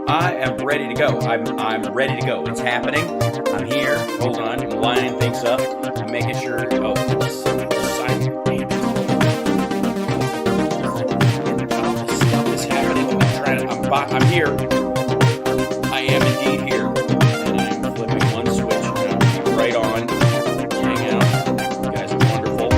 I am ready to go. I'm ready to go. It's happening. I'm here. Hold on. I'm lining things up. I'm making sure. Oh, this stuff is happening. I'm here. I am indeed here. And I'm flipping one switch. And I'll be right on. Hang out. You guys are wonderful.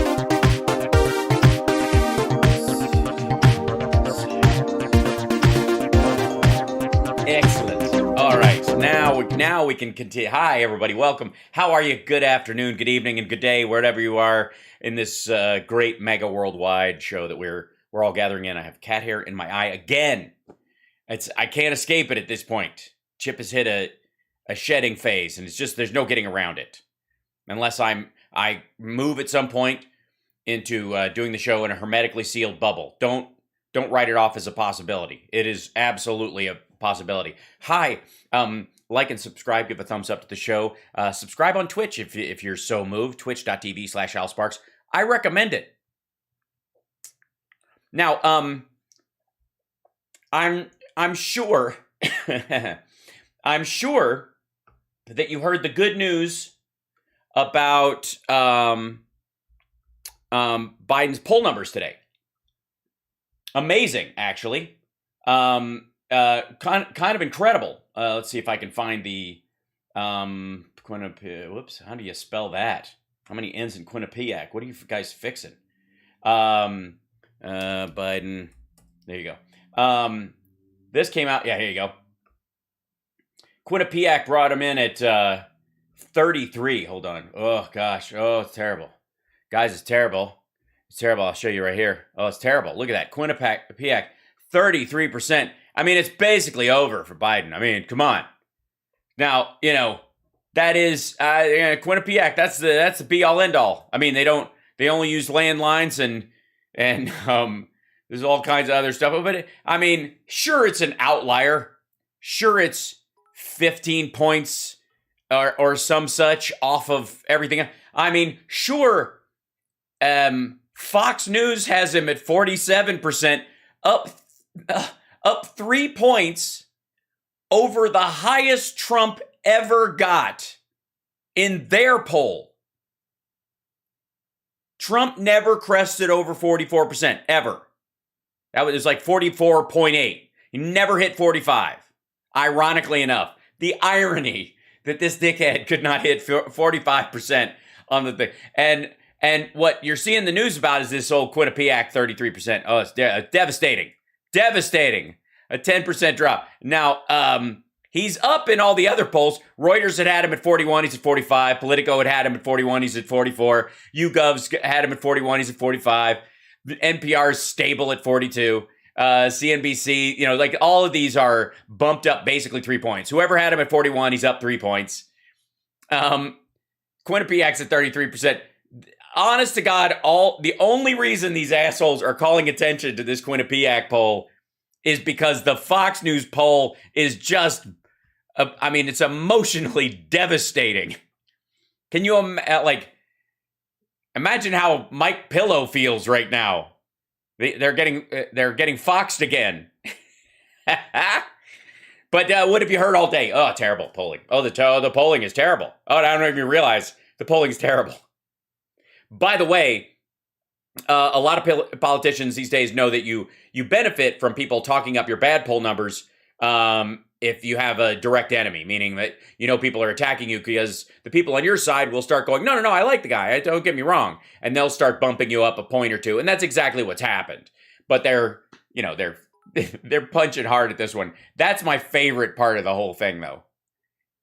Excellent. All right. Now we can continue. Hi, everybody. Welcome. How are you? Good afternoon, good evening, and good day, wherever you are in this great mega worldwide show that we're all gathering in. I have cat hair in my eye again. I can't escape it at this point. Chip has hit a shedding phase, and it's just there's no getting around it, unless I move at some point into doing the show in a hermetically sealed bubble. Don't write it off as a possibility. It is absolutely a possibility. Hi, like and subscribe. Give a thumbs up to the show. Subscribe on Twitch if you're so moved. Twitch.tv/Hal Sparks. I recommend it. Now, I'm sure I'm sure that you heard the good news about Biden's poll numbers today. Amazing, actually. Kind of incredible. Let's see if I can find the whoops. How do you spell that? How many N's in Quinnipiac? What are you guys fixing? Biden. There you go. This came out. Yeah, here you go. Quinnipiac brought him in at 33. Hold on. Oh gosh. Oh, it's terrible, guys. It's terrible. It's terrible. I'll show you right here. Oh, it's terrible. Look at that. Quinnipiac, 33%. I mean, it's basically over for Biden. I mean, come on. Now, that is Quinnipiac. That's the be all end all. I mean, they only use landlines and there's all kinds of other stuff. But I mean, sure, it's an outlier. Sure, it's 15 points or some such off of everything. I mean, sure. Fox News has him at 47%, up 3 points over the highest Trump ever got in their poll. Trump never crested over 44%, ever. That was like 44.8. He never hit 45. Ironically enough, the irony that this dickhead could not hit 45% on the thing. And what you're seeing the news about is this old Quinnipiac 33%. Oh, it's devastating. Devastating. A 10% drop. Now, he's up in all the other polls. Reuters had him at 41. He's at 45. Politico had him at 41. He's at 44. YouGov's had him at 41. He's at 45. NPR is stable at 42. CNBC, like all of these are bumped up basically 3 points. Whoever had him at 41, he's up 3 points. Quinnipiac's at 33%. Honest to God, the only reason these assholes are calling attention to this Quinnipiac poll is because the Fox News poll is just, it's emotionally devastating. Can you imagine how Mike Pillow feels right now? They're getting foxed again. But what have you heard all day? Oh, terrible polling. Oh, the polling is terrible. Oh, I don't even realize the polling is terrible. By the way, a lot of politicians these days know that you benefit from people talking up your bad poll numbers if you have a direct enemy, meaning that people are attacking you because the people on your side will start going, no, I like the guy. Don't get me wrong, and they'll start bumping you up a point or two, and that's exactly what's happened. But they're punching hard at this one. That's my favorite part of the whole thing, though,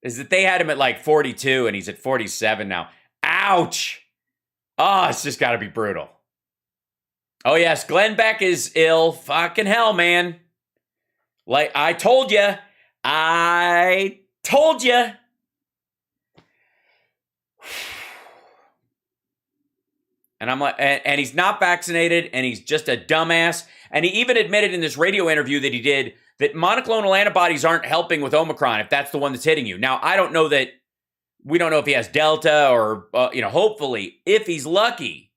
is that they had him at like 42 and he's at 47 now. Ouch. Oh, it's just got to be brutal. Oh, yes, Glenn Beck is ill. Fucking hell, man. Like, I told you. And I'm like, and he's not vaccinated, and he's just a dumbass. And he even admitted in this radio interview that he did that monoclonal antibodies aren't helping with Omicron, if that's the one that's hitting you. Now, we don't know if he has Delta or, hopefully, if he's lucky,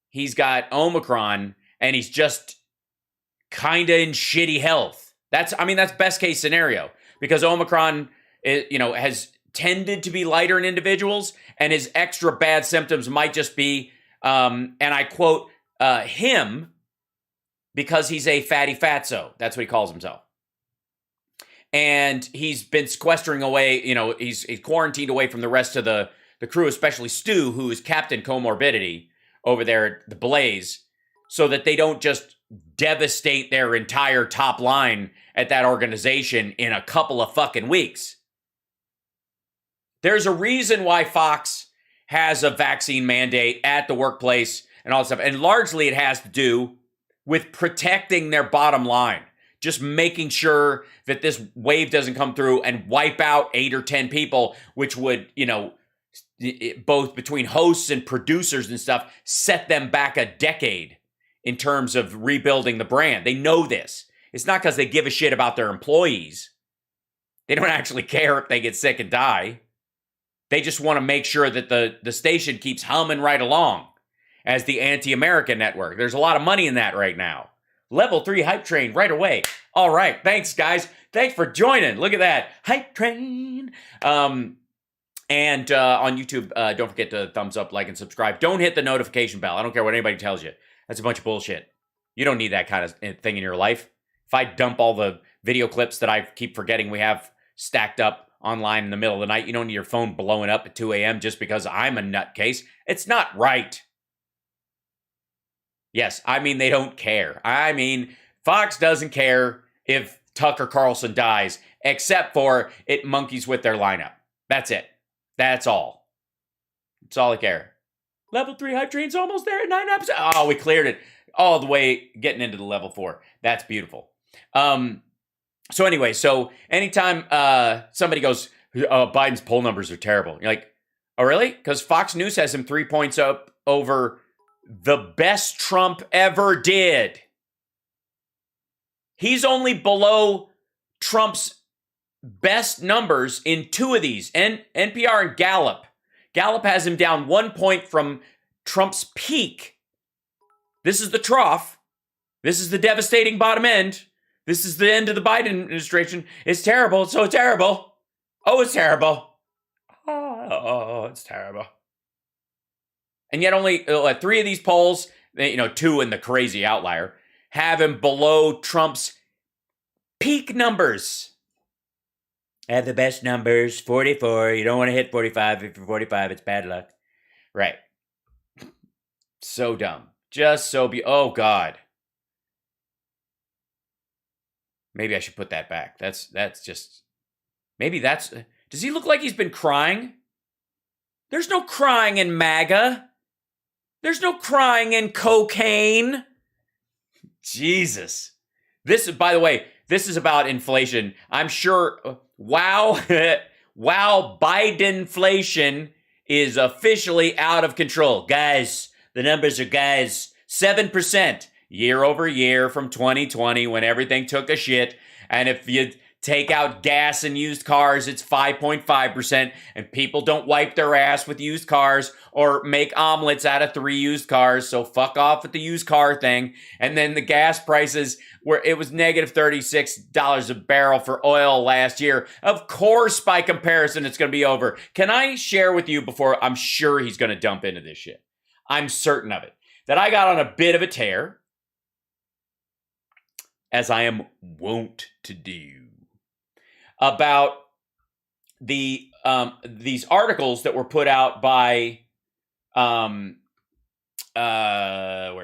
he's got Omicron and he's just kind of in shitty health. That's best case scenario, because Omicron, has tended to be lighter in individuals, and his extra bad symptoms might just be, and I quote, him, because he's a fatty fatso. That's what he calls himself. And he's been sequestering away, he's quarantined away from the rest of the crew, especially Stu, who is Captain Comorbidity over there at the Blaze, so that they don't just devastate their entire top line at that organization in a couple of fucking weeks. There's a reason why Fox has a vaccine mandate at the workplace and all that stuff. And largely it has to do with protecting their bottom line. Just making sure that this wave doesn't come through and wipe out 8 or 10 people, which would, both between hosts and producers and stuff, set them back a decade in terms of rebuilding the brand. They know this. It's not because they give a shit about their employees. They don't actually care if they get sick and die. They just want to make sure that the station keeps humming right along as the anti-American network. There's a lot of money in that right now. Level 3 hype train right away. All right. Thanks, guys. Thanks for joining. Look at that. Hype train. And on YouTube, don't forget to thumbs up, like, and subscribe. Don't hit the notification bell. I don't care what anybody tells you. That's a bunch of bullshit. You don't need that kind of thing in your life. If I dump all the video clips that I keep forgetting we have stacked up online in the middle of the night, you don't need your phone blowing up at 2 a.m. just because I'm a nutcase. It's not right. Yes, they don't care. Fox doesn't care if Tucker Carlson dies, except for it monkeys with their lineup. That's it. That's all. That's all they care. Level 3 hype train's almost there at 9 episodes. Oh, we cleared it all the way getting into the level 4. That's beautiful. So anyway, anytime somebody goes, Biden's poll numbers are terrible. You're like, oh, really? Because Fox News has him 3 points up over the best Trump ever did. He's only below Trump's best numbers in 2 of these, NPR and Gallup. Gallup has him down 1 point from Trump's peak. This is the trough. This is the devastating bottom end. This is the end of the Biden administration. It's terrible. It's so terrible. Oh, it's terrible. Oh, it's terrible. And yet only 3 of these polls, 2 in the crazy outlier, have him below Trump's peak numbers. I have the best numbers, 44. You don't want to hit 45. If you're 45, it's bad luck. Right. So dumb. Just so oh, God. Maybe I should put that back. That's just... Maybe that's... Does he look like he's been crying? There's no crying in MAGA. There's no crying in cocaine. Jesus. This is, by the way, this is about inflation. I'm sure, wow, Bidenflation is officially out of control. Guys, the numbers are, 7% year over year from 2020 when everything took a shit. And if you take out gas and used cars, it's 5.5%. And people don't wipe their ass with used cars or make omelets out of 3 used cars. So fuck off with the used car thing. And then the gas prices, where it was negative $36 a barrel for oil last year. Of course, by comparison, it's going to be over. Can I share with you before I'm sure he's going to dump into this shit? I'm certain of it. That I got on a bit of a tear, as I am wont to do, about the these articles that were put out by where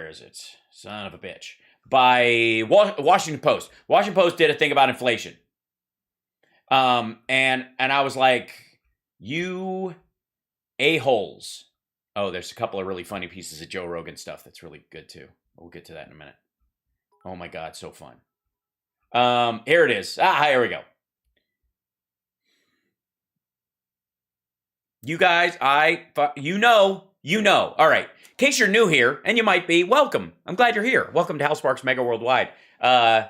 is it? Son of a bitch. By Washington Post. Washington Post did a thing about inflation. And I was like, you a-holes. Oh, there's a couple of really funny pieces of Joe Rogan stuff that's really good too. We'll get to that in a minute. Oh my God, so fun. Here it is. Here we go. You guys, you know. All right. In case you're new here, and you might be, welcome. I'm glad you're here. Welcome to Hal Sparks Megaworldwide.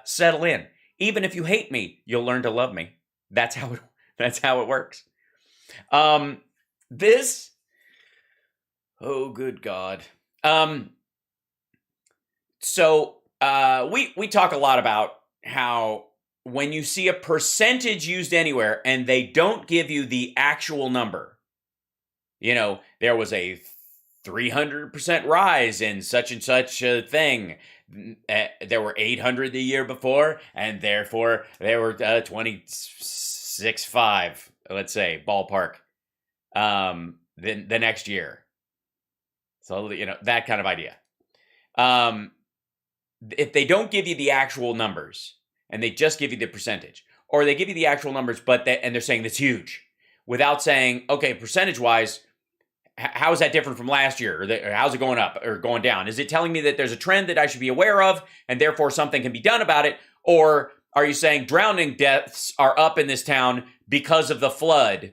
Settle in. Even if you hate me, you'll learn to love me. That's how it works. This. Oh, good God. So we talk a lot about how when you see a percentage used anywhere and they don't give you the actual number, there was a 300% rise in such and such a thing. There were 800 the year before, and therefore there were 26.5, let's say, ballpark, the next year. So, that kind of idea. If they don't give you the actual numbers and they just give you the percentage, or they give you the actual numbers, and they're saying that's huge, without saying, okay, percentage-wise, how is that different from last year? Or how's it going up or going down? Is it telling me that there's a trend that I should be aware of and therefore something can be done about it? Or are you saying drowning deaths are up in this town because of the flood,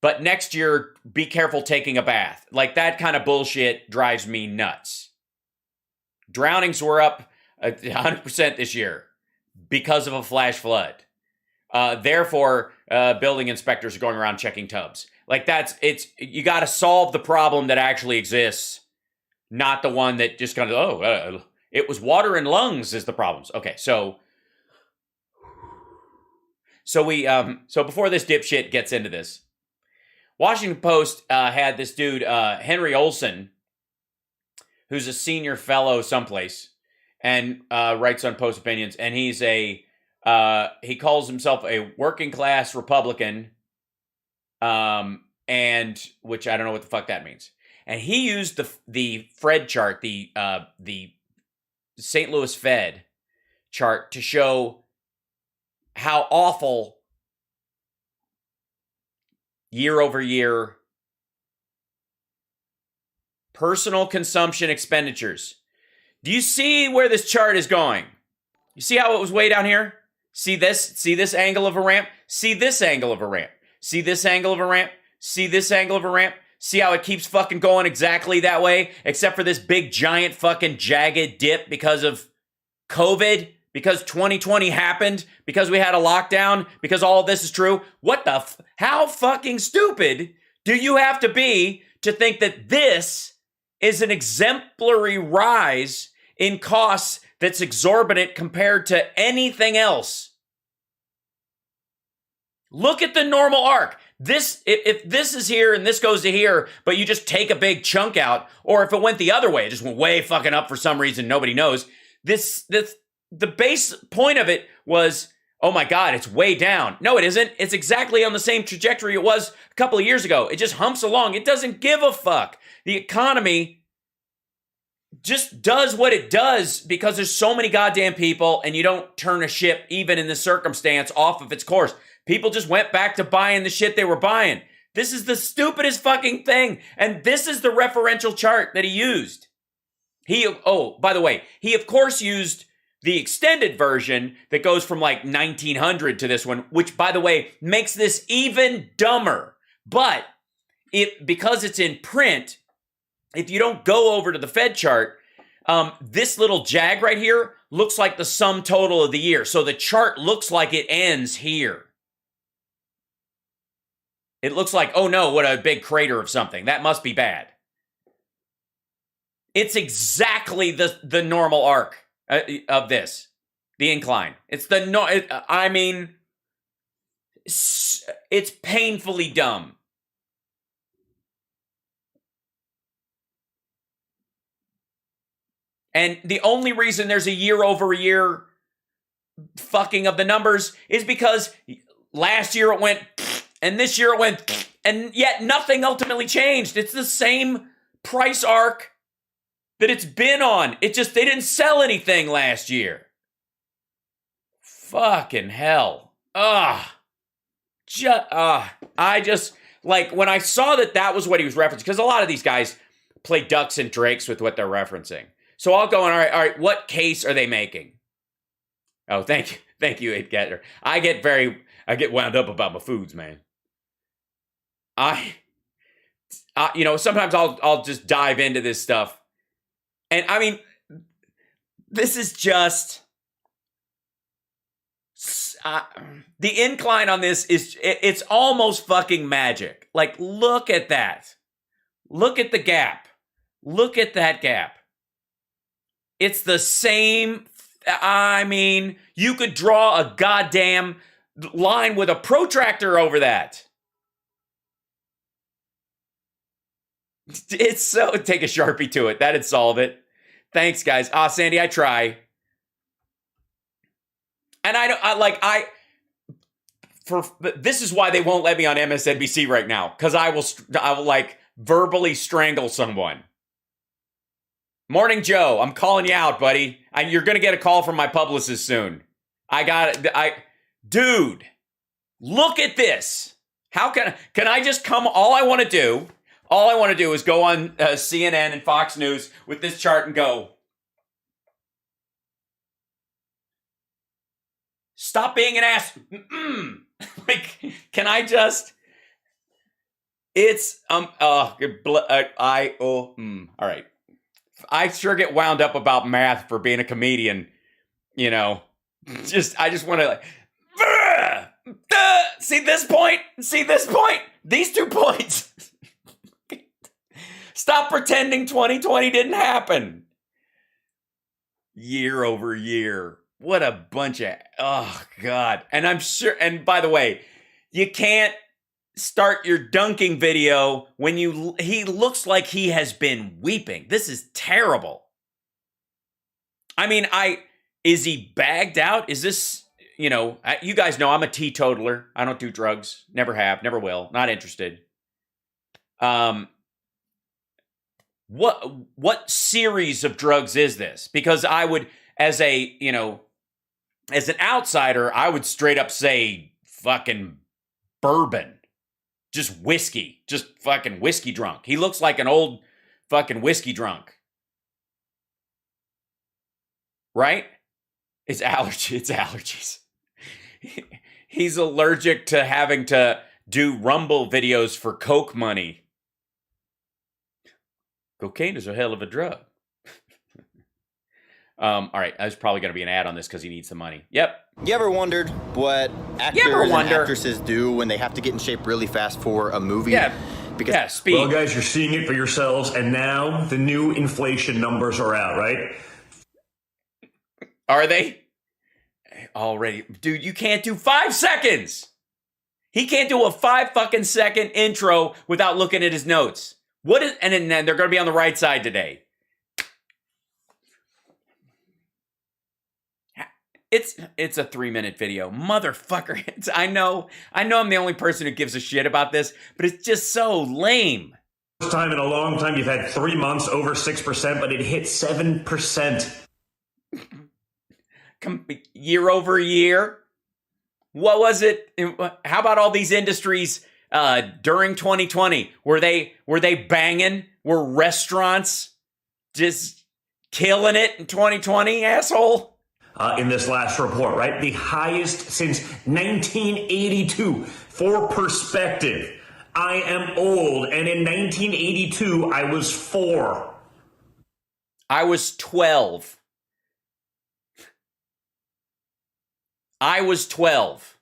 but next year, be careful taking a bath? Like, that kind of bullshit drives me nuts. Drownings were up 100% this year because of a flash flood. Therefore, building inspectors are going around checking tubs. Like, you got to solve the problem that actually exists, not the one that just kind of, it was water and lungs is the problems. Okay, so before this dipshit gets into this, Washington Post had this dude, Henry Olson, who's a senior fellow someplace, and writes on Post Opinions, and he's he calls himself a working class Republican, and which I don't know what the fuck that means. And he used the Fed chart, the St. Louis Fed chart, to show how awful year over year personal consumption expenditures. Do you see where this chart is going? You see how it was way down here? See this angle of a ramp? See this angle of a ramp? See this angle of a ramp? See this angle of a ramp? See how it keeps fucking going exactly that way? Except for this big giant fucking jagged dip because of COVID? Because 2020 happened? Because we had a lockdown? Because all of this is true? How fucking stupid do you have to be to think that this is an exemplary rise in costs that's exorbitant compared to anything else? Look at the normal arc. If this is here and this goes to here, but you just take a big chunk out, or if it went the other way, it just went way fucking up for some reason nobody knows. The base point of it was, oh my God, it's way down. No, it isn't. It's exactly on the same trajectory it was a couple of years ago. It just humps along. It doesn't give a fuck. The economy just does what it does because there's so many goddamn people, and you don't turn a ship, even in this circumstance, off of its course. People just went back to buying the shit they were buying. This is the stupidest fucking thing. And this is the referential chart that he used. By the way, he of course used the extended version that goes from like 1900 to this one, which, by the way, makes this even dumber. But because it's in print, if you don't go over to the Fed chart, this little jag right here looks like the sum total of the year. So the chart looks like it ends here. It looks like, oh no, what a big crater of something. That must be bad. It's exactly the normal arc of this, the incline. It's it's painfully dumb. And the only reason there's a year over year fucking of the numbers is because last year it went, and this year it went, and yet nothing ultimately changed. It's the same price arc that it's been on. They didn't sell anything last year. Fucking hell. I just, like, when I saw that was what he was referencing, because a lot of these guys play ducks and drakes with what they're referencing. So I'll go on, all right, what case are they making? Oh, thank you, 8Getter. I get wound up about my foods, man. Sometimes I'll just dive into this stuff. And I mean, this is just, the incline on this it's almost fucking magic. Like, look at that. Look at the gap. Look at that gap. It's the same I mean, you could draw a goddamn line with a protractor over that. It's so, take a Sharpie to it. That'd solve it. Thanks, guys. Sandy, I try. And this is why they won't let me on MSNBC right now, because I will like verbally strangle someone. Morning Joe, I'm calling you out, buddy. You're going to get a call from my publicist soon. I got it. Dude, look at this. How can I just come? All I want to do is go on CNN and Fox News with this chart and go, stop being an ass. Like, can I just, it's, all right. I sure get wound up about math for being a comedian, you know. I just want to like, see this point? These 2 points. Stop pretending 2020 didn't happen. Year over year. What a bunch of, oh God. And I'm sure, and by the way, you can't start your dunking video when he looks like he has been weeping. This is terrible. I mean, is he bagged out? Is this, you know, you guys know I'm a teetotaler. I don't do drugs. Never have, never will. Not interested. What series of drugs is this? Because I would, as an outsider, I would straight up say fucking bourbon. Just whiskey. Just fucking whiskey drunk. He looks like an old fucking whiskey drunk. Right? It's allergies. He's allergic to having to do Rumble videos for Coke money. Cocaine is a hell of a drug. All right, there's probably going to be an ad on this because he needs the money. Yep. You ever wondered what actors and actresses do when they have to get in shape really fast for a movie? Yeah. Speed. Well, guys, you're seeing it for yourselves, and now the new inflation numbers are out, right? Are they? Already. Dude, you can't do 5 seconds. He can't do a 5 fucking second intro without looking at his notes. And then they're going to be on the right side today. It's a 3-minute video. Motherfucker. I know I'm the only person who gives a shit about this, but it's just so lame. First time in a long time you've had 3 months over 6%, but it hit 7%. Year over year. What was it? How about all these industries during 2020? Were they banging? Were restaurants just killing it in 2020, asshole? In this last report, right? The highest since 1982. For perspective, I am old, and in 1982, I was 4. I was 12. I was 12.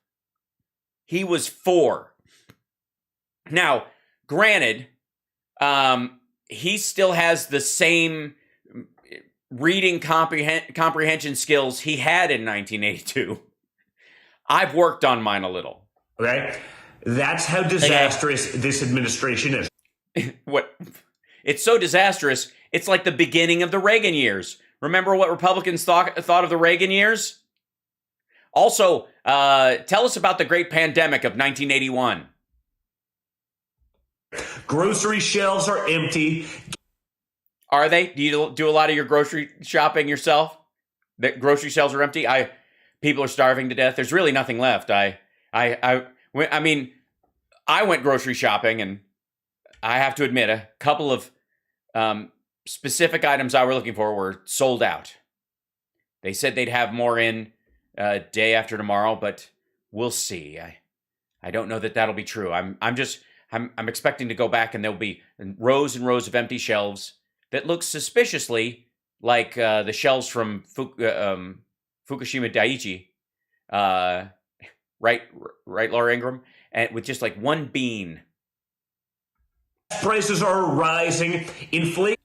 He was 4. Now, granted, he still has the same reading comprehension skills he had in 1982. I've worked on mine a little. Okay? That's how disastrous this administration is. What? It's so disastrous, it's like the beginning of the Reagan years. Remember what Republicans thought of the Reagan years? Also, tell us about the great pandemic of 1981. Grocery shelves are empty. Are they? Do you do a lot of your grocery shopping yourself? The grocery shelves are empty. People are starving to death. There's really nothing left. I mean, I went grocery shopping, and I have to admit, a couple of specific items I were looking for were sold out. They said they'd have more in day after tomorrow, but we'll see. I don't know that that'll be true. I'm expecting to go back, and there'll be rows and rows of empty shelves that looks suspiciously like the shelves from Fukushima Daiichi, right, Laura Ingram, and with just like one bean. Prices are rising. Inflation.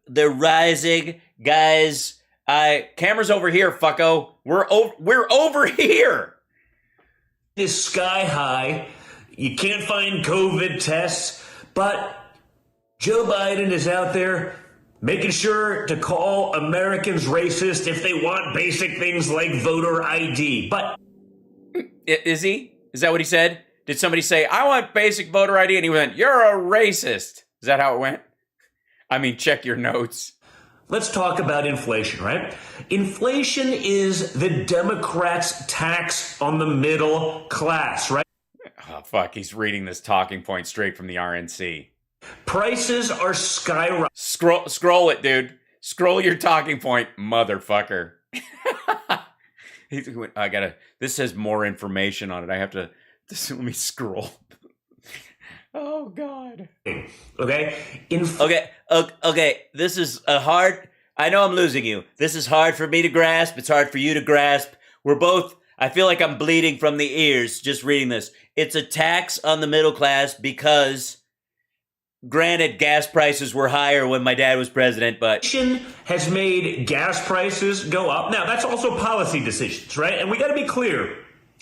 They're rising, guys. Camera's over here, fucko. We're over here. Is sky high. You can't find COVID tests, but Joe Biden is out there making sure to call Americans racist if they want basic things like voter ID. But is he? Is that what he said? Did somebody say, I want basic voter ID? And he went, you're a racist. Is that how it went? I mean, check your notes. Let's talk about inflation, right? Inflation is the Democrats' tax on the middle class, right? Oh, fuck. He's reading this talking point straight from the RNC. Prices are skyrocketing. Scroll it, dude. Scroll your talking point, motherfucker. This has more information on it. I have to, let me scroll. Oh, God. Okay? Okay. This is I know I'm losing you. This is hard for me to grasp. It's hard for you to grasp. I feel like I'm bleeding from the ears just reading this. It's a tax on the middle class because, granted, gas prices were higher when my dad was president, but inflation has made gas prices go up. Now, that's also policy decisions, right? And we got to be clear.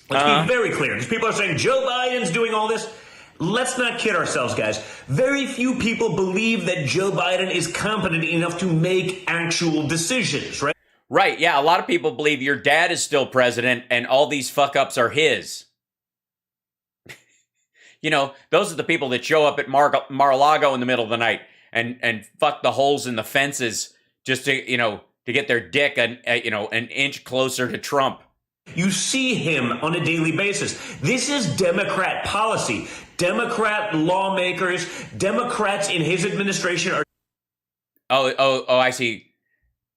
Let's be very clear. Because people are saying Joe Biden's doing all this. Let's not kid ourselves, guys. Very few people believe that Joe Biden is competent enough to make actual decisions, right? Right, yeah. A lot of people believe your dad is still president and all these fuck-ups are his. You know, those are the people that show up at Mar-a-Lago in the middle of the night and fuck the holes in the fences just to get their dick an inch closer to Trump. You see him on a daily basis. This is Democrat policy. Democrat lawmakers, Democrats in his administration are... Oh, I see.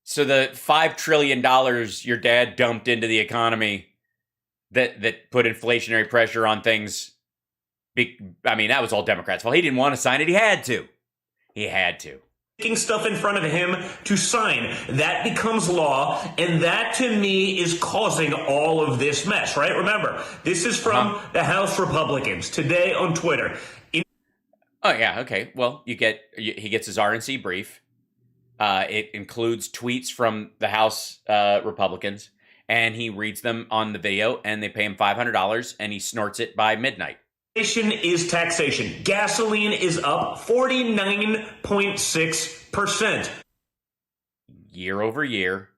So the $5 trillion your dad dumped into the economy that put inflationary pressure on things, that was all Democrats' fault. He didn't want to sign it. He had to. Taking stuff in front of him to sign. That becomes law, and that, to me, is causing all of this mess, right? Remember, this is from the House Republicans today on Twitter. Oh, yeah, okay. Well, he gets his RNC brief. It includes tweets from the House Republicans, and he reads them on the video, and they pay him $500, and he snorts it by midnight. Inflation is taxation. Gasoline is up 49.6%. Year over year.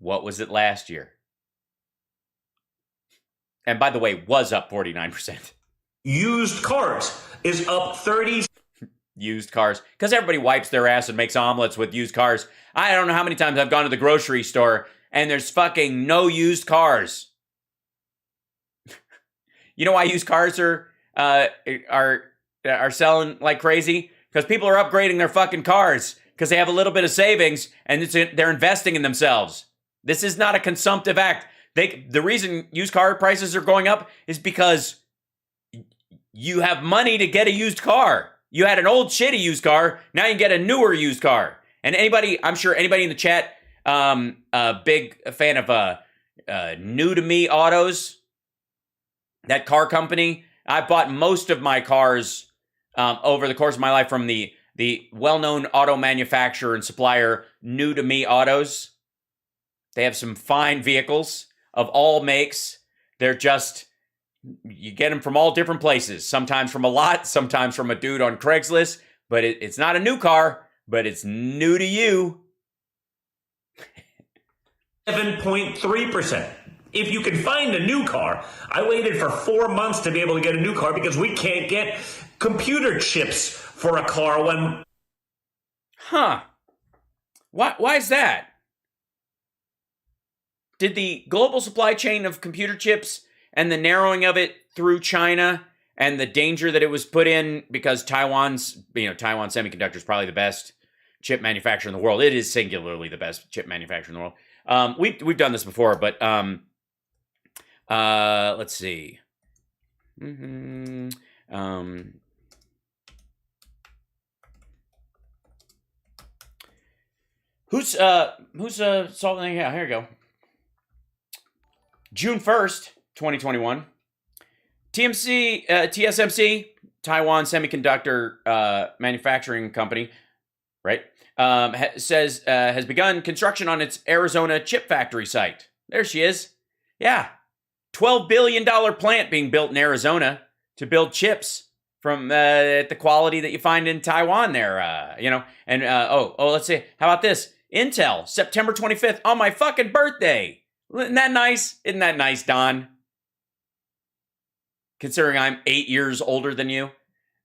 What was it last year? And by the way, was up 49%. Used cars is up 30%. Used cars. Because everybody wipes their ass and makes omelets with used cars. I don't know how many times I've gone to the grocery store and there's fucking no used cars. You know why used cars are selling like crazy? Because people are upgrading their fucking cars because they have a little bit of savings and they're investing in themselves. This is not a consumptive act. The reason used car prices are going up is because you have money to get a used car. You had an old shitty used car. Now you can get a newer used car. And I'm sure anybody in the chat, big fan of New to Me Autos. That car company, I bought most of my cars over the course of my life from the well-known auto manufacturer and supplier, New to Me Autos. They have some fine vehicles of all makes. They're just, you get them from all different places. Sometimes from a lot, sometimes from a dude on Craigslist. But it's not a new car, but it's new to you. 7.3%. If you can find a new car, I waited for 4 months to be able to get a new car because we can't get computer chips for a car when... Huh. Why is that? Did the global supply chain of computer chips and the narrowing of it through China and the danger that it was put in because Taiwan Semiconductor is probably the best chip manufacturer in the world. It is singularly the best chip manufacturer in the world. We've done this before, but let's see. Who's solving? Yeah, here we go. June 1st, 2021. TSMC, Taiwan Semiconductor Manufacturing Company, right? Says has begun construction on its Arizona chip factory site. There she is. Yeah. $12 billion plant being built in Arizona to build chips from the quality that you find in Taiwan there, And let's see. How about this? Intel, September 25th, on my fucking birthday. Isn't that nice? Isn't that nice, Don? Considering I'm 8 years older than you.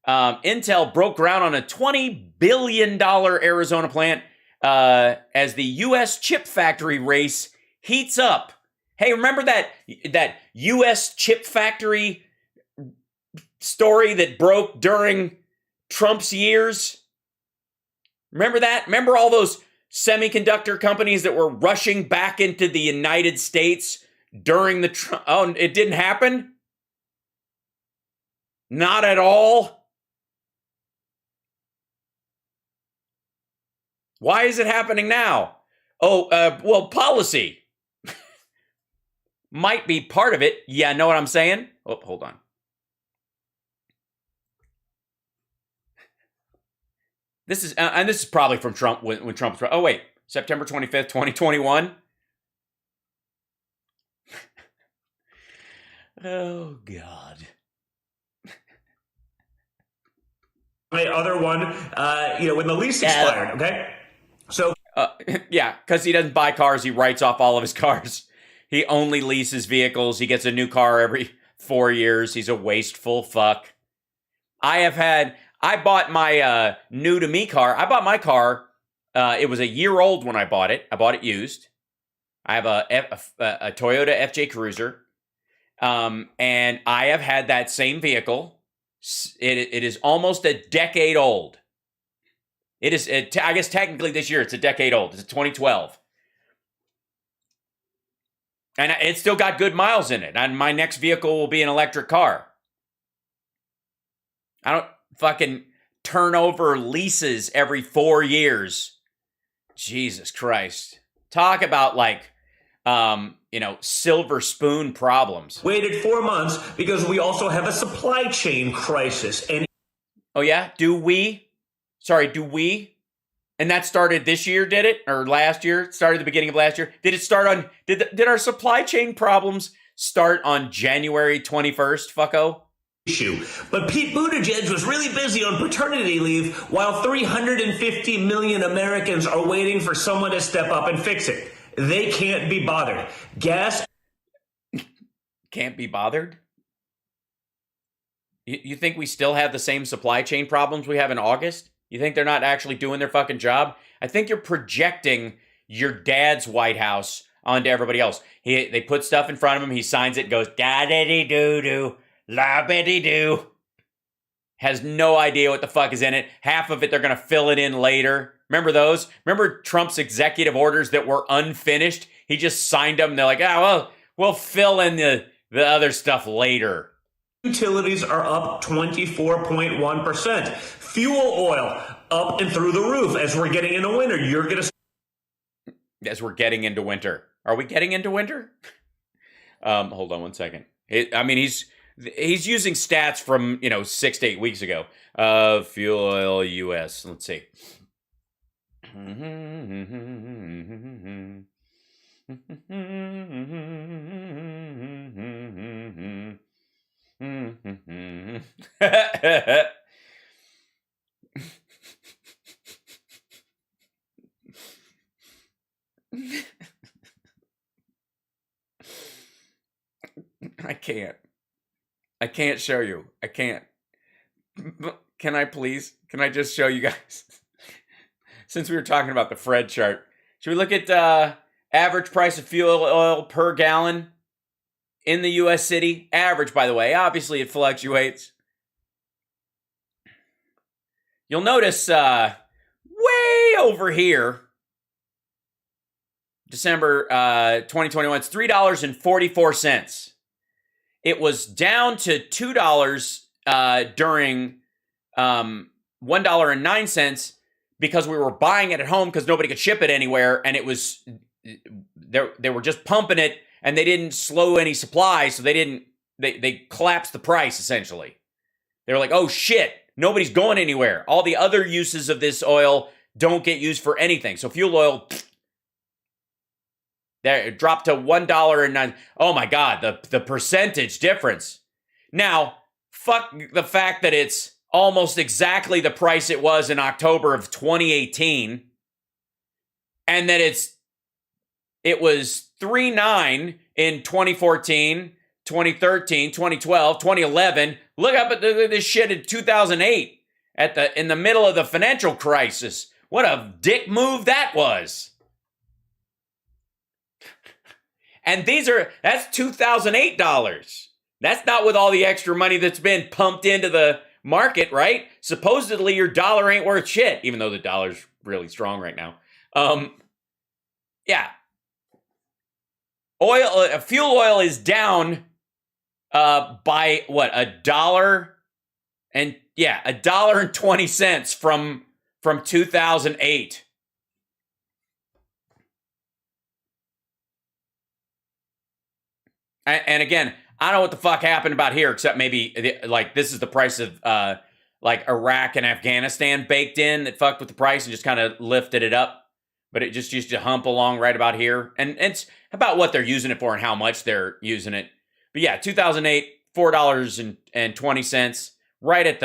Intel broke ground on a $20 billion Arizona plant as the U.S. chip factory race heats up. Hey, remember that U.S. chip factory story that broke during Trump's years? Remember that? Remember all those semiconductor companies that were rushing back into the United States during the Trump? Oh, it didn't happen? Not at all? Why is it happening now? Well, policy might be part of it. Yeah, know what I'm saying? Oh, hold on. This is probably from Trump when Trump was. Oh wait, September 25th, 2021. Oh God. My other one, when the lease expired. Okay, so yeah, because he doesn't buy cars, he writes off all of his cars. He only leases vehicles. He gets a new car every 4 years. He's a wasteful fuck. I bought my new to me car. I bought my car. It was a year old when I bought it. I bought it used. I have a Toyota FJ Cruiser. And I have had that same vehicle. It is almost a decade old. I guess technically this year it's a decade old. It's 2012. And it's still got good miles in it. And my next vehicle will be an electric car. I don't fucking turn over leases every 4 years. Jesus Christ. Talk about silver spoon problems. Waited 4 months because we also have a supply chain crisis. And oh yeah? Do we? And that started this year, did it? Or last year? Started the beginning of last year? Did it start on, did our supply chain problems start on January 21st, fucko? Issue. But Pete Buttigieg was really busy on paternity leave while 350 million Americans are waiting for someone to step up and fix it. They can't be bothered. Gas. Can't be bothered? You think we still have the same supply chain problems we have in August? You think they're not actually doing their fucking job? I think you're projecting your dad's White House onto everybody else. They put stuff in front of him. He signs it, goes, da-da-dee-doo-doo, la-ba-dee-doo. Has no idea what the fuck is in it. Half of it, they're going to fill it in later. Remember those? Remember Trump's executive orders that were unfinished? He just signed them. They're like, we'll fill in the other stuff later. Utilities are up 24.1%. Fuel oil up and through the roof as we're getting into winter. As we're getting into winter. Are we getting into winter? Hold on one second. He's using stats from 6 to 8 weeks ago. Fuel oil US. Let's see. I can't show you. I can't. Can I please? Can I just show you guys? Since we were talking about the Fred chart, should we look at average price of fuel oil per gallon in the U.S. city? Average, by the way. Obviously, it fluctuates. You'll notice way over here, December 2021, it's $3.44. It was down to $2 during $1.09 because we were buying it at home because nobody could ship it anywhere, and it was they were just pumping it, and they didn't slow any supply, so they collapsed the price essentially. They were like, oh shit, nobody's going anywhere. All the other uses of this oil don't get used for anything. So fuel oil, there, it dropped to $1.09. Oh my God, the percentage difference. Now, fuck the fact that it's almost exactly the price it was in October of 2018, and that it was 3.9 in 2014, 2013, 2012, 2011. Look up at this shit in 2008 in the middle of the financial crisis. What a dick move that was. And that's 2008 dollars. That's not with all the extra money that's been pumped into the market, right? Supposedly your dollar ain't worth shit, even though the dollar's really strong right now. Yeah. Fuel oil is down by what, $1 and $1.20 from 2008. And again, I don't know what the fuck happened about here, except maybe like this is the price of like Iraq and Afghanistan baked in that fucked with the price and just kind of lifted it up. But it just used to hump along right about here. And it's about what they're using it for and how much they're using it. But yeah, 2008, $4.20, right at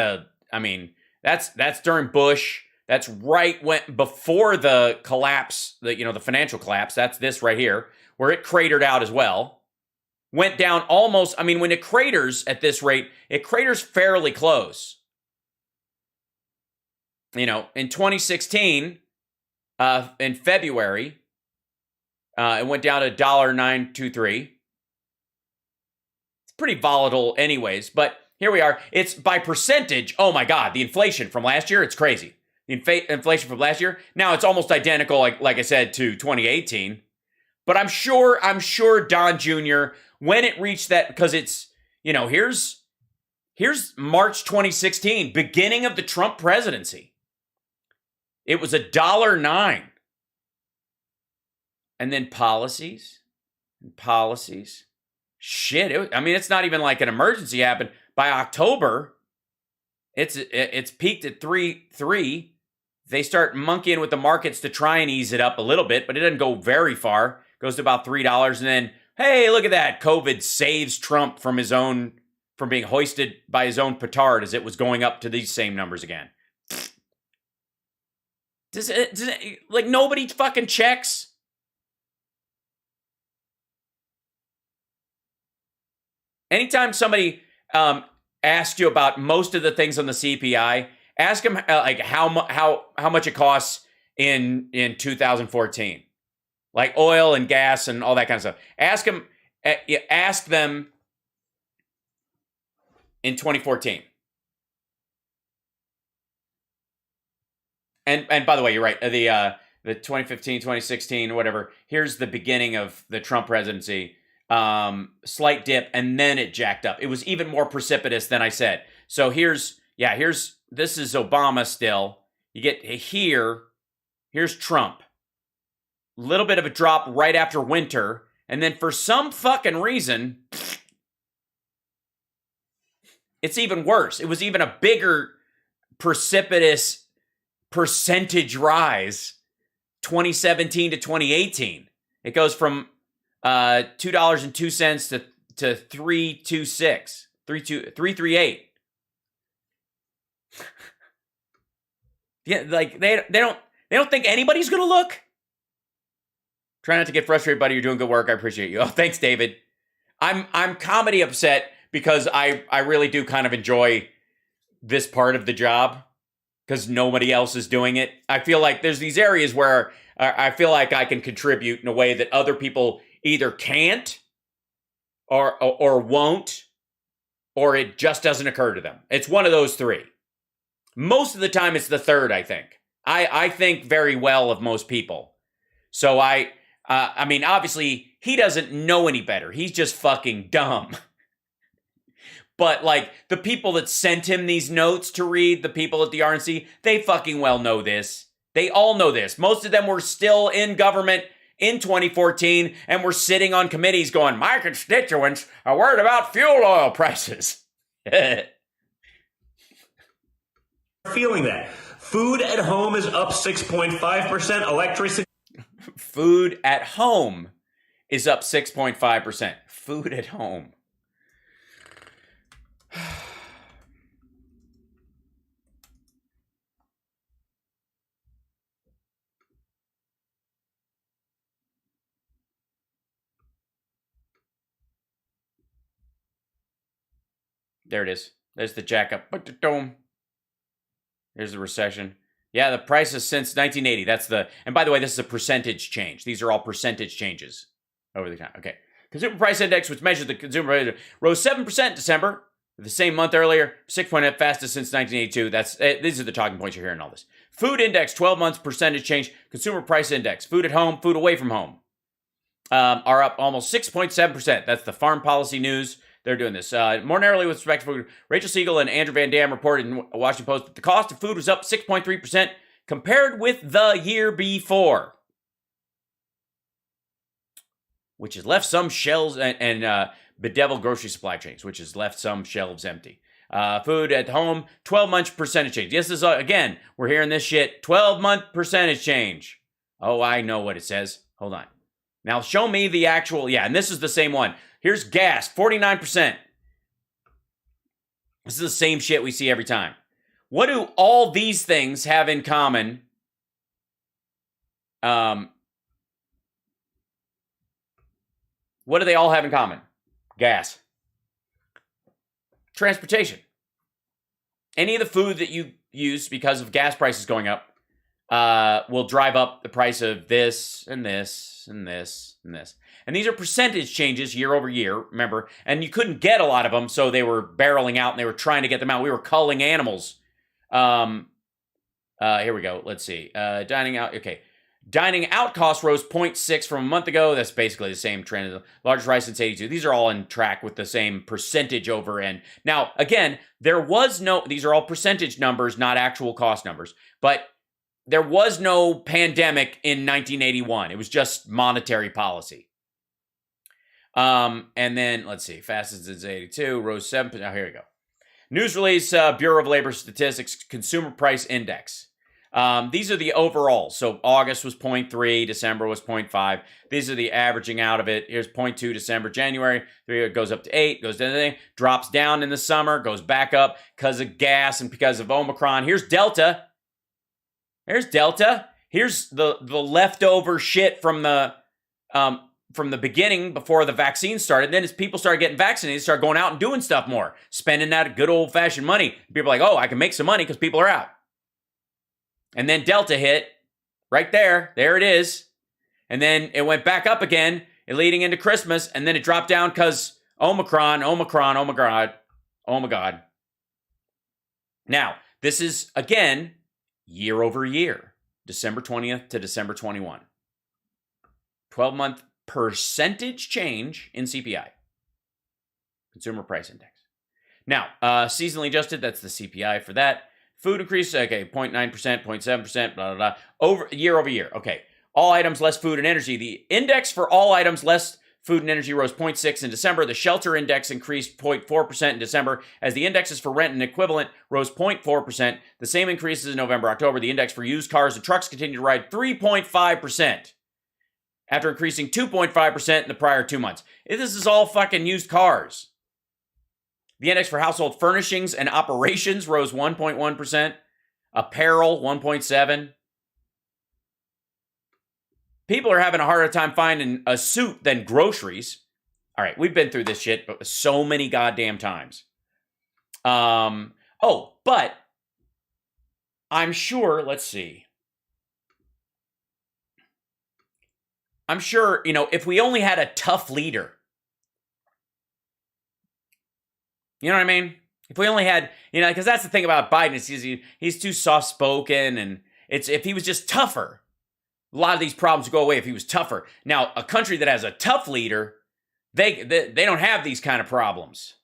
that's during Bush. That's right before the collapse, the financial collapse. That's this right here, where it cratered out as well. Went down almost, when it craters at this rate, it craters fairly close. In 2016, in February, it went down to $1.923. It's pretty volatile anyways, but here we are. It's by percentage. Oh my God, the inflation from last year, it's crazy. The inflation from last year, now it's almost identical, like I said, to 2018. But I'm sure Don Jr., when it reached that, because it's, here's March 2016, beginning of the Trump presidency. It was $1.09. And then policies. Shit, it's not even like an emergency happened. By October, it's peaked at 3.3. They start monkeying with the markets to try and ease it up a little bit, but it doesn't go very far. It goes to about $3, and then, hey, look at that. COVID saves Trump from being hoisted by his own petard as it was going up to these same numbers again. Does it like nobody fucking checks? Anytime somebody asks you about most of the things on the CPI, ask them how much it costs in 2014. Like oil and gas and all that kind of stuff. Ask them in 2014. And by the way, you're right. The 2015, 2016, whatever. Here's the beginning of the Trump presidency. Slight dip, and then it jacked up. It was even more precipitous than I said. So this is Obama still. You get here. Here's Trump. Little bit of a drop right after winter, and then for some fucking reason, it's even worse. It was even a bigger precipitous percentage rise 2017 to 2018. It goes from $2.02 to 3.26, 3.38. Yeah, like they don't think anybody's gonna look. Try not to get frustrated, buddy. You're doing good work. I appreciate you. Oh, thanks, David. I'm comedy upset because I really do kind of enjoy this part of the job because nobody else is doing it. I feel like there's these areas where I feel like I can contribute in a way that other people either can't or won't, or it just doesn't occur to them. It's one of those three. Most of the time, it's the third, I think. I think very well of most people. So obviously, he doesn't know any better. He's just fucking dumb. But, like, the people that sent him these notes to read, the people at the RNC, they fucking well know this. They all know this. Most of them were still in government in 2014 and were sitting on committees going, my constituents are worried about fuel oil prices. feeling that. Food at home is up 6.5%. Electricity. Food at home is up 6.5%. Food at home. There it is. There's the jack up. There's the recession. Yeah, the prices since 1980. That's the, and by the way, this is a percentage change. These are all percentage changes over the time. Okay. Consumer Price Index, which measures the consumer price, rose 7% in December, the same month earlier, 6.8 fastest since 1982. These are the talking points you're hearing all this. Food Index, 12 months percentage change. Consumer Price Index, food at home, food away from home, are up almost 6.7%. That's the Farm Policy News. They're doing this. More narrowly with respect to food, Rachel Siegel and Andrew Van Dam reported in Washington Post that the cost of food was up 6.3% compared with the year before, which has left some shelves and bedeviled grocery supply chains, which has left some shelves empty. Food at home, 12-month percentage change. This is, again, we're hearing this shit, 12-month percentage change. Oh, I know what it says. Hold on. Now, show me the actual, yeah, and this is the same one. Here's gas, 49%. This is the same shit we see every time. What do all these things have in common? What do they all have in common? Gas. Transportation. Any of the food that you use because of gas prices going up will drive up the price of this and this and this and this. And these are percentage changes year over year, remember? And you couldn't get a lot of them, so they were barreling out and they were trying to get them out. We were culling animals. Here we go. Let's see. Dining out. Okay. Dining out costs rose 0.6 from a month ago. That's basically the same trend. The largest rise since 82. These are all in track with the same percentage over end. Now, again, there was no, these are all percentage numbers, not actual cost numbers. But there was no pandemic in 1981. It was just monetary policy. And then, let's see, fastest since 82, rose 7%. Now, here we go. News release, Bureau of Labor Statistics, Consumer Price Index. These are the overall. So August was 0.3, December was 0.5. These are the averaging out of it. Here's 0.2 December, January. It goes up to 8, goes down, drops down in the summer, goes back up because of gas and because of Omicron. Here's Delta. Here's Delta. Here's the leftover shit from the beginning before the vaccine started. Then as people started getting vaccinated, they started going out and doing stuff more, spending that good old-fashioned money. People are like, oh, I can make some money because people are out. And then Delta hit right there. There it is. And then it went back up again leading into Christmas. And then it dropped down because Omicron, oh my God. Now, this is, again, year over year, December 20th to December 21. 12-month percentage change in CPI, Consumer Price Index. Now, seasonally adjusted, that's the CPI for that. Food increase, okay, 0.9%, 0.7%, blah, blah, blah, over year. Okay, all items less food and energy. The index for all items less food and energy rose 0.6 in December. The shelter index increased 0.4% in December, as the indexes for rent and equivalent rose 0.4%. The same increases in November, October. The index for used cars and trucks continued to rise 3.5%. After increasing 2.5% in the prior 2 months. This is all fucking used cars. The index for household furnishings and operations rose 1.1%. Apparel, 1.7%. People are having a harder time finding a suit than groceries. All right, we've been through this shit so many goddamn times. But I'm sure, let's see. I'm sure, if we only had a tough leader, you know what I mean? If we only had, because that's the thing about Biden is he's too soft-spoken, and if he was just tougher, a lot of these problems would go away if he was tougher. Now, a country that has a tough leader, they don't have these kind of problems.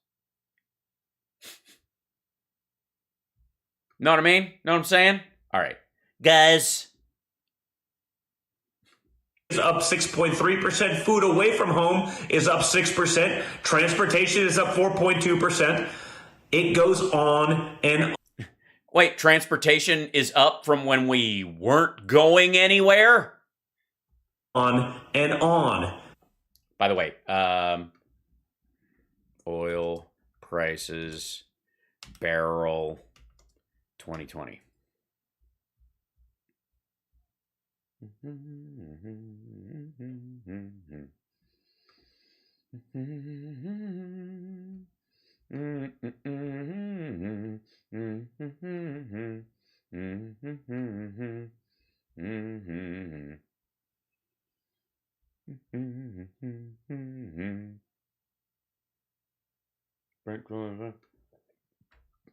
Know what I mean? Know what I'm saying? All right. Guys. Is up 6.3%. Food away from home is up 6%. Transportation is up 4.2%. It goes on and Wait, transportation is up from when we weren't going anywhere? On and on. By the way, oil prices, barrel, 2020.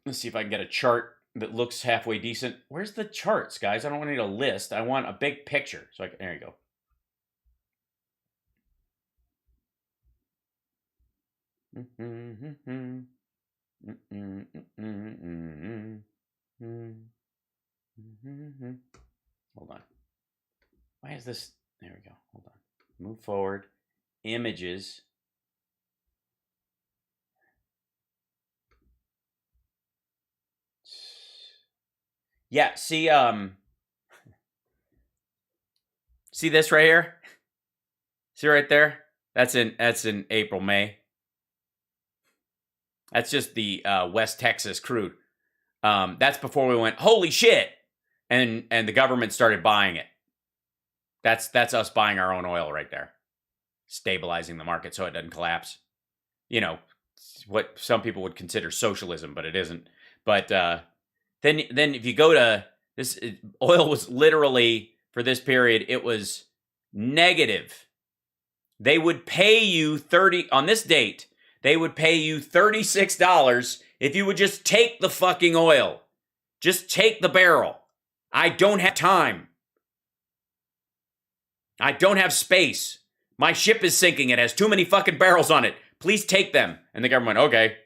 Let's see if I can get a chart that looks halfway decent. Where's the charts, guys? I don't need a list. I want a big picture. So there you go. Hold on. Why is this? There we go. Hold on. Move forward. Images. Yeah, see this right here? See right there? That's in April, May. That's just the West Texas crude. That's before we went, holy shit, and the government started buying it. That's us buying our own oil right there. Stabilizing the market so it doesn't collapse. You know, what some people would consider socialism, but it isn't. But then if you go to this, oil was literally, for this period, it was negative. They would pay you on this date, they would pay you $36 if you would just take the fucking oil. Just take the barrel. I don't have time. I don't have space. My ship is sinking. It has too many fucking barrels on it. Please take them. And the government, okay.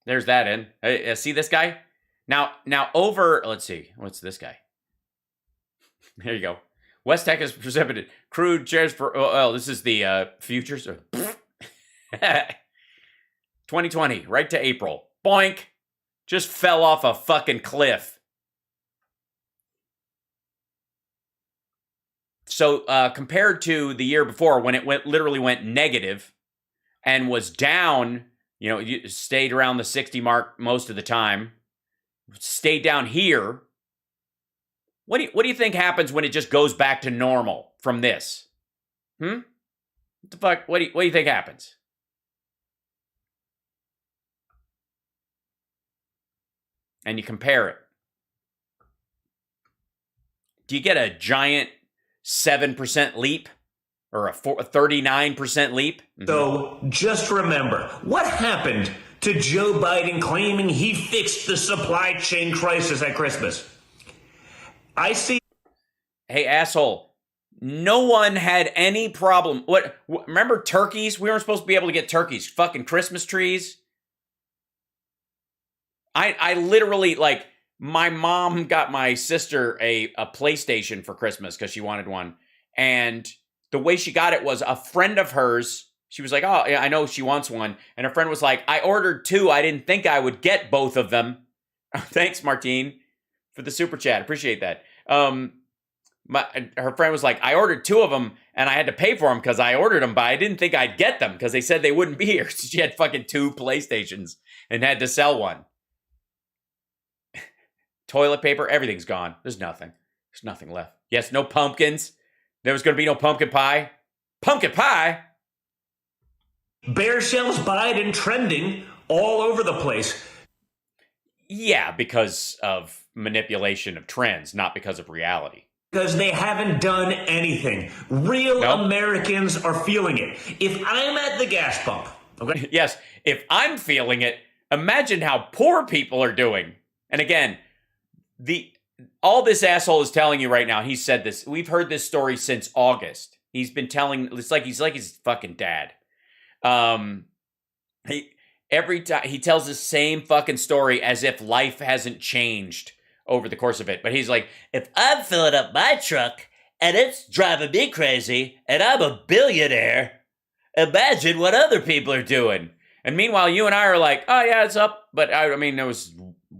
There's that in. See this guy? Now over, let's see. What's this guy? There you go. West Texas precipitate. Crude shares for oil. This is the futures. 2020, right to April. Boink. Just fell off a fucking cliff. So compared to the year before when it literally went negative and was down, you know, you stayed around the 60 mark most of the time, stayed down here. What do you think happens when it just goes back to normal from this? What the fuck? What do you think happens? And you compare it. Do you get a giant 7% leap or a 39% leap? So just remember, what happened to Joe Biden claiming he fixed the supply chain crisis at Christmas? I see. Hey, asshole. No one had any problem. What? Remember turkeys? We weren't supposed to be able to get turkeys. Fucking Christmas trees. I literally, like, my mom got my sister a PlayStation for Christmas because she wanted one. And the way she got it was a friend of hers. She was like, oh, yeah, I know she wants one. And her friend was like, I ordered 2. I didn't think I would get both of them. Thanks, Martine, for the super chat. Appreciate that. Her friend was like, I ordered 2 of them and I had to pay for them because I ordered them, but I didn't think I'd get them because they said they wouldn't be here. So she had fucking 2 PlayStations and had to sell one. Toilet paper, everything's gone. There's nothing. There's nothing left. Yes, no pumpkins. There was going to be no pumpkin pie. Pumpkin pie? Bear shells Biden trending all over the place. Yeah, because of manipulation of trends, not because of reality. Because they haven't done anything. Real Americans are feeling it. If I'm at the gas pump, okay? Yes, if I'm feeling it, imagine how poor people are doing. And again, all this asshole is telling you right now, he said this. We've heard this story since August. He's been telling, it's like he's like his fucking dad. Every time he tells the same fucking story as if life hasn't changed over the course of it. But he's like, if I'm filling up my truck and it's driving me crazy and I'm a billionaire, imagine what other people are doing. And meanwhile, you and I are like, oh yeah, it's up. But I mean, it was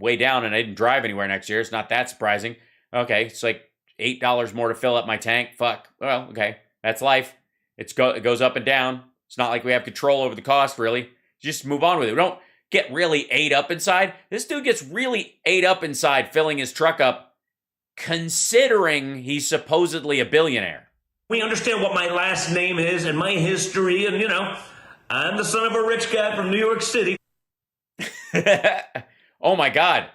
way down and I didn't drive anywhere next year. It's not that surprising. Okay, it's like $8 more to fill up my tank. Fuck. Well, okay, that's life. It goes up and down. It's not like we have control over the cost, really. Just move on with it. We don't get really ate up inside. This dude gets really ate up inside filling his truck up, considering he's supposedly a billionaire. We understand what my last name is and my history, and, I'm the son of a rich guy from New York City. Oh, my God.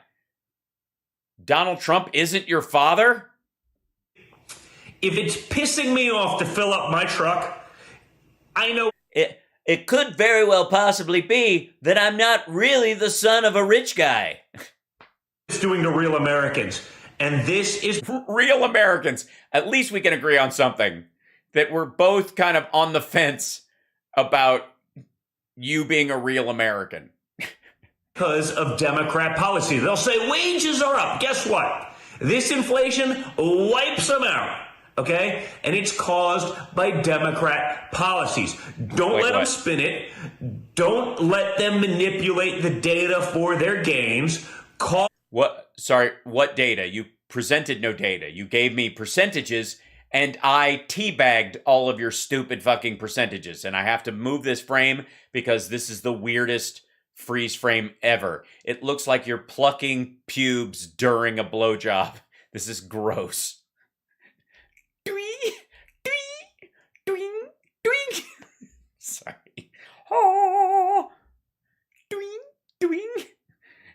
Donald Trump isn't your father? If it's pissing me off to fill up my truck, I know it could very well possibly be that I'm not really the son of a rich guy. It's doing to real Americans. And this is real Americans. At least we can agree on something. That we're both kind of on the fence about you being a real American. Because of Democrat policy. They'll say wages are up. Guess what? This inflation wipes them out. Okay? And it's caused by Democrat policies. Don't let them spin it. Don't let them manipulate the data for their gains. What? Sorry, what data? You presented no data. You gave me percentages, and I teabagged all of your stupid fucking percentages. And I have to move this frame because this is the weirdest freeze frame ever. It looks like you're plucking pubes during a blowjob. This is gross. Doing. Sorry. Oh. Doing.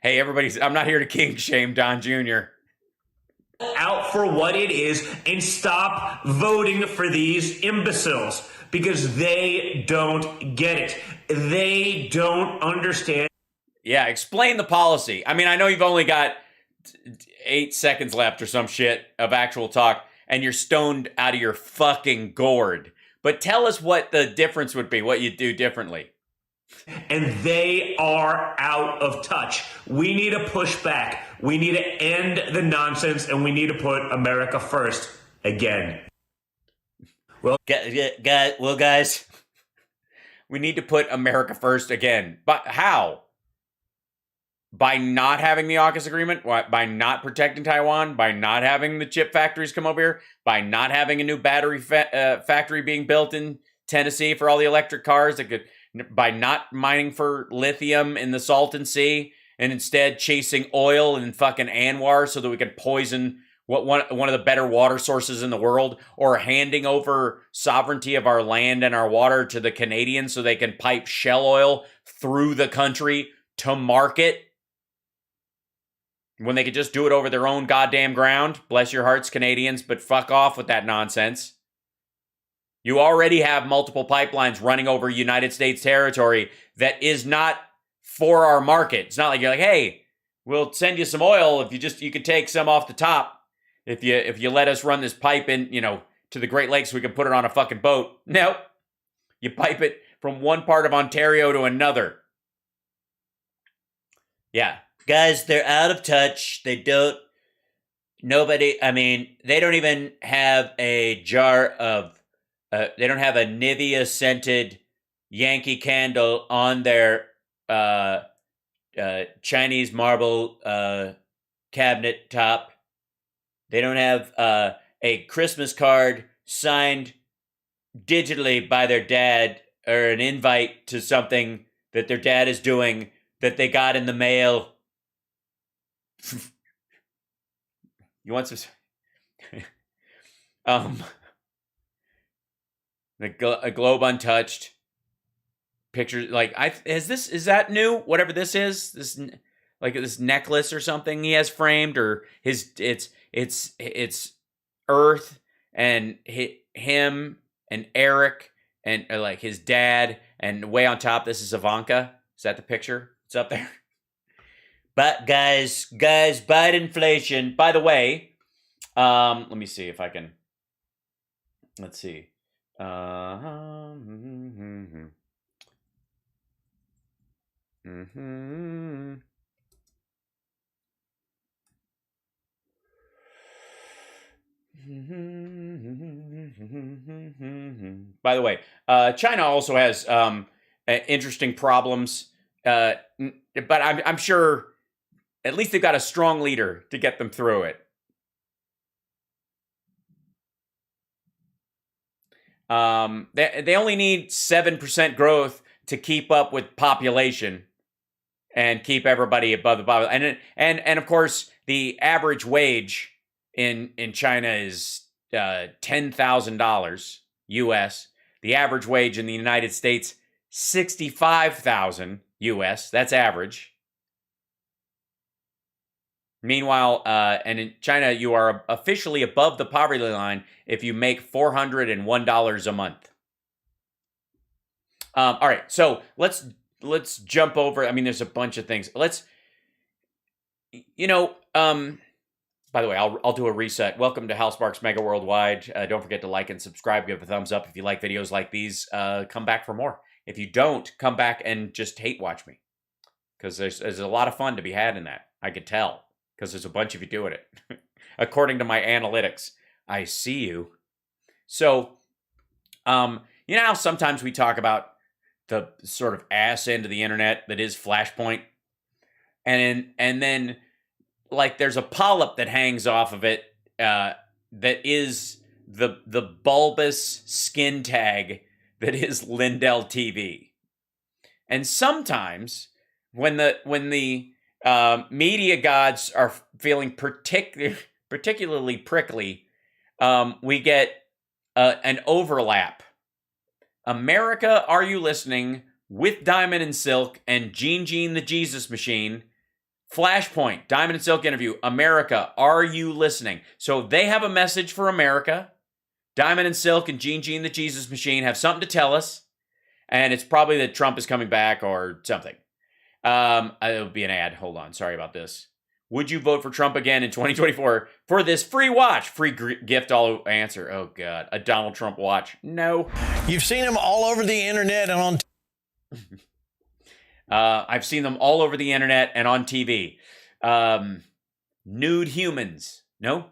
Hey, I'm not here to king shame Don Jr. Out for what it is and stop voting for these imbeciles because they don't get it. They don't understand. Yeah, explain the policy. I mean, I know you've only got 8 seconds left or some shit of actual talk, and you're stoned out of your fucking gourd. But tell us what the difference would be, what you'd do differently. And they are out of touch. We need to push back. We need to end the nonsense, and we need to put America first again. Well, guys, we need to put America first again. But how? By not having the AUKUS agreement? By not protecting Taiwan? By not having the chip factories come over here? By not having a new battery factory being built in Tennessee for all the electric cars? By not mining for lithium in the Salton Sea and instead chasing oil in fucking Anwar so that we can poison one of the better water sources in the world, or handing over sovereignty of our land and our water to the Canadians so they can pipe shell oil through the country to market when they could just do it over their own goddamn ground. Bless your hearts, Canadians, but fuck off with that nonsense. You already have multiple pipelines running over United States territory that is not for our market. It's not like you're like, hey, we'll send you some oil if you could take some off the top. If you let us run this pipe in, to the Great Lakes, we can put it on a fucking boat. Nope. You pipe it from one part of Ontario to another. Yeah. Guys, they're out of touch. They don't even have a jar of, they don't have a Nivea scented Yankee candle on their Chinese marble cabinet top. They don't have a Christmas card signed digitally by their dad, or an invite to something that their dad is doing that they got in the mail. You want some? A globe untouched picture. Like, is that new? Whatever this is, this necklace or something he has framed, or it's Earth and him and Eric and like his dad, and way on top this is Ivanka. Is that the picture? It's up there. But guys, Bidenflation. By the way, let me see if I can. Let's see. By the way, China also has interesting problems, but I'm sure At least they've got a strong leader to get them through it. They only need 7% growth to keep up with population and keep everybody above the poverty. And of course, the average wage in China is $10,000 US. The average wage in the United States, $65,000 US. That's average. Meanwhile, and in China, you are officially above the poverty line if you make $401 a month. All right, so let's jump over. I mean, there's a bunch of things. By the way, I'll do a reset. Welcome to Hal Sparks Megaworldwide. Don't forget to like and subscribe. Give a thumbs up if you like videos like these. Come back for more. If you don't, come back and just hate watch me, because there's a lot of fun to be had in that. I could tell, because there's a bunch of you doing it. According to my analytics, I see you. So, you know how sometimes we talk about the sort of ass end of the internet that is Flashpoint, and then like there's a polyp that hangs off of it that is the bulbous skin tag that is Lindell TV. And sometimes when the media gods are feeling particularly prickly, we get an overlap. America, Are You Listening? With Diamond and Silk and Gene the Jesus Machine. Flashpoint, Diamond and Silk interview. America, Are You Listening? So they have a message for America. Diamond and Silk and Gene the Jesus Machine have something to tell us. And it's probably that Trump is coming back or something. It'll be an ad. Hold on. Sorry about this. Would you vote for Trump again in 2024 for this free watch? Free gift, all answer. Oh, God. A Donald Trump watch. No. You've seen him all over the internet and on I've seen them all over the internet and on TV. Nude humans. No?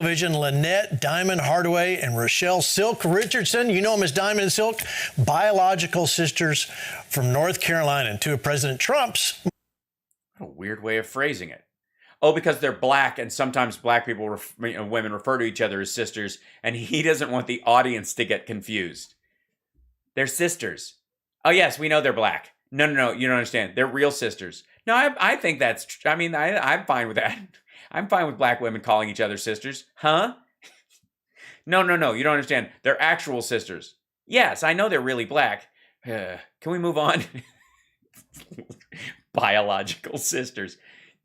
television. Lynette Diamond Hardaway and Rochelle Silk Richardson. You know them as Diamond and Silk. Biological sisters from North Carolina. And two of President Trump's. What a weird way of phrasing it. Oh, because they're black, and sometimes black people, women refer to each other as sisters, and he doesn't want the audience to get confused. They're sisters. Oh, yes, we know they're black. No, you don't understand. They're real sisters. No, I think that's, I'm fine with that. I'm fine with black women calling each other sisters. Huh? No, you don't understand. They're actual sisters. Yes, I know they're really black. Can we move on? Biological sisters.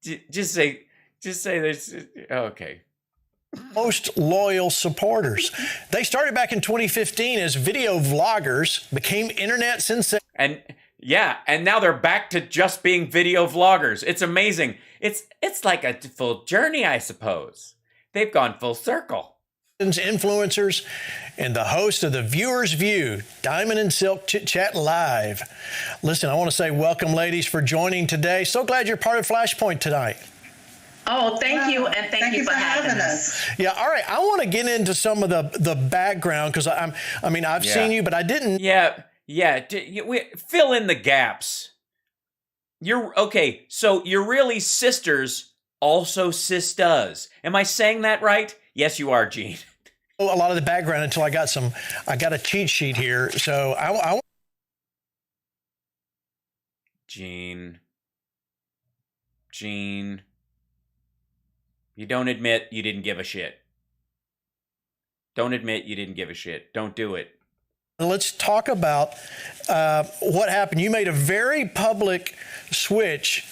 Just say there's, okay. Most loyal supporters. They started back in 2015 as video vloggers, became internet sensations. And now they're back to just being video vloggers. It's amazing. It's like a full journey, I suppose. They've gone full circle. Influencers and the host of The Viewer's View, Diamond and Silk Chit Chat Live. Listen, I want to say welcome, ladies, for joining today. So glad you're part of Flashpoint tonight. Oh, thank you, and thank you for having us. Yeah, all right. I want to get into some of the background because I've seen you, but I didn't. Yeah. Fill in the gaps. You're okay. So you're really sisters, also sisters. Am I saying that right? Yes, you are, Gene. A lot of the background until I got a cheat sheet here. So I Gene, you don't admit you didn't give a shit. Don't admit you didn't give a shit. Don't do it. Let's talk about what happened. You made a very public switch,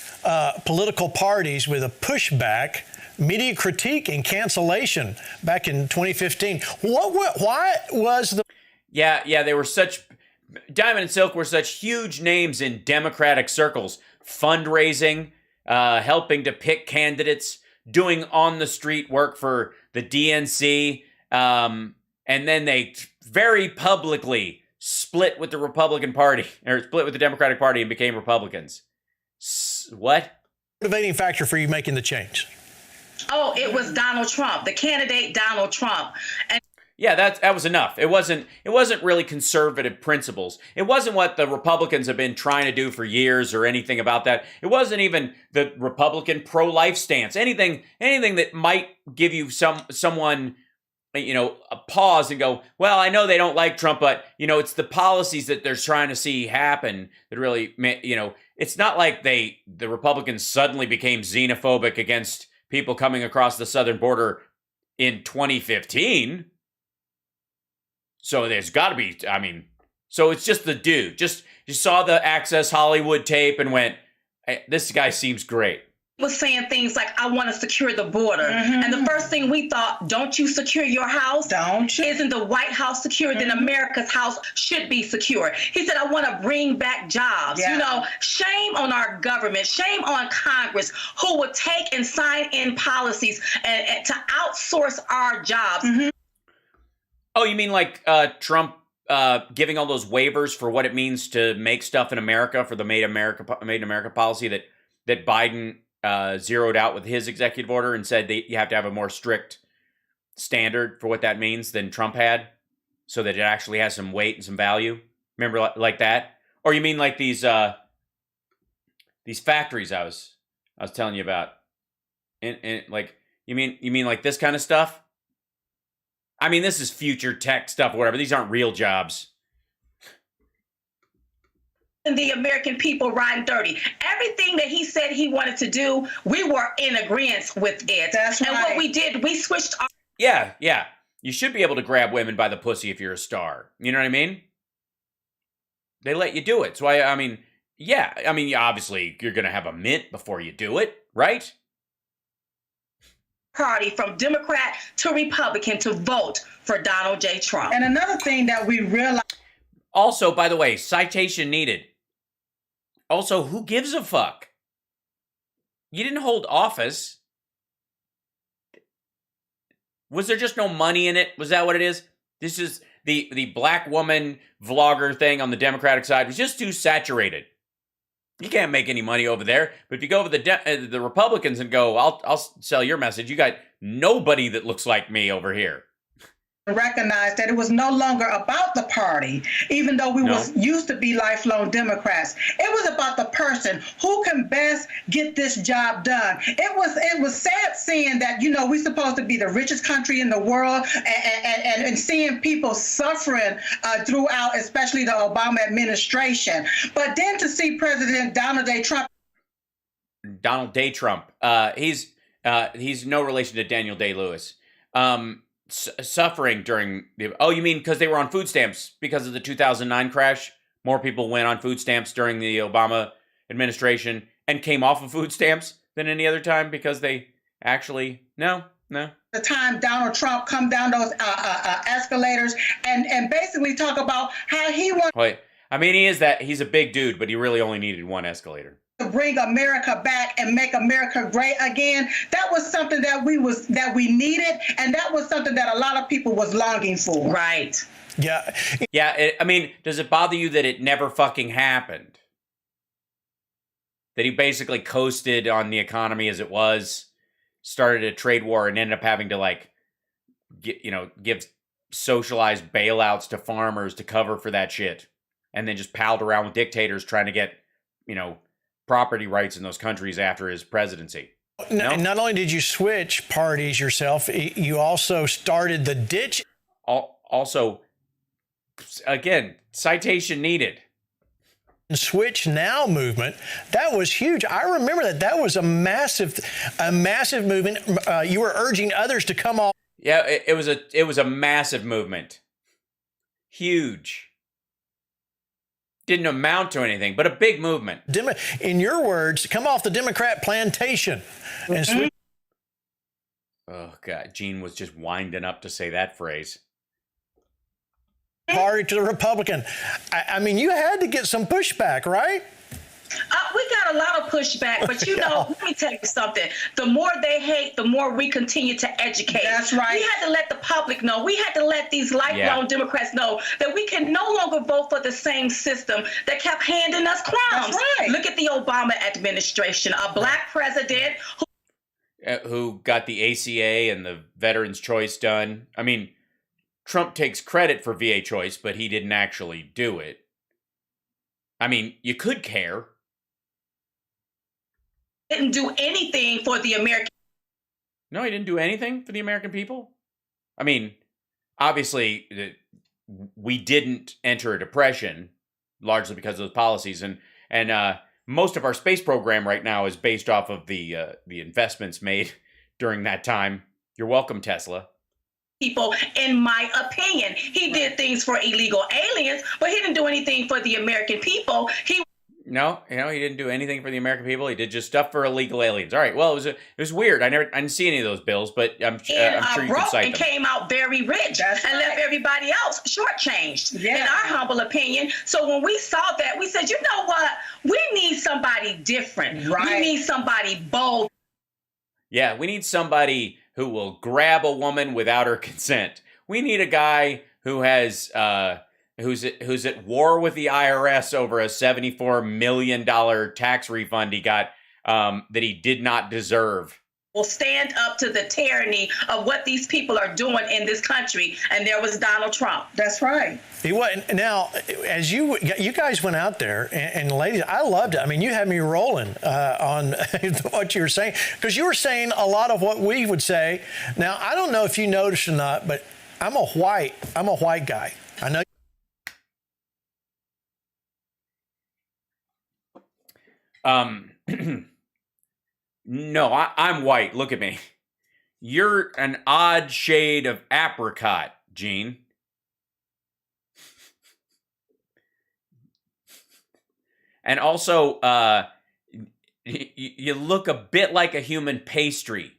political parties with a pushback, media critique, and cancellation back in 2015. Why was the... Yeah, they were such... Diamond and Silk were such huge names in Democratic circles. Fundraising, helping to pick candidates, doing on-the-street work for the DNC, and then they very publicly split with the Republican Party, or split with the Democratic Party and became Republicans. What? Motivating factor for you making the change? Oh, it was Donald Trump, the candidate Donald Trump. And Yeah, that was enough. It wasn't really conservative principles. It wasn't what the Republicans have been trying to do for years or anything about that. It wasn't even the Republican pro-life stance. Anything that might give you someone, a pause and go, well, I know they don't like Trump, but it's the policies that they're trying to see happen that really, it's not like the Republicans suddenly became xenophobic against people coming across the southern border in 2015. So there's got to be, so it's just the dude. Just you saw the Access Hollywood tape and went, hey, this guy seems great. Was saying things like, I want to secure the border. And the first thing we thought, don't you secure your house? Don't you? Isn't the White House secure? Then America's house should be secure. He said, I want to bring back jobs. Yeah. Shame on our government, shame on Congress, who would take and sign in policies and to outsource our jobs. Oh, you mean like Trump giving all those waivers for what it means to make stuff in America, for the Made in America policy that Biden zeroed out with his executive order and said that you have to have a more strict standard for what that means than Trump had, so that it actually has some weight and some value. Remember, like that? Or you mean like these factories I was telling you about? And like you mean like this kind of stuff? I mean, this is future tech stuff, or whatever. These aren't real jobs. The American people riding dirty. Everything that he said he wanted to do, we were in agreement with it. That's right. And what we did, we switched our... Yeah. You should be able to grab women by the pussy if you're a star. You know what I mean? They let you do it. So obviously you're going to have a mint before you do it, right? Party from Democrat to Republican to vote for Donald J. Trump. And another thing that we realized. Also, by the way, citation needed. Also, who gives a fuck? You didn't hold office. Was there just no money in it? Was that what it is? This is the black woman vlogger thing on the Democratic side was just too saturated. You can't make any money over there. But if you go over the Republicans and go, I'll sell your message. You got nobody that looks like me over here. Recognized that it was no longer about the party, even though we was used to be lifelong Democrats. It was about the person who can best get this job done. It was sad seeing that, we're supposed to be the richest country in the world and seeing people suffering throughout, especially the Obama administration. But then to see President Donald J. Trump. Donald Day Trump. He's no relation to Daniel Day-Lewis. Suffering during you mean because they were on food stamps because of the 2009 crash? More people went on food stamps during the Obama administration and came off of food stamps than any other time because they actually no. The time Donald Trump come down those escalators and basically talk about how he wants. Wait, he's a big dude, but he really only needed one escalator. To bring America back and make America great again. That was something that we needed, and that was something that a lot of people was longing for. Right. Yeah. Yeah. Does it bother you that it never fucking happened? That he basically coasted on the economy as it was, started a trade war, and ended up having to give socialized bailouts to farmers to cover for that shit, and then just palled around with dictators trying to get, property rights in those countries after his presidency. No? Not only did you switch parties yourself, you also started the ditch. Also, again, citation needed. Switch Now movement, that was huge. I remember that was a massive movement. You were urging others to come off. Yeah, it was a massive movement. Huge. Didn't amount to anything, but a big movement. In your words, come off the Democrat plantation and switch. Oh, God. Gene was just winding up to say that phrase. Party to the Republican. You had to get some pushback, right? We got a lot of pushback, but let me tell you something. The more they hate, the more we continue to educate. That's right. We had to let the public know. We had to let these lifelong Democrats know that we can no longer vote for the same system that kept handing us crumbs. That's right. Look at the Obama administration, a black president who got the ACA and the Veterans Choice done. Trump takes credit for VA choice, but he didn't actually do it. I mean, you could care. Didn't do anything for the American. No, he didn't do anything for the American people. I mean, obviously, we didn't enter a depression largely because of those policies, and most of our space program right now is based off of the investments made during that time. You're welcome, Tesla. People, in my opinion, he did things for illegal aliens, but he didn't do anything for the American people. No, he didn't do anything for the American people. He did just stuff for illegal aliens. All right. Well, it was weird. I didn't see any of those bills, but I'm sure you can cite them. And came out very rich and left everybody else shortchanged, in our humble opinion. So when we saw that, we said, you know what? We need somebody different. Right. We need somebody bold. Yeah, we need somebody who will grab a woman without her consent. We need a guy who has who's at war with the IRS over a $74 million tax refund he got that he did not deserve. Will stand up to the tyranny of what these people are doing in this country, and there was Donald Trump. That's right. Now, as you guys went out there, and ladies, I loved it. I mean, you had me rolling on what you were saying, because you were saying a lot of what we would say. Now, I don't know if you noticed or not, but I'm a white guy. I know. No, I'm white. Look at me. You're an odd shade of apricot, Gene. And also, you look a bit like a human pastry.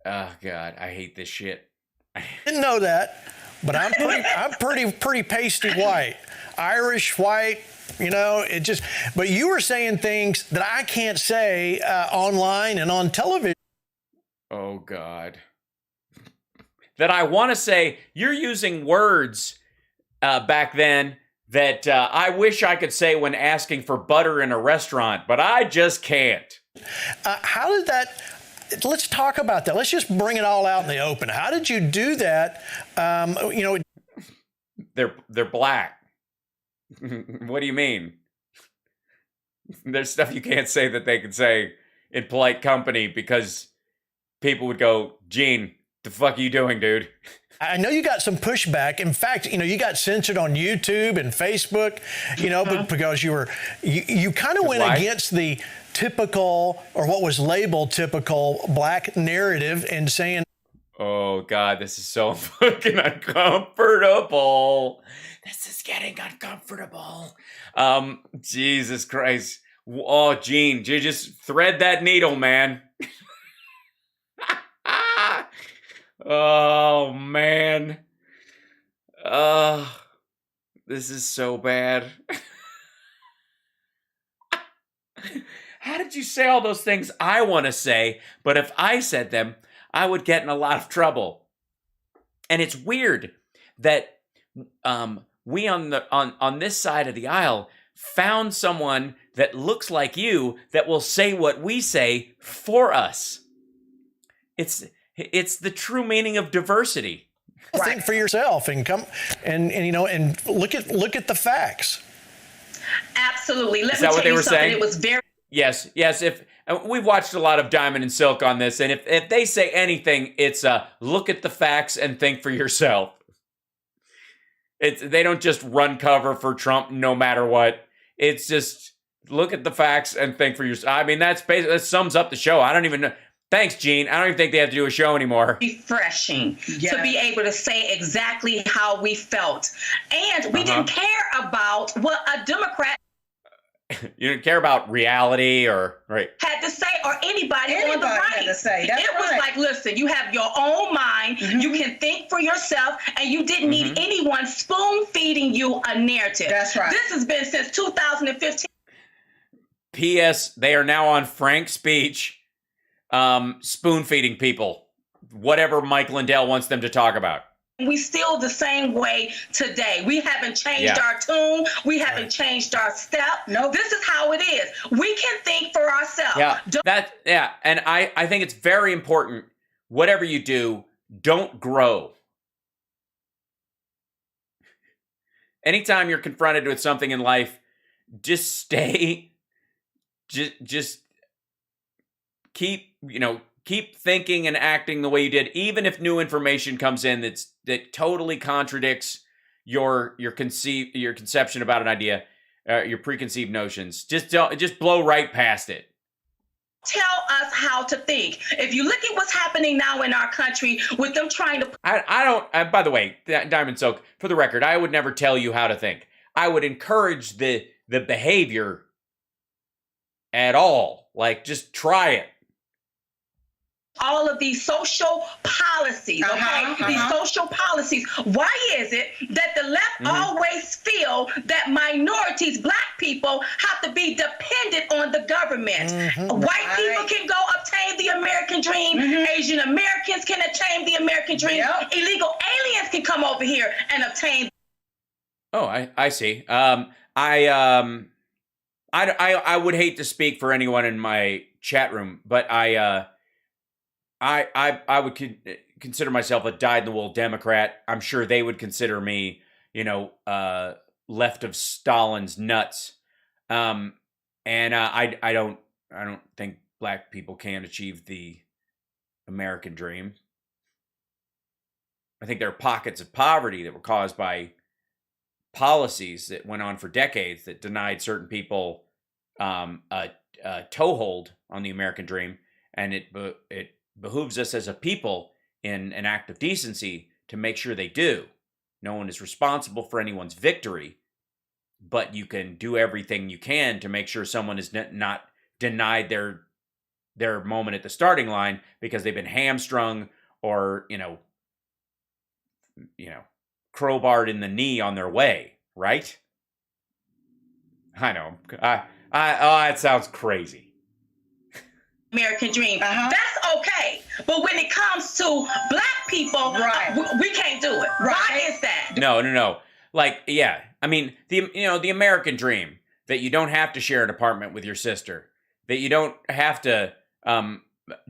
Oh God, I hate this shit. Didn't know that, but I'm pretty pasty white, Irish white. It just. But you were saying things that I can't say online and on television. Oh God. That I want to say. You're using words back then that I wish I could say when asking for butter in a restaurant, but I just can't. How did that? Let's talk about that. Let's just bring it all out in the open. How did you do that? They're black. What do you mean? There's stuff you can't say that they can say in polite company because people would go, Gene, the fuck are you doing, dude? I know you got some pushback. In fact, you got censored on YouTube and Facebook, because you kind of went against the typical, or what was labeled typical, black narrative and saying, oh God, this is so fucking uncomfortable. This is getting uncomfortable. Jesus Christ. Oh, Gene, you just thread that needle, man. Oh, man. This is so bad. How did you say all those things I want to say, but if I said them, I would get in a lot of trouble? And it's weird that we on this side of the aisle found someone that looks like you that will say what we say for us. It's the true meaning of diversity. Think for yourself and come and look at the facts. Absolutely. Is that what they were saying? It was very. Yes. If we've watched a lot of Diamond and Silk on this, and if they say anything, it's look at the facts and think for yourself. They don't just run cover for Trump no matter what. It's just look at the facts and think for yourself. I mean, that sums up the show. I don't even know. Thanks, Gene. I don't even think they have to do a show anymore. Refreshing to be able to say exactly how we felt. And we didn't care about what a Democrat you didn't care about reality or had to say, or anybody on the right. Had to say. That's it was like, listen, you have your own mind, you can think for yourself, and you didn't need anyone spoon feeding you a narrative. That's right. This has been since 2015. P.S. They are now on Frank's speech, spoon feeding people, whatever Mike Lindell wants them to talk about. We still the same way today. We haven't changed our tune. We haven't changed our step. No, this is how it is. We can think for ourselves. And I think it's very important, whatever you do, don't grow. Anytime you're confronted with something in life, just stay, just keep thinking and acting the way you did, even if new information comes in that totally contradicts your conception about an idea, your preconceived notions. Just blow right past it. Tell us how to think. If you look at what's happening now in our country with them trying to... I don't, by the way, Diamond Soak, for the record, I would never tell you how to think. I would encourage the behavior at all. Like, just try it. All of these social policies, These social policies. Why is it that the left always feel that minorities, black people, have to be dependent on the government? White people can go obtain the American dream. Asian Americans can obtain the American dream. Illegal aliens can come over here and obtain. Oh, I see. I would hate to speak for anyone in my chat room, but I would consider myself a dyed-in-the-wool Democrat. I'm sure they would consider me, left of Stalin's nuts. And I don't think black people can achieve the American dream. I think there are pockets of poverty that were caused by policies that went on for decades that denied certain people a toehold on the American dream, and it behooves us as a people in an act of decency to make sure they do. No one is responsible for anyone's victory, but you can do everything you can to make sure someone is not denied their moment at the starting line because they've been hamstrung or, crowbarred in the knee on their way, right? I know. It sounds crazy. American dream. That's okay. But when it comes to black people, we can't do it. Why is that? No. Like, yeah. I mean, the American dream, that you don't have to share an apartment with your sister, that you don't have to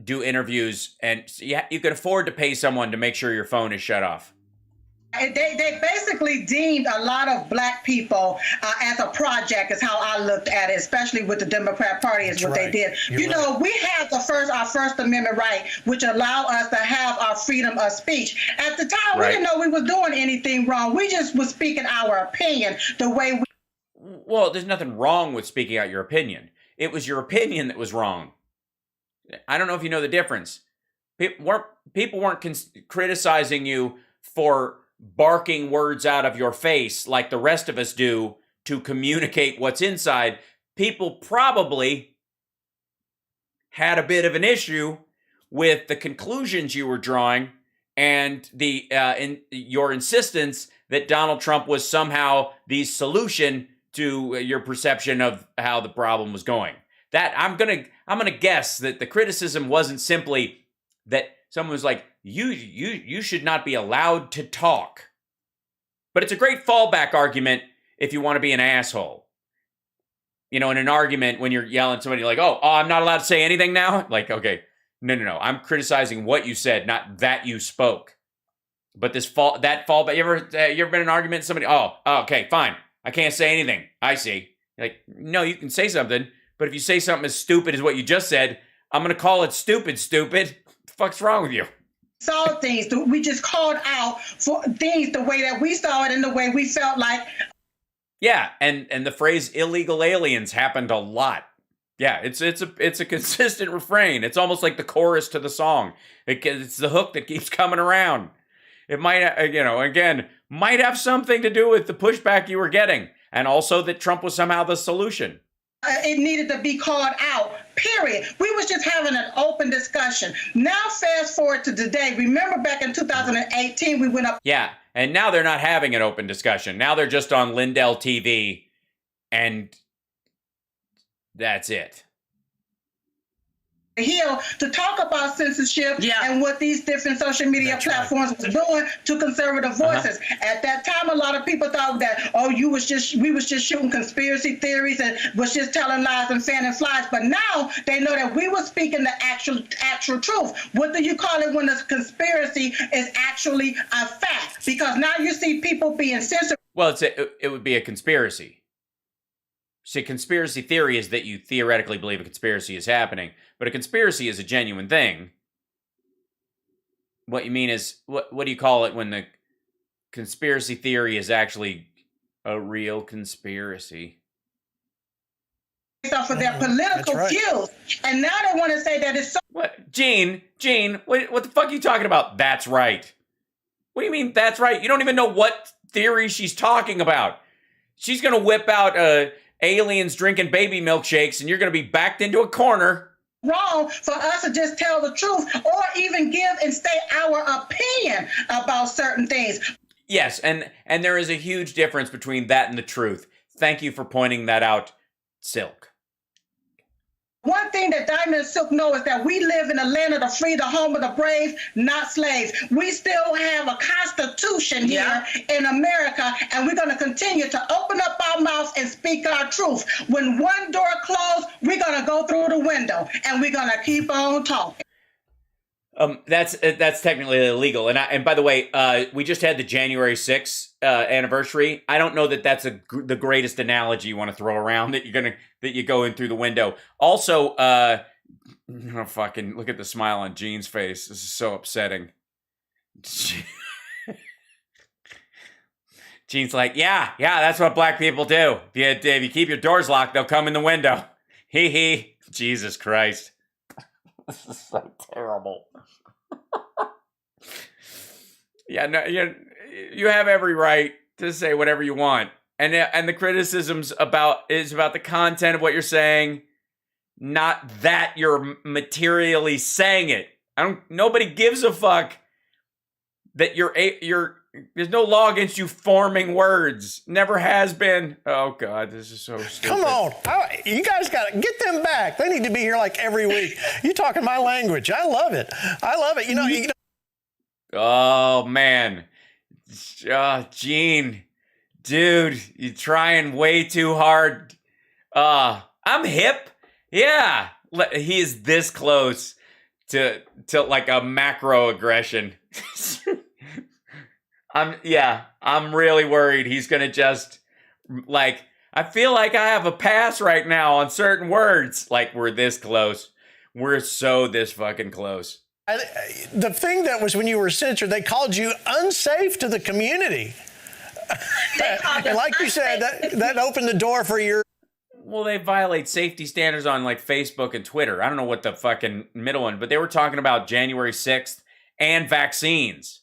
do interviews, and you can afford to pay someone to make sure your phone is shut off. They basically deemed a lot of black people as a project, is how I looked at it, especially with the Democrat Party, is what they did. We had our First Amendment right, which allowed us to have our freedom of speech. At the time, we didn't know we was doing anything wrong. We just was speaking our opinion the way we... Well, there's nothing wrong with speaking out your opinion. It was your opinion that was wrong. I don't know if you know the difference. People weren't criticizing you for barking words out of your face like the rest of us do to communicate what's inside. People probably had a bit of an issue with the conclusions you were drawing and your insistence that Donald Trump was somehow the solution to your perception of how the problem was going. That I'm gonna guess that the criticism wasn't simply that someone was like, you should not be allowed to talk. But it's a great fallback argument if you want to be an asshole. In an argument when you're yelling at somebody, you're like, oh, I'm not allowed to say anything now? Like, okay, no. I'm criticizing what you said, not that you spoke. But that fallback, you ever been in an argument with somebody, okay, fine. I can't say anything. I see. You're like, no, you can say something, but if you say something as stupid as what you just said, I'm going to call it stupid. What the fuck's wrong with you? Saw things. We just called out for things the way that we saw it and the way we felt like. Yeah, and the phrase illegal aliens happened a lot. Yeah, it's a consistent refrain. It's almost like the chorus to the song. It's the hook that keeps coming around. It might, might have something to do with the pushback you were getting, and also that Trump was somehow the solution. It needed to be called out, period. We was just having an open discussion. Now fast forward to today. Remember back in 2018, we went up. Yeah, and now they're not having an open discussion. Now they're just on Lindell TV, and that's it. Hill to talk about censorship and what these different social media platforms was doing to conservative voices. At that time, a lot of people thought that, we was just shooting conspiracy theories and was just telling lies and fanning flies. But now they know that we were speaking the actual truth. What do you call it when a conspiracy is actually a fact? Because now you see people being censored. Well, it would be a conspiracy. See, conspiracy theory is that you theoretically believe a conspiracy is happening, but a conspiracy is a genuine thing. What you mean is, what do you call it when the conspiracy theory is actually a real conspiracy? Off of their political views, and now they want to say that it's so. What, Gene? What the fuck are you talking about? That's right. What do you mean that's right? You don't even know what theory she's talking about. She's gonna whip out aliens drinking baby milkshakes, and you're gonna be backed into a corner. Wrong for us to just tell the truth or even give and state our opinion about certain things. Yes, and there is a huge difference between that and the truth. Thank you for pointing that out, Silk. One thing that Diamond and Silk know is that we live in the land of the free, the home of the brave, not slaves. We still have a constitution here in America, and we're going to continue to open up our mouths and speak our truth. When one door closed, we're going to go through the window, and we're going to keep on talking. That's technically illegal. And by the way, we just had the January 6th anniversary. I don't know that that's the greatest analogy you want to throw around, that you go in through the window. Also, fucking look at the smile on Gene's face. This is so upsetting. Gene's like, yeah, that's what black people do. If you keep your doors locked, they'll come in the window. Hee hee. Jesus Christ. This is so terrible. You have every right to say whatever you want, and the criticisms about the content of what you're saying, not that you're materially saying it. Nobody gives a fuck that there's no law against you forming words. Never has been. Oh God, this is so stupid. Come on, you guys got to get them back. They need to be here like every week. You talking my language? I love it. You know. Oh man, Gene, dude, you're trying way too hard. I'm hip. Yeah, he is this close to like a macro aggression. I'm really worried he's gonna just, like, I feel like I have a pass right now on certain words. Like, we're this close. We're so this fucking close. The thing that was when you were censored, they called you unsafe to the community. And like you said, that opened the door for your... Well, they violate safety standards on like Facebook and Twitter. I don't know what the fucking middle one, but they were talking about January 6th and vaccines.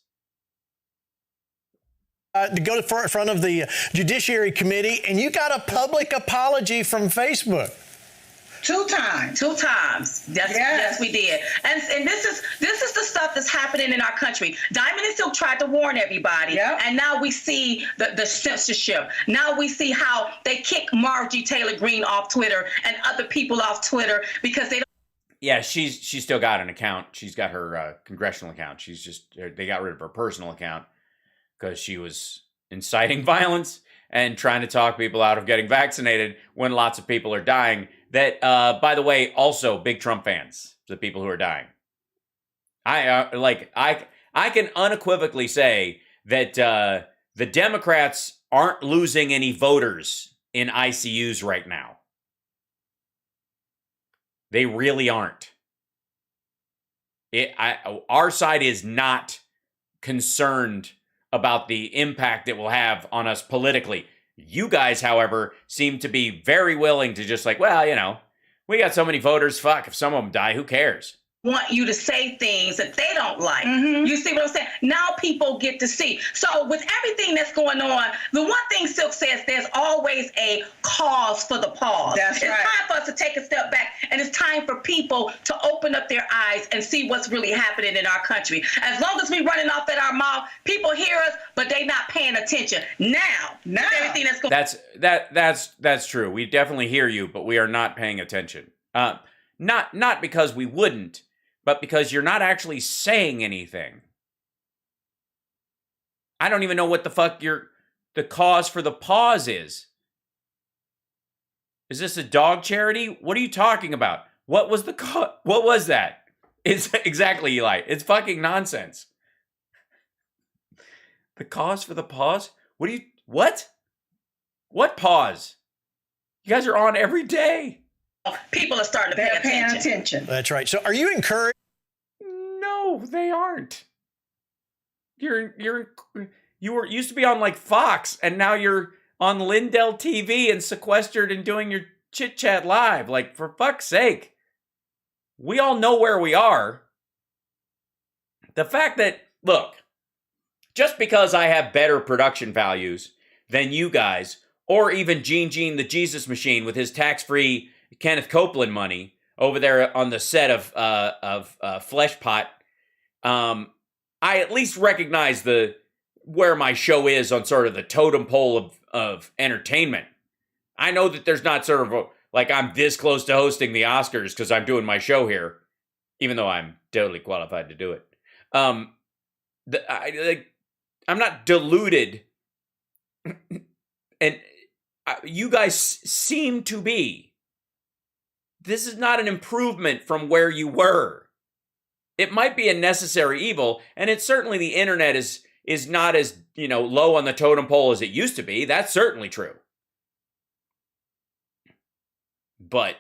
To go to front of the Judiciary Committee, and you got a public apology from Facebook. Two times. Yes, we did. And this is the stuff that's happening in our country. Diamond and Silk tried to warn everybody, and now we see the censorship. Now we see how they kick Marjorie Taylor Greene off Twitter and other people off Twitter because they don't. Yeah, she's still got an account. She's got her congressional account. They got rid of her personal account because she was inciting violence and trying to talk people out of getting vaccinated when lots of people are dying. That, by the way, also big Trump fans, the people who are dying. I can unequivocally say that the Democrats aren't losing any voters in ICUs right now. They really aren't. Our side is not concerned about the impact it will have on us politically. You guys, however, seem to be very willing to just like, well, you know, we got so many voters. Fuck, if some of them die, who cares? Want you to say things that they don't like. Mm-hmm. You see what I'm saying? Now people get to see. So with everything that's going on, the one thing Silk says, there's always a cause for the pause. It's time for us to take a step back, and it's time for people to open up their eyes and see what's really happening in our country. As long as we running off at our mouth, people hear us, but they not paying attention. Now everything that's going. That's true. We definitely hear you, but we are not paying attention. Not because we wouldn't, but because you're not actually saying anything. I don't even know what the fuck the cause for the pause is. Is this a dog charity? What are you talking about? What was what was that? It's exactly, Eli. It's fucking nonsense. The cause for the pause? What? What pause? You guys are on every day. People are starting to pay attention. That's right. So are you encouraged? No, they aren't. You used to be on like Fox, and now you're on Lindell TV and sequestered and doing your chit chat live. Like, for fuck's sake. We all know where we are. The fact that, look, just because I have better production values than you guys, or even Gene the Jesus Machine with his tax-free Kenneth Copeland money over there on the set of Flesh Pot, I at least recognize where my show is on sort of the totem pole of entertainment. I know that there's not sort of like I'm this close to hosting the Oscars because I'm doing my show here, even though I'm totally qualified to do it. I'm not deluded, and you guys seem to be. This is not an improvement from where you were. It might be a necessary evil, and it's certainly the internet is not as, low on the totem pole as it used to be. That's certainly true. But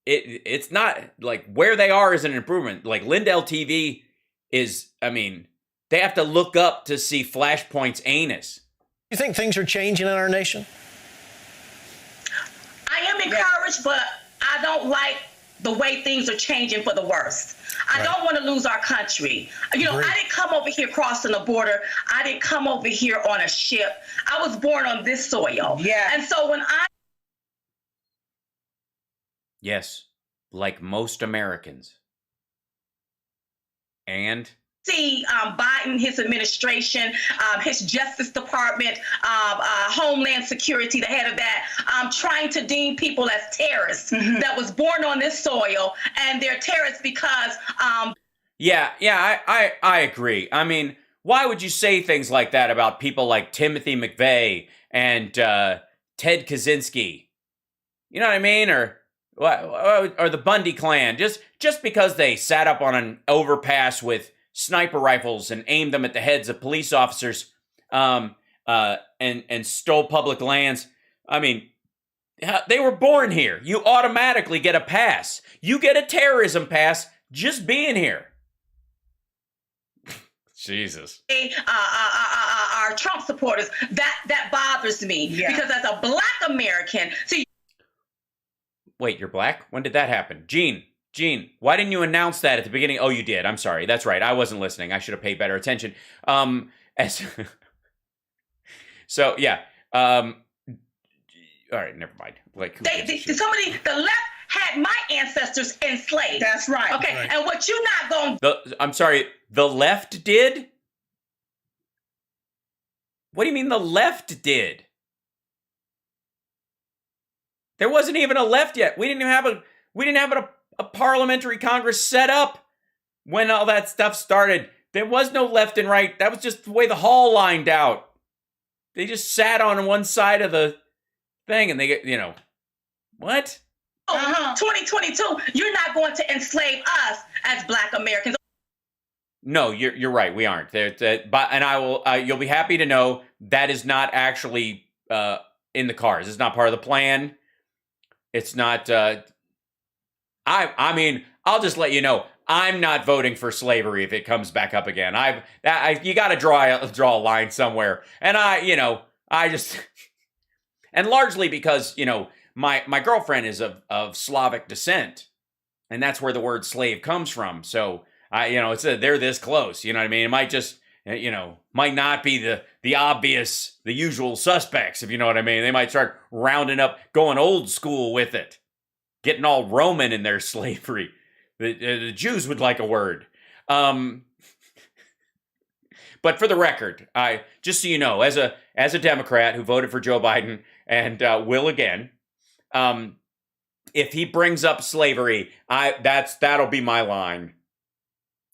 it's not like where they are is an improvement. Like Lindell TV is, they have to look up to see Flashpoint's anus. You think things are changing in our nation? I am encouraged, but I don't like the way things are changing for the worse. I don't want to lose our country. I didn't come over here crossing the border. I didn't come over here on a ship. I was born on this soil. Yeah. And so when Yes, like most Americans. And see Biden, his administration, his Justice Department, Homeland Security, the head of that, trying to deem people as terrorists that was born on this soil, and they're terrorists because... I agree. Why would you say things like that about people like Timothy McVeigh and Ted Kaczynski? You know what I mean? Or the Bundy clan, just because they sat up on an overpass with sniper rifles and aimed them at the heads of police officers, and stole public lands. They were born here. You automatically get a pass. You get a terrorism pass just being here. Jesus. Our Trump supporters, that bothers me because as a Black American, see. Wait, you're Black? When did that happen? Gene, why didn't you announce that at the beginning? Oh, you did. I'm sorry. That's right. I wasn't listening. I should have paid better attention. So, yeah. All right, never mind. Like, the left had my ancestors enslaved. That's right. Okay, right. And what you not going to... I'm sorry, the left did? What do you mean the left did? There wasn't even a left yet. We didn't have a parliamentary Congress set up when all that stuff started. There was no left and right. That was just the way the hall lined out. They just sat on one side of the thing and they get, what? 2022, you're not going to enslave us as Black Americans. No, you're right. We aren't. And I will. You'll be happy to know that is not actually in the cards. It's not part of the plan. It's not. I'll just let you know. I'm not voting for slavery if it comes back up again. You got to draw a line somewhere. And I just, and largely because my girlfriend is of Slavic descent, and that's where the word slave comes from. So they're this close. You know what I mean? It might just, might not be the obvious, the usual suspects, if you know what I mean. They might start rounding up, going old school with it, getting all Roman in their slavery. The Jews would like a word. But for the record, just so you know, as a Democrat who voted for Joe Biden and will again, If he brings up slavery, that'll be my line.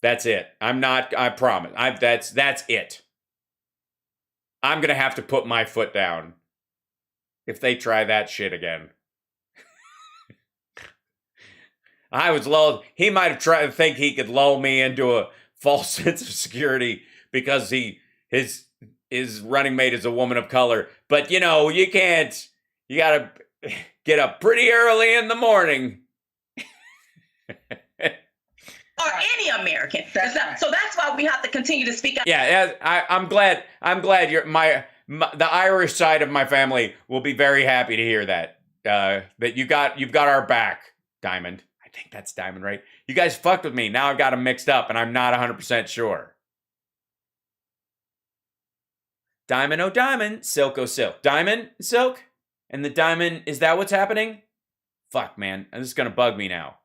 That's it. I promise. That's it. I'm going to have to put my foot down if they try that shit again. I was lulled. He might have tried to think he could lull me into a false sense of security because his running mate is a woman of color. But, you know, you can't. You got to get up pretty early in the morning. Or any American. So that's why we have to continue to speak out. Yeah, I'm glad the Irish side of my family will be very happy to hear that. That you've got our back, Diamond. I think that's Diamond, right? You guys fucked with me. Now I've got them mixed up, and I'm not 100% sure. Diamond, oh diamond, silk, oh silk. Diamond, silk? And the diamond, is that what's happening? Fuck, man. This is going to bug me now.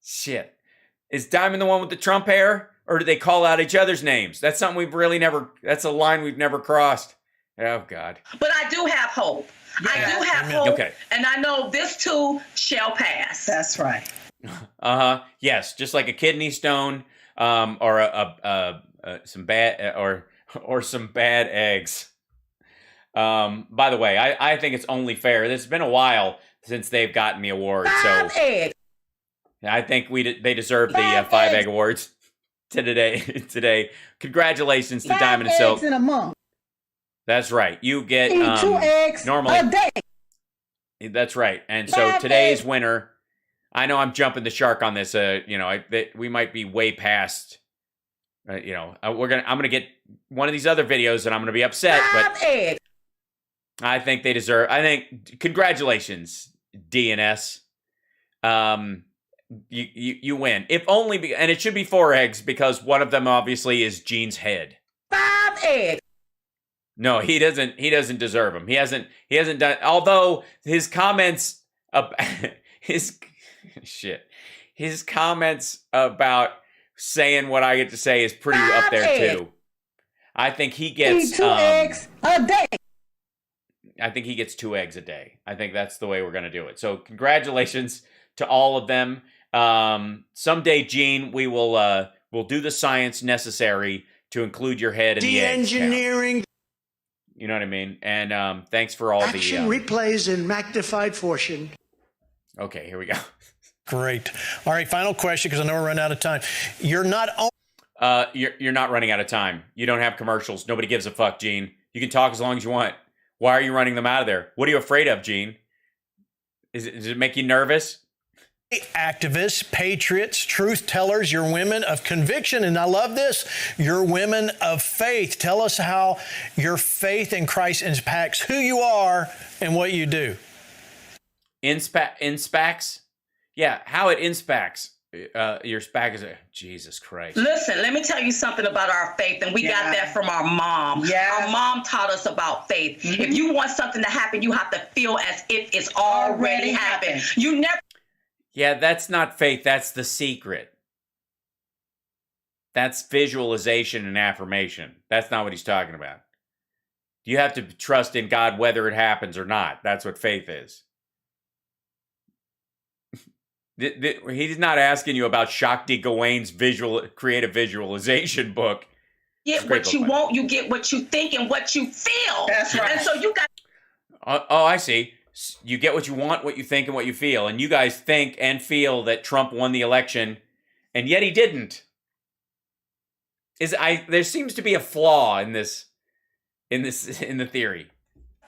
Shit. Is Diamond the one with the Trump hair? Or do they call out each other's names? That's something we've really that's a line we've never crossed. Oh, God. But I do have hope. Yeah. I do have hope. Okay. And I know this too shall pass. That's right. Yes, just like a kidney stone, or some bad or some bad eggs. By the way, I think it's only fair. It's been a while since they've gotten the award, so I think they deserve the 5 egg awards today. Congratulations to Diamond and Silk. In a month. That's right. You get 2 eggs normally a day. That's right. And so today's winner. I know I'm jumping the shark on this. We might be way past. I'm gonna get one of these other videos, and I'm gonna be upset. But I think they deserve. Congratulations, DNS. You win. If only, and it should be 4 eggs because one of them obviously is Gene's head. 5 eggs. No, he doesn't. He doesn't deserve them. He hasn't done. Although his comments, his comments about saying what I get to say is pretty up there too. I think he gets 2 eggs a day. I think he gets 2 eggs a day. I think that's the way we're going to do it. So congratulations to all of them. Someday, Gene, we'll do the science necessary to include your head in the eggs engineering. Count. You know what I mean? And thanks for all action replays in magnified fashion. Okay, here we go. Great. All right, final question because I know we're running out of time. You're not running out of time. You don't have commercials. Nobody gives a fuck, Gene. You can talk as long as you want. Why are you running them out of there? What are you afraid of, Gene? Does it make you nervous? Activists, patriots, truth tellers, you're women of conviction, and I love this, you're women of faith. Tell us how your faith in Christ impacts who you are and what you do. Inspacts? Yeah, how it inspacts your SPAC is Jesus Christ. Listen, let me tell you something about our faith, and we got that from our mom. Our mom taught us about faith. Mm-hmm. If you want something to happen, you have to feel as if it's already happened. You never. Yeah, that's not faith. That's the secret. That's visualization and affirmation. That's not what he's talking about. You have to trust in God whether it happens or not. That's what faith is. He's not asking you about Shakti Gawain's creative visualization book. Get what you want, you get what you think and what you feel. That's right. And so you got. Oh, I see. You get what you want, what you think, and what you feel. And you guys think and feel that Trump won the election, and yet he didn't. There seems to be a flaw in the theory.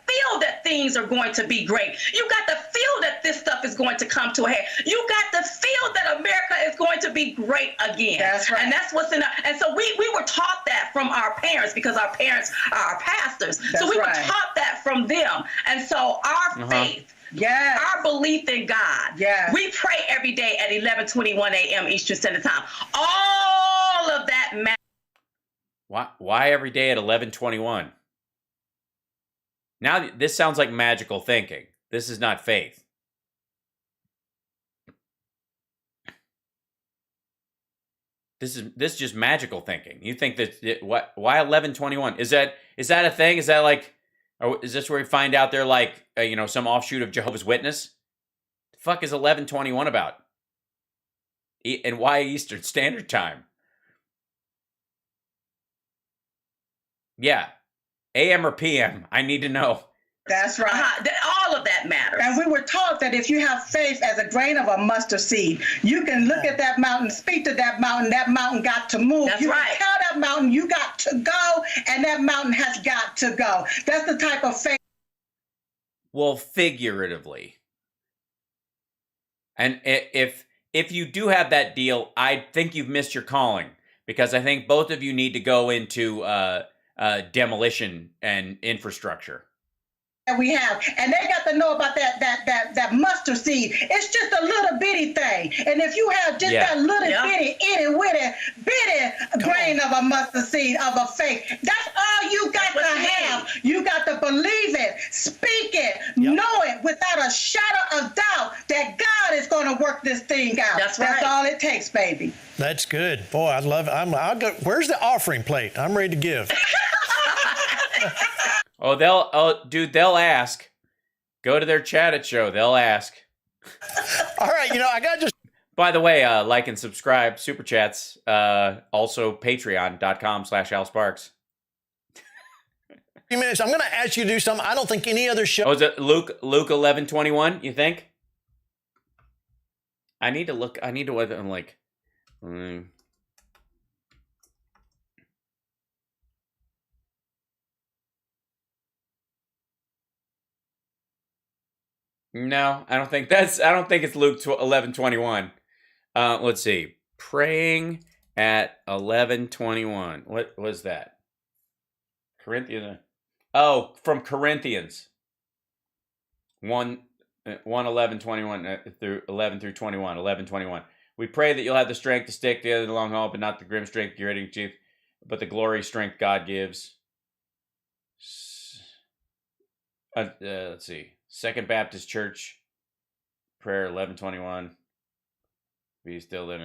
Feel that things are going to be great. You got to feel that this stuff is going to come to a head. You got to feel that America is going to be great again. That's right. And that's what's in. And so we were taught that from our parents because our parents are our pastors. That's so we were taught that from them. And so our faith. Yes. Our belief in God. Yes. We pray every day at 11:21 a.m. Eastern Standard Time. All of that matters. Why every day at 11:21? Now, this sounds like magical thinking. This is not faith. This is just magical thinking. You think that why 11:21? Is that a thing? Is that like, or is this where we find out they're like some offshoot of Jehovah's Witness. The fuck is 11:21 about? And why Eastern Standard Time? Yeah. AM or PM? I need to know. That's right. All of that matters. And we were taught that if you have faith as a grain of a mustard seed, you can look at that mountain, speak to that mountain got to move. That's you right. can tell that mountain you got to go, and that mountain has got to go. That's the type of faith. Well, figuratively. And if you do have that deal, I think you've missed your calling, because I think both of you need to go into demolition and infrastructure. We have, and they got to know about that mustard seed. It's just a little bitty thing, and if you have just that little bitty grain of a mustard seed of a faith, that's all you got to have. You got to believe it, speak it, know it without a shadow of doubt that God is going to work this thing out. That's right. That's all it takes, baby. That's good, boy. I love it. I'll go. Where's the offering plate? I'm ready to give. They'll ask. Go to their chat show. They'll ask. All right, I got just. By the way, like and subscribe, super chats. Also, patreon.com/Hal Sparks. 3 minutes. I'm going to ask you to do something I don't think any other show. Oh, is it Luke 11:21? You think? I need to look. I'm like. No, I don't think it's Luke 11:21. Let's see. Praying at 11:21. What was that? Corinthians. Oh, from Corinthians. 1:11:21 through 11 through 21. 11:21. We pray that you'll have the strength to stick together in the long haul, but not the grim strength you're ready to achieve, but the glory strength God gives. Let's see. Second Baptist Church, prayer 11:21. Be still in.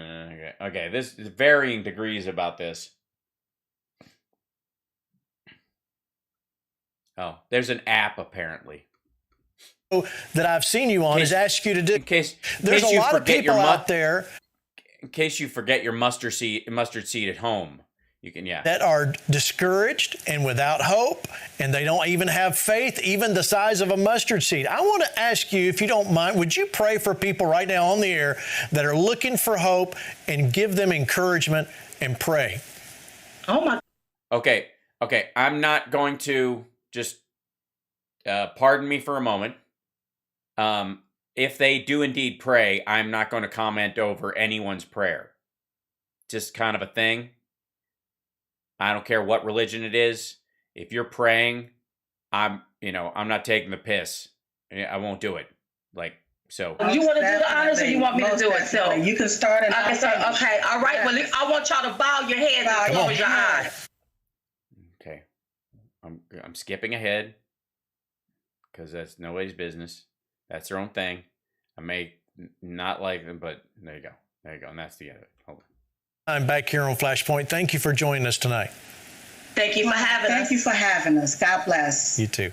Okay. There's varying degrees about this. Oh, there's an app apparently that I've seen you on is ask you to do. There's a lot of people out there. In case you forget your mustard seed at home. You can, that are discouraged and without hope, and they don't even have faith, even the size of a mustard seed. I want to ask you, if you don't mind, would you pray for people right now on the air that are looking for hope and give them encouragement and pray? Oh my. Okay. I'm not going to just pardon me for a moment. If they do indeed pray, I'm not going to comment over anyone's prayer. Just kind of a thing. I don't care what religion it is. If you're praying, I'm not taking the piss. I won't do it. So. You want to do the honors, or you want me to do it? So you can start it. Okay. All right. Well, I want y'all to bow your heads and close your eyes. Okay. I'm skipping ahead because that's nobody's business. That's their own thing. I may not like them, but there you go. And that's the end of it. Hold on. I'm back here on Flashpoint. Thank you for joining us tonight. Thank you for having us. Thank you for having us. God bless. You too.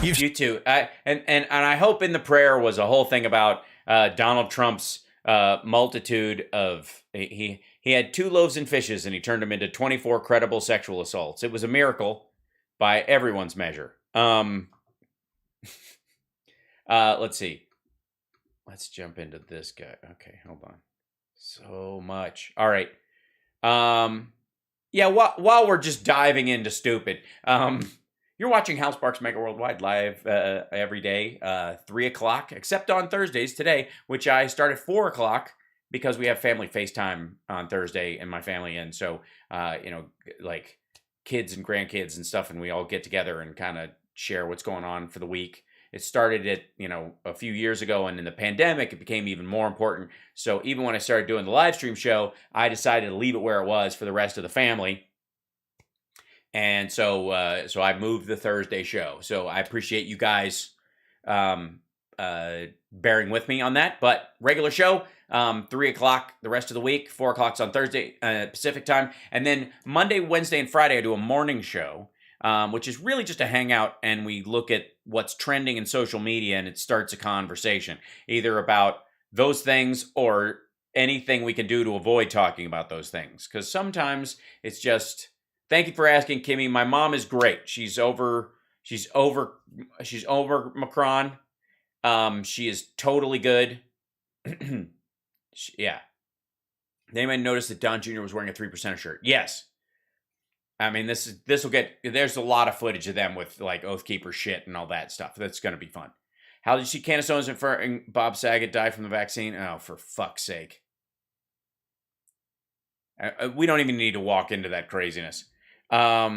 You too. And I hope in the prayer was a whole thing about Donald Trump's multitude of he had 2 loaves and fishes and he turned them into 24 credible sexual assaults. It was a miracle by everyone's measure. Let's see. Let's jump into this guy. Okay, hold on. So much. All right. Yeah, while we're just diving into stupid, you're watching Hal Sparks Megaworldwide live every day, 3 o'clock, except on Thursdays today, which I start at 4 o'clock because we have family FaceTime on Thursday and my family. And so, like kids and grandkids and stuff, and we all get together and kind of share what's going on for the week. It started a few years ago, and in the pandemic, it became even more important. So even when I started doing the live stream show, I decided to leave it where it was for the rest of the family. And so I moved the Thursday show. So I appreciate you guys bearing with me on that. But regular show, 3 o'clock the rest of the week, 4 o'clock's on Thursday Pacific time. And then Monday, Wednesday, and Friday, I do a morning show. which is really just a hangout, and we look at what's trending in social media, and it starts a conversation, either about those things or anything we can do to avoid talking about those things. Because sometimes it's just, thank you for asking, Kimmy. My mom is great. She's over Macron. She is totally good. Yeah. Anybody notice that Don Jr. was wearing a 3% shirt? Yes. I mean, there's a lot of footage of them with like Oathkeeper shit and all that stuff. That's going to be fun. How did you see Candace Owens inferring Bob Saget died from the vaccine? Oh, for fuck's sake. We don't even need to walk into that craziness. I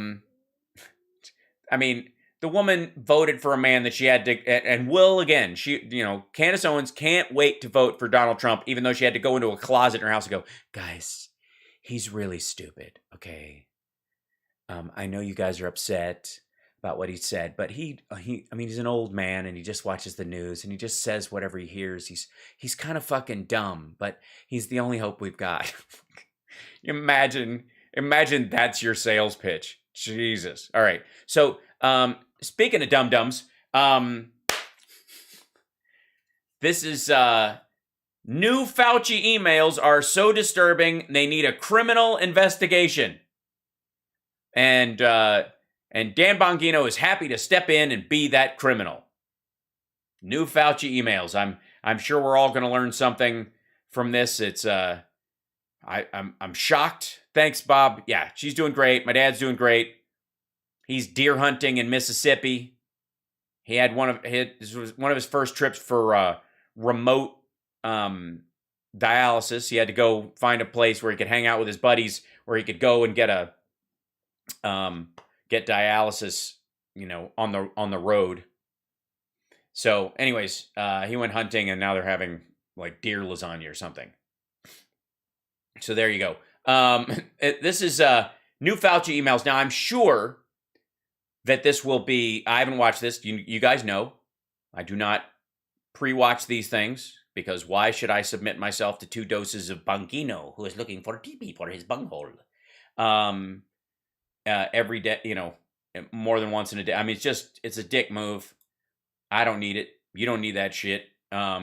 mean, the woman voted for a man that she had to, and will again. Candace Owens can't wait to vote for Donald Trump, even though she had to go into a closet in her house and go, guys, he's really stupid, okay? I know you guys are upset about what he said, but he's an old man and he just watches the news and he just says whatever he hears. He's kind of fucking dumb, but he's the only hope we've got. Imagine that's your sales pitch. Jesus. All right. So, speaking of dum-dums, this is, new Fauci emails are so disturbing, they need a criminal investigation. And Dan Bongino is happy to step in and be that criminal. New Fauci emails. I'm sure we're all going to learn something from this. It's, I'm shocked. Thanks, Bob. Yeah, she's doing great. My dad's doing great. He's deer hunting in Mississippi. He had this was one of his first trips for remote dialysis. He had to go find a place where he could hang out with his buddies, where he could go and get dialysis, on the road. So, anyways, he went hunting, and now they're having like deer lasagna or something. So there you go. This is new Fauci emails. Now, I'm sure that this will be, I haven't watched this. You guys know, I do not pre-watch these things, because why should I submit myself to 2 doses of Bongino, who is looking for TB for his bunghole, every day, more than once in a day. I mean, it's a dick move. I don't need it. You don't need that shit. I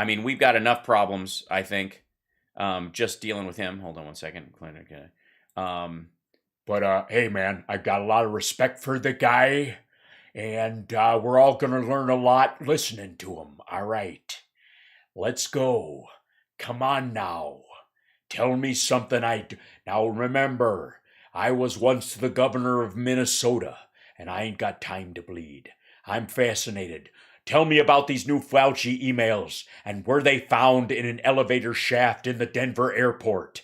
mean, we've got enough problems, I think, just dealing with him. Hold on one second. But hey, man, I've got a lot of respect for the guy, and we're all going to learn a lot listening to him. All right, let's go. Come on now. Tell me something I do. Now, remember, I was once the governor of Minnesota, and I ain't got time to bleed. I'm fascinated. Tell me about these new Fauci emails, and were they found in an elevator shaft in the Denver airport?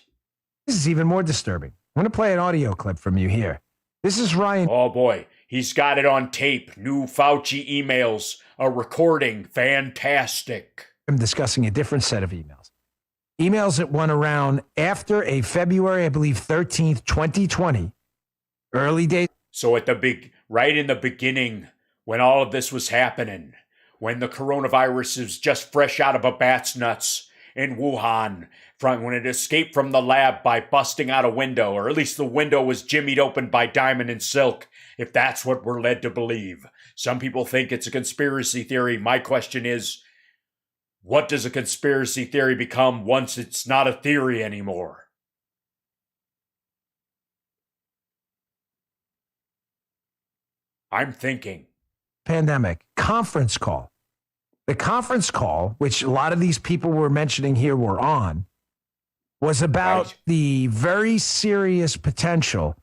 This is even more disturbing. I'm going to play an audio clip from you here. This is Ryan. Oh, boy. He's got it on tape. New Fauci emails. A recording. Fantastic. I'm discussing a different set of emails. Emails that went around after a February, I believe, 13th, 2020. Early days. So right in the beginning, when all of this was happening, when the coronavirus is just fresh out of a bat's nuts in Wuhan, when it escaped from the lab by busting out a window, or at least the window was jimmied open by Diamond and Silk, if that's what we're led to believe. Some people think it's a conspiracy theory. My question is, what does a conspiracy theory become once it's not a theory anymore? I'm thinking. Pandemic conference call. The conference call, which a lot of these people were mentioning here were on, was about the very serious potential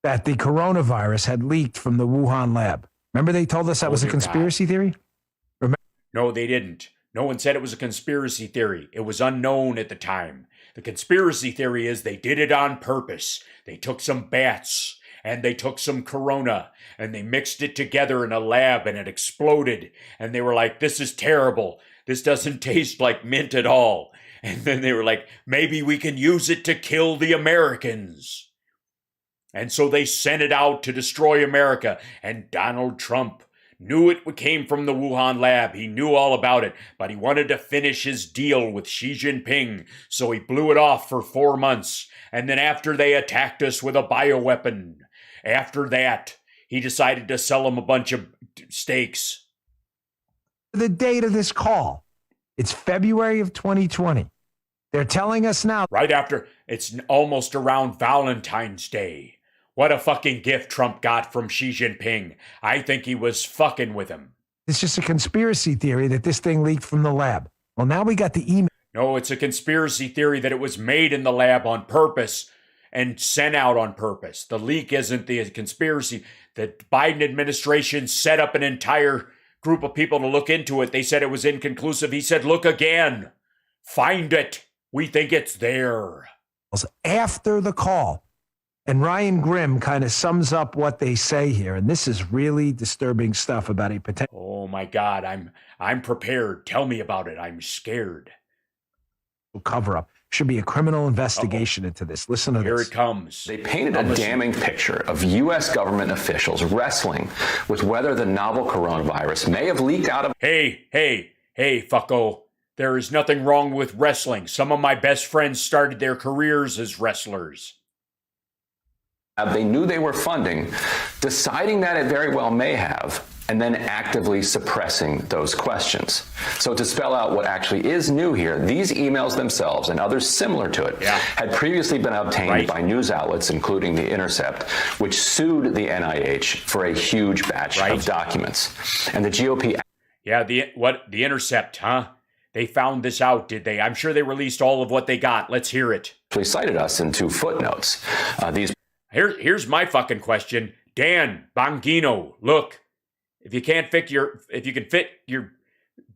that the coronavirus had leaked from the Wuhan lab. Remember they told us that was a conspiracy theory? No, they didn't. No one said it was a conspiracy theory. It was unknown at the time. The conspiracy theory is they did it on purpose. They took some bats and they took some corona and they mixed it together in a lab and it exploded. And they were like, this is terrible. This doesn't taste like mint at all. And then they were like, maybe we can use it to kill the Americans. And so they sent it out to destroy America. And Donald Trump knew it came from the Wuhan lab. He knew all about it, but he wanted to finish his deal with Xi Jinping. So he blew it off for 4 months. And then after they attacked us with a bioweapon, after that, he decided to sell him a bunch of steaks. The date of this call, it's February of 2020. They're telling us now. Right after, it's almost around Valentine's Day. What a fucking gift Trump got from Xi Jinping. I think he was fucking with him. It's just a conspiracy theory that this thing leaked from the lab. Well, now we got the email. No, it's a conspiracy theory that it was made in the lab on purpose and sent out on purpose. The leak isn't the conspiracy. The Biden administration set up an entire group of people to look into it. They said it was inconclusive. He said, look again. Find it. We think it's there. After the call. And Ryan Grimm kind of sums up what they say here. And this is really disturbing stuff about a potential. Oh my God, I'm prepared. Tell me about it. I'm scared. Cover up. Should be a criminal investigation into this. Listen to Here this. Here it comes. They painted a damning picture of U.S. government officials wrestling with whether the novel coronavirus may have leaked out of. Hey, fucko. There is nothing wrong with wrestling. Some of my best friends started their careers as wrestlers. They knew they were funding, deciding that it very well may have, and then actively suppressing those questions. So to spell out what actually is new here, these emails themselves and others similar to it had previously been obtained by news outlets, including The Intercept, which sued the NIH for a huge batch of documents. And the GOP... Yeah, the Intercept, huh? They found this out, did they? I'm sure they released all of what they got. Let's hear it. They cited us in 2 footnotes. Here's my fucking question. Dan Bongino, look, if you can fit your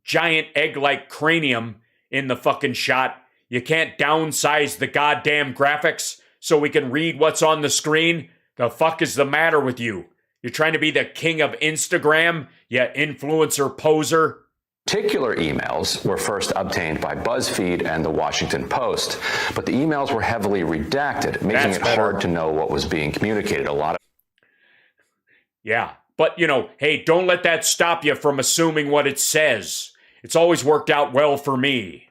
giant egg-like cranium in the fucking shot, you can't downsize the goddamn graphics so we can read what's on the screen? The fuck is the matter with you? You're trying to be the king of Instagram, you influencer poser? Particular emails were first obtained by BuzzFeed and the Washington Post, but the emails were heavily redacted, making it hard to know what was being communicated. Yeah, but hey, don't let that stop you from assuming what it says. It's always worked out well for me.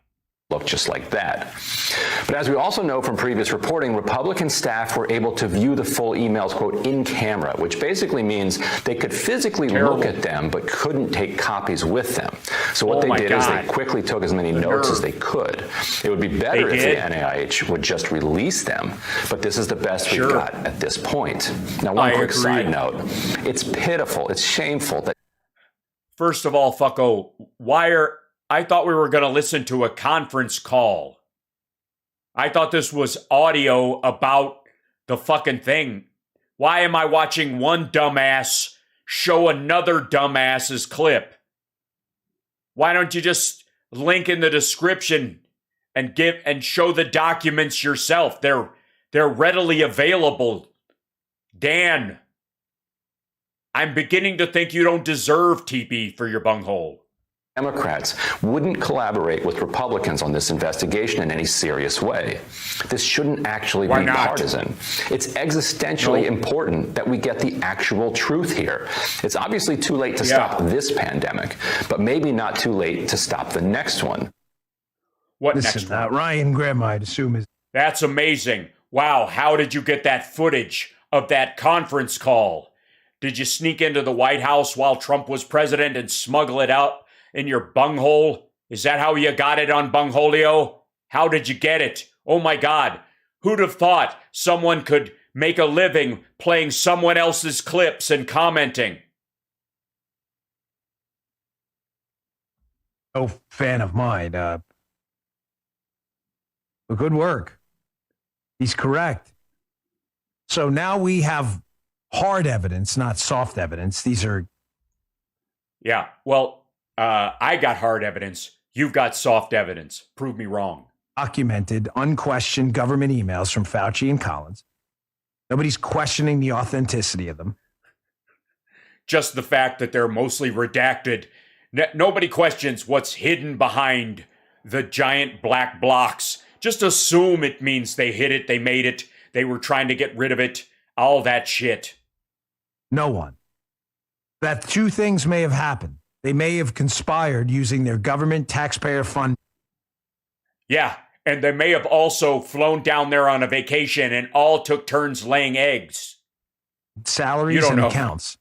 Look just like that. But as we also know from previous reporting, Republican staff were able to view the full emails, quote, in camera, which basically means they could physically look at them, but couldn't take copies with them. So what they did is they quickly took as many notes as they could. It would be better if the NIH would just release them, but this is the best we've got at this point. Now, one quick side note. It's pitiful. It's shameful that... First of all, fucko, I thought we were going to listen to a conference call. I thought this was audio about the fucking thing. Why am I watching one dumbass show another dumbass's clip? Why don't you just link in the description and show the documents yourself? They're readily available. Dan, I'm beginning to think you don't deserve TP for your bunghole. Democrats wouldn't collaborate with Republicans on this investigation in any serious way. This shouldn't actually be partisan. It's existentially important that we get the actual truth here. It's obviously too late to stop this pandemic, but maybe not too late to stop the next one. What next one? Ryan Grimm, I'd assume is... That's amazing. Wow, how did you get that footage of that conference call? Did you sneak into the White House while Trump was president and smuggle it out in your bunghole? Is that how you got it on Bungholio? How did you get it? Oh my God. Who'd have thought someone could make a living playing someone else's clips and commenting? No fan of mine. But good work. He's correct. So now we have hard evidence, not soft evidence. These are... Yeah, well... I got hard evidence. You've got soft evidence. Prove me wrong. Documented, unquestioned government emails from Fauci and Collins. Nobody's questioning the authenticity of them. Just the fact that they're mostly redacted. Nobody questions what's hidden behind the giant black blocks. Just assume it means they hid it, they made it, they were trying to get rid of it. All that shit. No one. That two things may have happened. They may have conspired using their government taxpayer fund. Yeah, and they may have also flown down there on a vacation and all took turns laying eggs. salaries and accounts,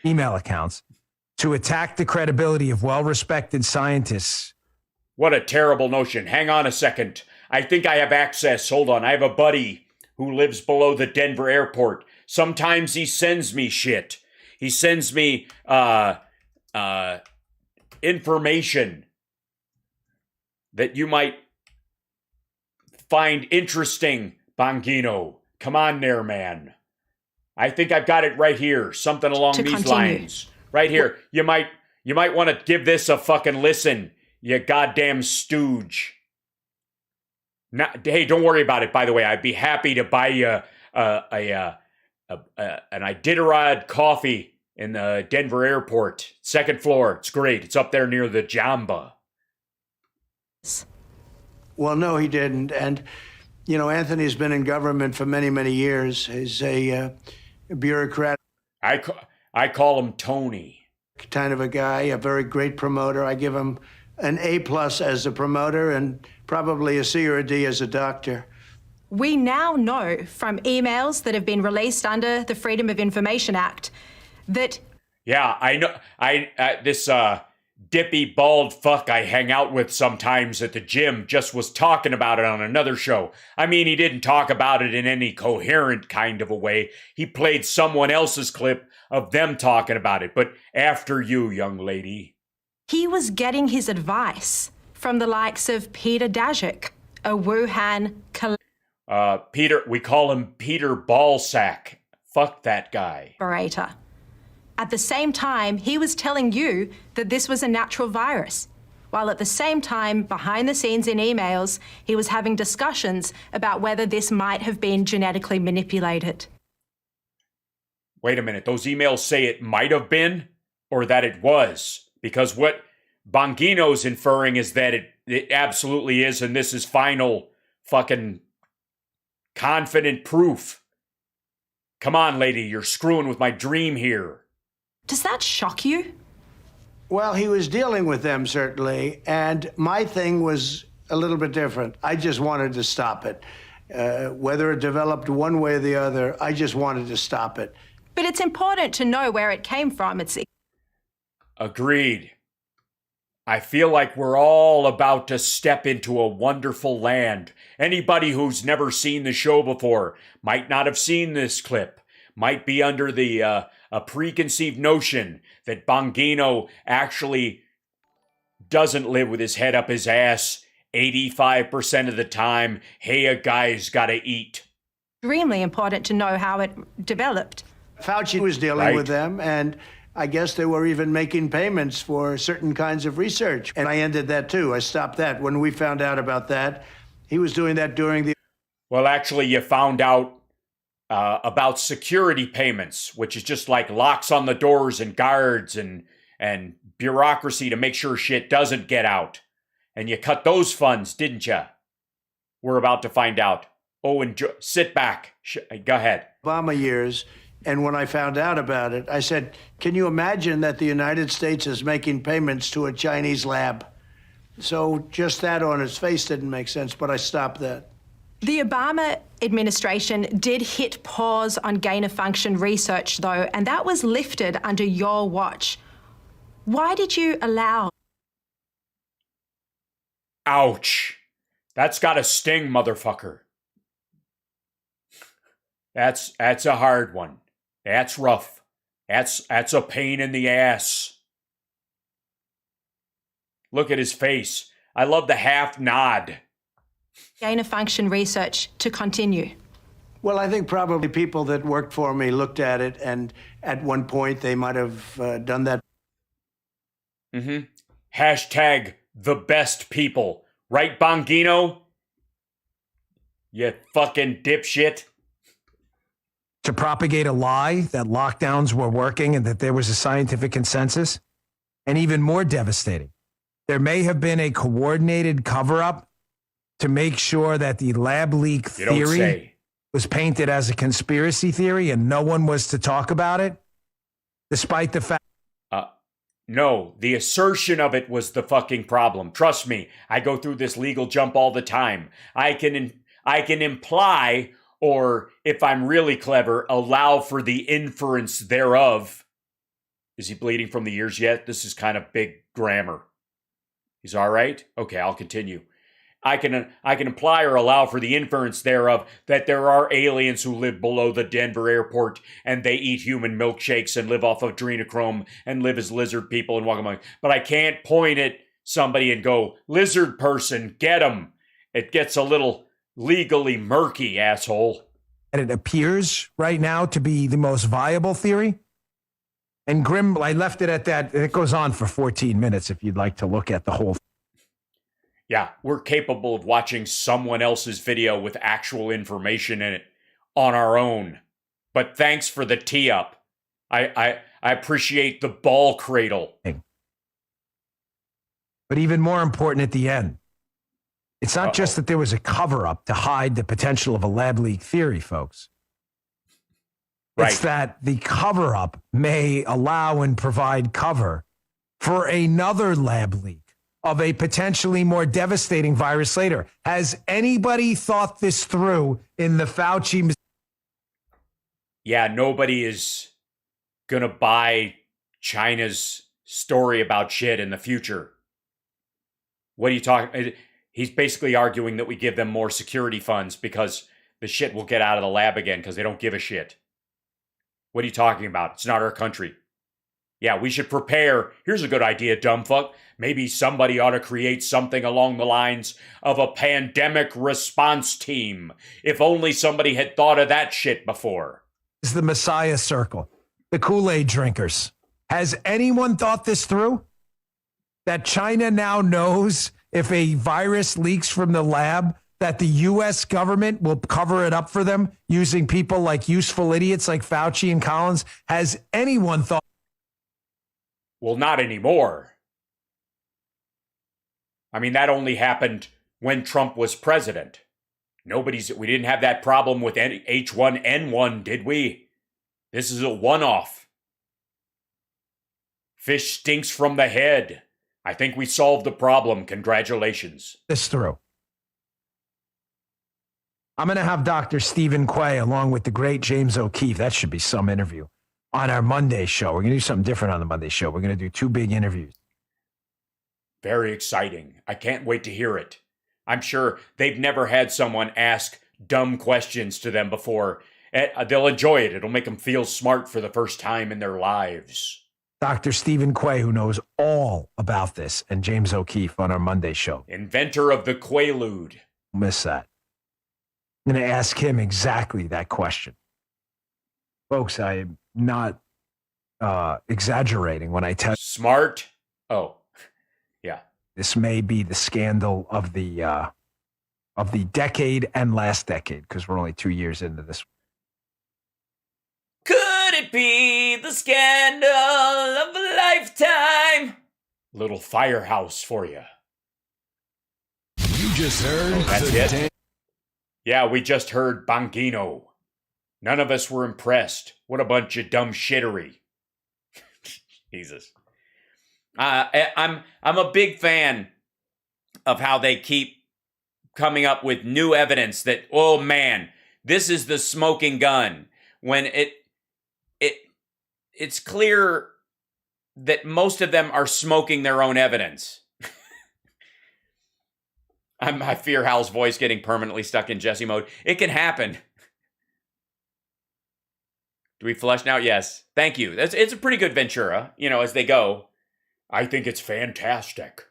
email accounts, to attack the credibility of well-respected scientists. What a terrible notion. Hang on a second. I think I have access. Hold on. I have a buddy who lives below the Denver airport. Sometimes he sends me shit. He sends me information that you might find interesting, Bongino. Come on there, man. I think I've got it right here. Something along these lines. Right here. You might want to give this a fucking listen, you goddamn stooge. Hey, don't worry about it, by the way. I'd be happy to buy you an Iditarod coffee in the Denver airport. Second floor. It's great. It's up there near the Jamba. Well, no, he didn't. And, you know, Anthony's been in government for many, many years. He's a bureaucrat. I call him Tony. Kind of a guy, a very great promoter. I give him an A+ as a promoter and probably a C or a D as a doctor. We now know from emails that have been released under the Freedom of Information Act that... Yeah, I know. This dippy bald fuck I hang out with sometimes at the gym just was talking about it on another show. I mean, he didn't talk about it in any coherent kind of a way. He played someone else's clip of them talking about it. But after you, young lady. He was getting his advice from the likes of Peter Daszak, a Wuhan... Peter, we call him Peter Ballsack. Fuck that guy. ...collaborator. At the same time, he was telling you that this was a natural virus, while at the same time, behind the scenes in emails, he was having discussions about whether this might have been genetically manipulated. Wait a minute, those emails say it might have been, or that it was? Because what Bongino's inferring is that it absolutely is, and this is final fucking confident proof. Come on, lady, you're screwing with my dream here. Does that shock you? Well, he was dealing with them, certainly, and my thing was a little bit different. I just wanted to stop it. Whether it developed one way or the other, I just wanted to stop it. But it's important to know where it came from. Agreed. I feel like we're all about to step into a wonderful land. Anybody who's never seen the show before might not have seen this clip, might be under the a preconceived notion that Bongino actually doesn't live with his head up his ass 85% of the time. Hey, a guy's gotta eat. Extremely important to know how it developed. Fauci was dealing with them, and I guess they were even making payments for certain kinds of research. And I ended that too. I stopped that. When we found out about that, he was doing that during the... Well, actually, you found out about security payments, which is just like locks on the doors and guards and bureaucracy to make sure shit doesn't get out. And you cut those funds, didn't you? We're about to find out. Oh, enjoy. Sit back. Go ahead. Obama years. And when I found out about it, I said, can you imagine that the United States is making payments to a Chinese lab? So just that on its face didn't make sense, but I stopped that. The Obama administration did hit pause on gain-of-function research, though, and that was lifted under your watch. Why did you allow... Ouch. That's gotta sting, motherfucker. That's a hard one. That's rough. That's a pain in the ass. Look at his face. I love the half nod. Gain-of-function research to continue. Well, I think probably people that worked for me looked at it, and at one point they might have done that. Mm-hmm. Hashtag the best people. Right, Bongino? You fucking dipshit. To propagate a lie that lockdowns were working and that there was a scientific consensus. And even more devastating, there may have been a coordinated cover-up to make sure that the lab leak theory was painted as a conspiracy theory and no one was to talk about it, despite the fact... No, the assertion of it was the fucking problem. Trust me, I go through this legal jump all the time. I can imply Or if I'm really clever, allow for the inference thereof. Is he bleeding from the ears yet? This is kind of big grammar. He's all right? Okay, I'll continue. I can imply or allow for the inference thereof that there are aliens who live below the Denver airport and they eat human milkshakes and live off of adrenochrome and live as lizard people and walk among. But I can't point at somebody and go, lizard person, get him. It gets a little legally murky, asshole. And it appears right now to be the most viable theory. And Grim, I left it at that. It goes on for 14 minutes if you'd like to look at the whole thing. Yeah, we're capable of watching someone else's video with actual information in it on our own. But thanks for the tee up. I appreciate the ball cradle. But even more important at the end, it's not just that there was a cover-up to hide the potential of a lab leak theory, folks. It's that the cover-up may allow and provide cover for another lab leak of a potentially more devastating virus later. Has anybody thought this through in the Fauci? Yeah, nobody is going to buy China's story about shit in the future. What are you talking? He's basically arguing that we give them more security funds because the shit will get out of the lab again because they don't give a shit. What are you talking about? It's not our country. Yeah, we should prepare. Here's a good idea, dumb fuck. Maybe somebody ought to create something along the lines of a pandemic response team. If only somebody had thought of that shit before. Is the Messiah circle, the Kool-Aid drinkers. Has anyone thought this through? That China now knows if a virus leaks from the lab, that the U.S. government will cover it up for them using people like useful idiots like Fauci and Collins. Has anyone thought? Well, not anymore. I mean, that only happened when Trump was president. We didn't have that problem with H1N1, did we? This is a one-off. Fish stinks from the head. I think we solved the problem. Congratulations. This through. I'm going to have Dr. Stephen Quay along with the great James O'Keefe. That should be some interview on our Monday show. We're going to do something different on the Monday show. We're going to do 2 big interviews. Very exciting. I can't wait to hear it. I'm sure they've never had someone ask dumb questions to them before. They'll enjoy it. It'll make them feel smart for the first time in their lives. Dr. Stephen Quay, who knows all about this, and James O'Keefe on our Monday show. Inventor of the Quaalude. Miss that. I'm going to ask him exactly that question. Folks, I am not exaggerating when I tell you. Smart? Oh, yeah. This may be the scandal of the decade and last decade, because we're only 2 years into this. Could it be the scandal of a lifetime? Little firehouse for you. You just heard that's it. Yeah, we just heard Bongino. None of us were impressed. What a bunch of dumb shittery. Jesus. I'm a big fan of how they keep coming up with new evidence that, oh man, this is the smoking gun. When it's clear that most of them are smoking their own evidence. I fear Hal's voice getting permanently stuck in Jesse mode. It can happen. Do we flush now? Yes. Thank you. It's a pretty good Ventura, as they go. I think it's fantastic.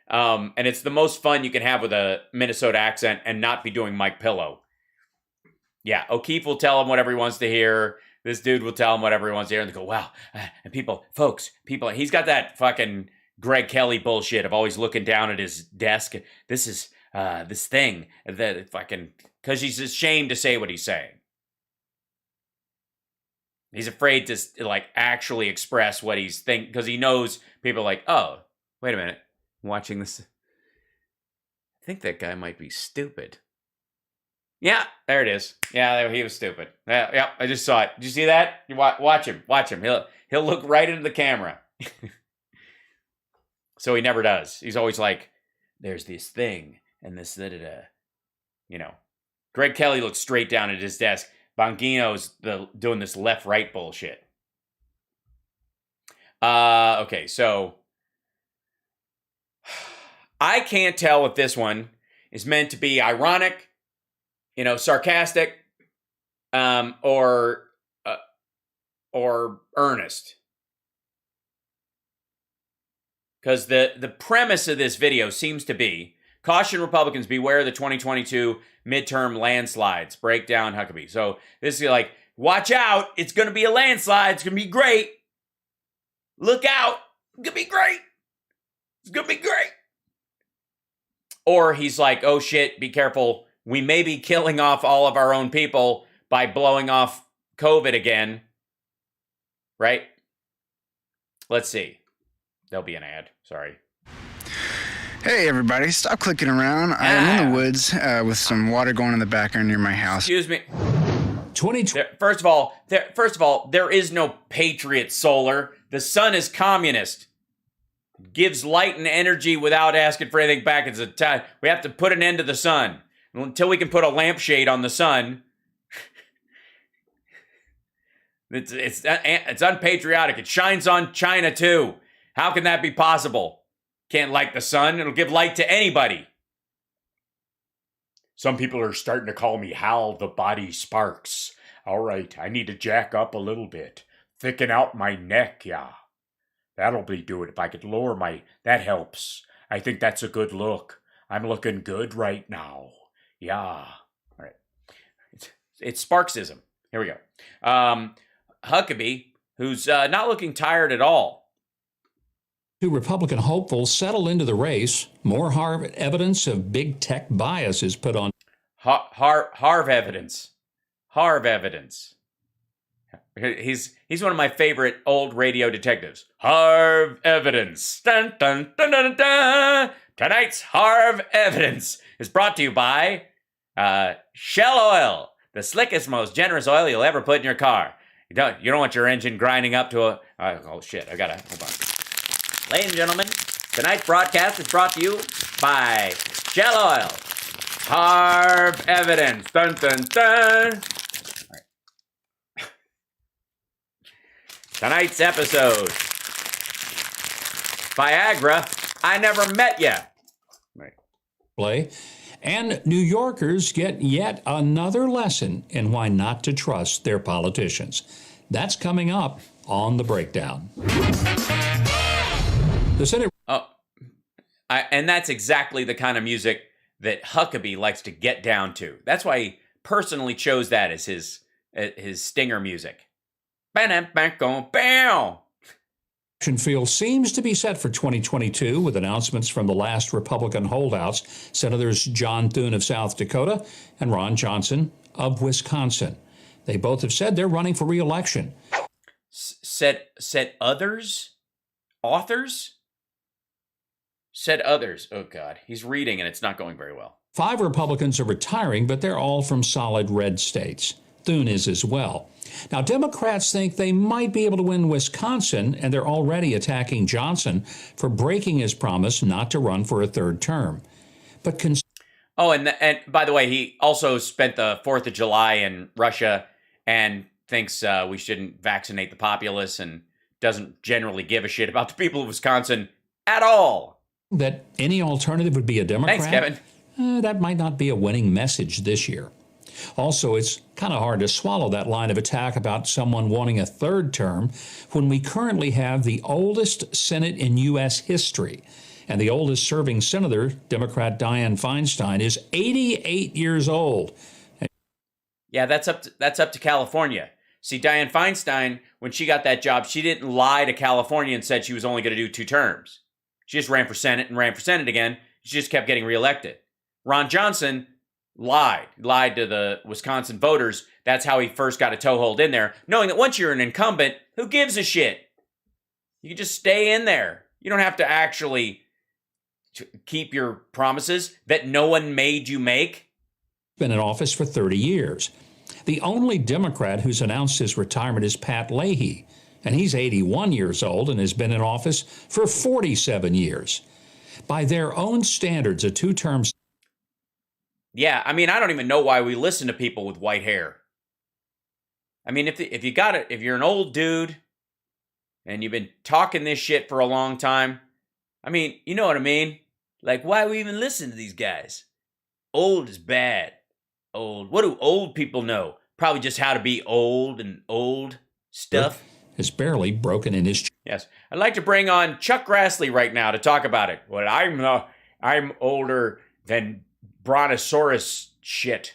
And it's the most fun you can have with a Minnesota accent and not be doing Mike Pillow. Yeah, O'Keefe will tell him whatever he wants to hear. This dude will tell him whatever he wants to hear. And they go, wow. And people, he's got that fucking Greg Kelly bullshit of always looking down at his desk. This is this thing that fucking, because he's ashamed to say what he's saying. He's afraid to actually express what he's thinking because he knows people are like, oh, wait a minute, I'm watching this. I think that guy might be stupid. Yeah, there it is. Yeah, he was stupid. Yeah, I just saw it. Did you see that? You watch him. He'll look right into the camera. So he never does. He's always like, there's this thing and this da-da-da. Greg Kelly looks straight down at his desk. Bongino's doing this left-right bullshit. Okay, so I can't tell if this one is meant to be ironic, sarcastic, or earnest. Because the premise of this video seems to be, caution Republicans, beware the 2022 midterm landslides. Break down Huckabee. So this is like, watch out, it's going to be a landslide. It's going to be great. Look out. It's going to be great. It's going to be great. Or he's like, oh shit, be careful. We may be killing off all of our own people by blowing off COVID again. Right? Let's see. There'll be an ad. Sorry. Hey everybody, stop clicking around. I am in the woods with some water going in the background near my house. Excuse me. First of all, there is no Patriot solar. The sun is communist. Gives light and energy without asking for anything back. We have to put an end to the sun. Until we can put a lampshade on the sun. It's unpatriotic. It shines on China too. How can that be possible? Can't light the sun. It'll give light to anybody. Some people are starting to call me Hal the Body Sparks. All right, I need to jack up a little bit. Thicken out my neck, yeah. That'll be good. If I could lower that helps. I think that's a good look. I'm looking good right now. Yeah. All right. It's Sparksism. Here we go. Huckabee, who's not looking tired at all. Two Republican hopefuls settle into the race. More Harv evidence of big tech bias is put on. Harv evidence. Harv evidence. He's one of my favorite old radio detectives. Harv evidence. Dun, dun, dun, dun, dun, dun. Tonight's Harv evidence is brought to you by Shell Oil, the slickest, most generous oil you'll ever put in your car. You don't want your engine grinding up to a... oh, shit. Hold on. Ladies and gentlemen, tonight's broadcast is brought to you by Shell Oil. Harv evidence. Dun, dun, dun. All right. Tonight's episode. Viagra, I never met ya. Right. Play. And New Yorkers get yet another lesson in why not to trust their politicians. That's coming up on The Breakdown. The Senate. And that's exactly the kind of music that Huckabee likes to get down to. That's why he personally chose that as his stinger music. Bam. Field seems to be set for 2022 with announcements from the last Republican holdouts, Senators John Thune of South Dakota and Ron Johnson of Wisconsin. They both have said they're running for re-election. Said others? Authors? Said others. Oh, God. He's reading, and it's not going very well. 5 Republicans are retiring, but they're all from solid red states. Thune is as well. Now, Democrats think they might be able to win Wisconsin, and they're already attacking Johnson for breaking his promise not to run for a third term. But and by the way, he also spent the 4th of July in Russia and thinks we shouldn't vaccinate the populace and doesn't generally give a shit about the people of Wisconsin at all. That any alternative would be a Democrat. Thanks, Kevin. That might not be a winning message this year. Also, it's kind of hard to swallow that line of attack about someone wanting a third term when we currently have the oldest Senate in U.S. history. And the oldest serving senator, Democrat Dianne Feinstein, is 88 years old. Yeah, that's up to California. See, Dianne Feinstein, when she got that job, she didn't lie to California and said she was only going to do 2 terms. She just ran for Senate and ran for Senate again. She just kept getting reelected. Ron Johnson lied to the Wisconsin voters. That's how he first got a toehold in there, knowing that once you're an incumbent, who gives a shit? You can just stay in there. You don't have to actually keep your promises that no one made you make. Been in office for 30 years. The only Democrat who's announced his retirement is Pat Leahy, and he's 81 years old and has been in office for 47 years. By their own standards, a 2-term... Yeah, I mean, I don't even know why we listen to people with white hair. I mean, if you got it, if you're an old dude and you've been talking this shit for a long time, I mean, you know what I mean? Like, why we even listen to these guys? Old is bad. Old. What do old people know? Probably just how to be old and old stuff. Is barely broken in his. Yes, I'd like to bring on Chuck Grassley right now to talk about it. Well, I'm older than Brontosaurus shit.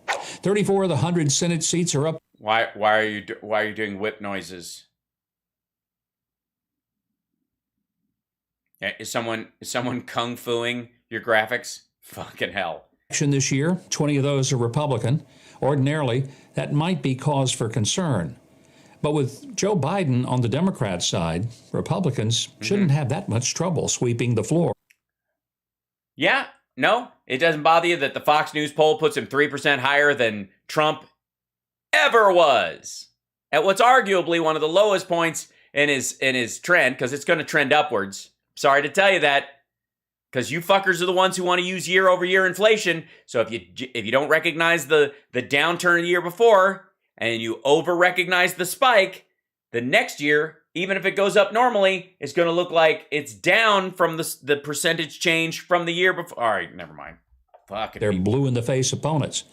34 of the 100 Senate seats are up. Why are you doing whip noises? Is someone kung fuing your graphics? Fucking hell. This year, 20 of those are Republican. Ordinarily, that might be cause for concern. But with Joe Biden on the Democrat side, Republicans shouldn't have that much trouble sweeping the floor. Yeah, no, it doesn't bother you that the Fox News poll puts him 3% higher than Trump ever was at what's arguably one of the lowest points in his trend, because it's going to trend upwards. Sorry to tell you that, because you fuckers are the ones who want to use year-over-year inflation. So if you don't recognize the downturn the year before and you over-recognize the spike, the next year, even if it goes up normally, it's going to look like it's down from the percentage change from the year before. All right, never mind. Fucking They're blue-in-the-face opponents.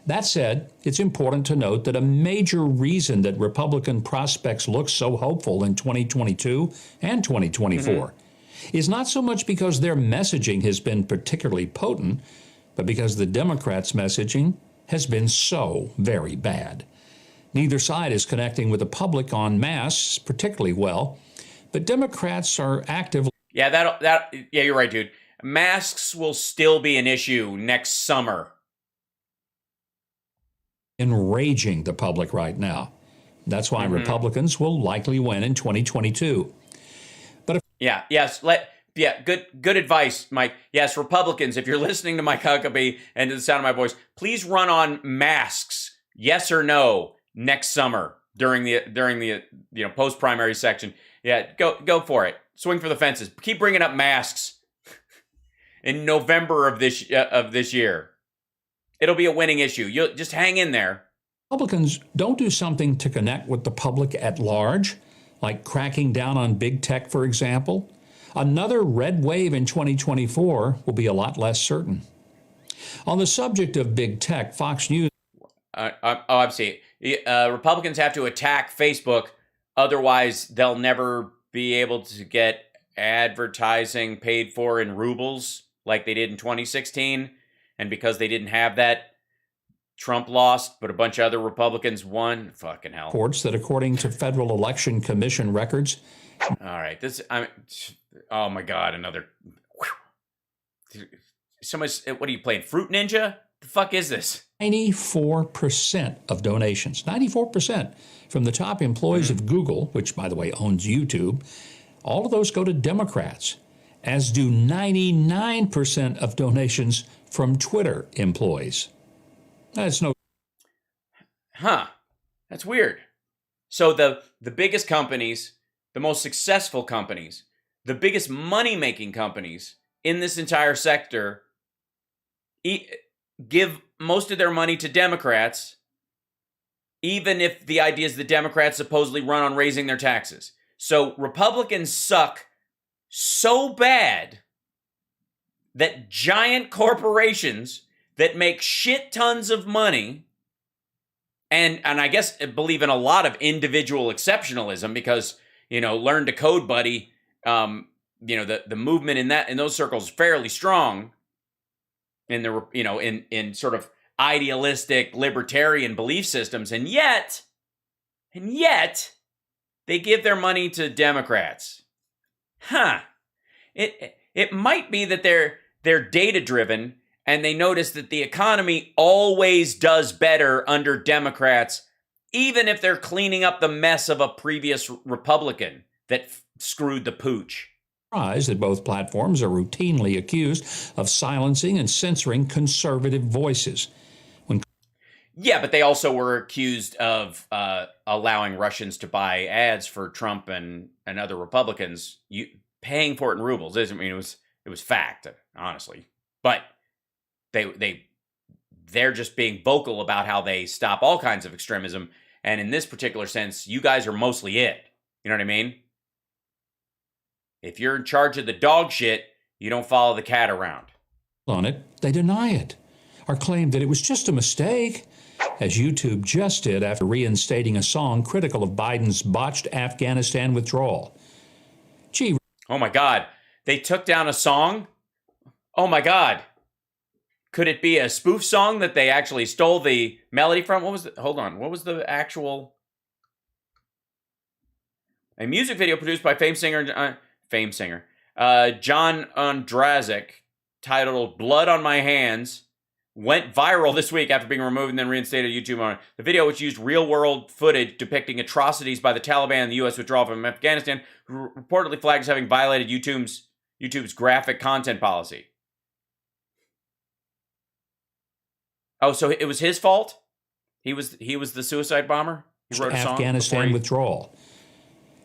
That said, it's important to note that a major reason that Republican prospects look so hopeful in 2022 and 2024 is not so much because their messaging has been particularly potent, but because the Democrats' messaging has been so very bad. Neither side is connecting with the public en masse particularly well, but Democrats are actively... Yeah, yeah, you're right, dude. Masks will still be an issue next summer. enraging the public right now. That's why Republicans will likely win in 2022. But good advice, Mike. Yes, Republicans, if you're listening to Mike Huckabee and to the sound of my voice, please run on masks, yes or no, next summer during the post-primary section. Yeah, go for it. Swing for the fences. Keep bringing up masks in November of this year. It'll be a winning issue. You'll just hang in there. Republicans don't do something to connect with the public at large, like cracking down on big tech, for example. Another red wave in 2024 will be a lot less certain. On the subject of big tech, Fox News... I'm seeing. Republicans have to attack Facebook, otherwise they'll never be able to get advertising paid for in rubles like they did in 2016. And because they didn't have that, Trump lost, but a bunch of other Republicans won. Fucking hell. Reports that according to Federal Election Commission records... All right, oh my God, another... What are you playing, Fruit Ninja? The fuck is this? 94% of donations, 94% from the top employees of Google, which, by the way, owns YouTube, all of those go to Democrats, as do 99% of donations from Twitter employees. That's no... That's weird. So the biggest companies, the most successful companies, the biggest money-making companies in this entire sector give most of their money to Democrats, even if the idea is the Democrats supposedly run on raising their taxes. So Republicans suck so bad that giant corporations that make shit tons of money and I guess believe in a lot of individual exceptionalism because, learn to code, buddy. The movement in those circles is fairly strong in in sort of idealistic libertarian belief systems, and yet they give their money to Democrats. It might be that they're data driven and they notice that the economy always does better under Democrats, even if they're cleaning up the mess of a previous Republican that screwed the pooch. That both platforms are routinely accused of silencing and censoring conservative voices. Yeah, but they also were accused of allowing Russians to buy ads for Trump and other Republicans, paying for it in rubles. It was fact, honestly. But They're just being vocal about how they stop all kinds of extremism. And in this particular sense, you guys are mostly it. You know what I mean? If you're in charge of the dog shit, you don't follow the cat around. On it, they deny it or claim that it was just a mistake, as YouTube just did after reinstating a song critical of Biden's botched Afghanistan withdrawal. Gee. Oh my God. They took down a song? Oh my God. Could it be a spoof song that they actually stole the melody from? Hold on. What was the actual... A music video produced by famed singer John Ondrazik, titled Blood on My Hands, went viral this week after being removed and then reinstated on YouTube. The video, which used real-world footage depicting atrocities by the Taliban and the U.S. withdrawal from Afghanistan, reportedly flagged as having violated YouTube's graphic content policy. Oh, so it was his fault? He was the suicide bomber? He wrote a song Afghanistan withdrawal.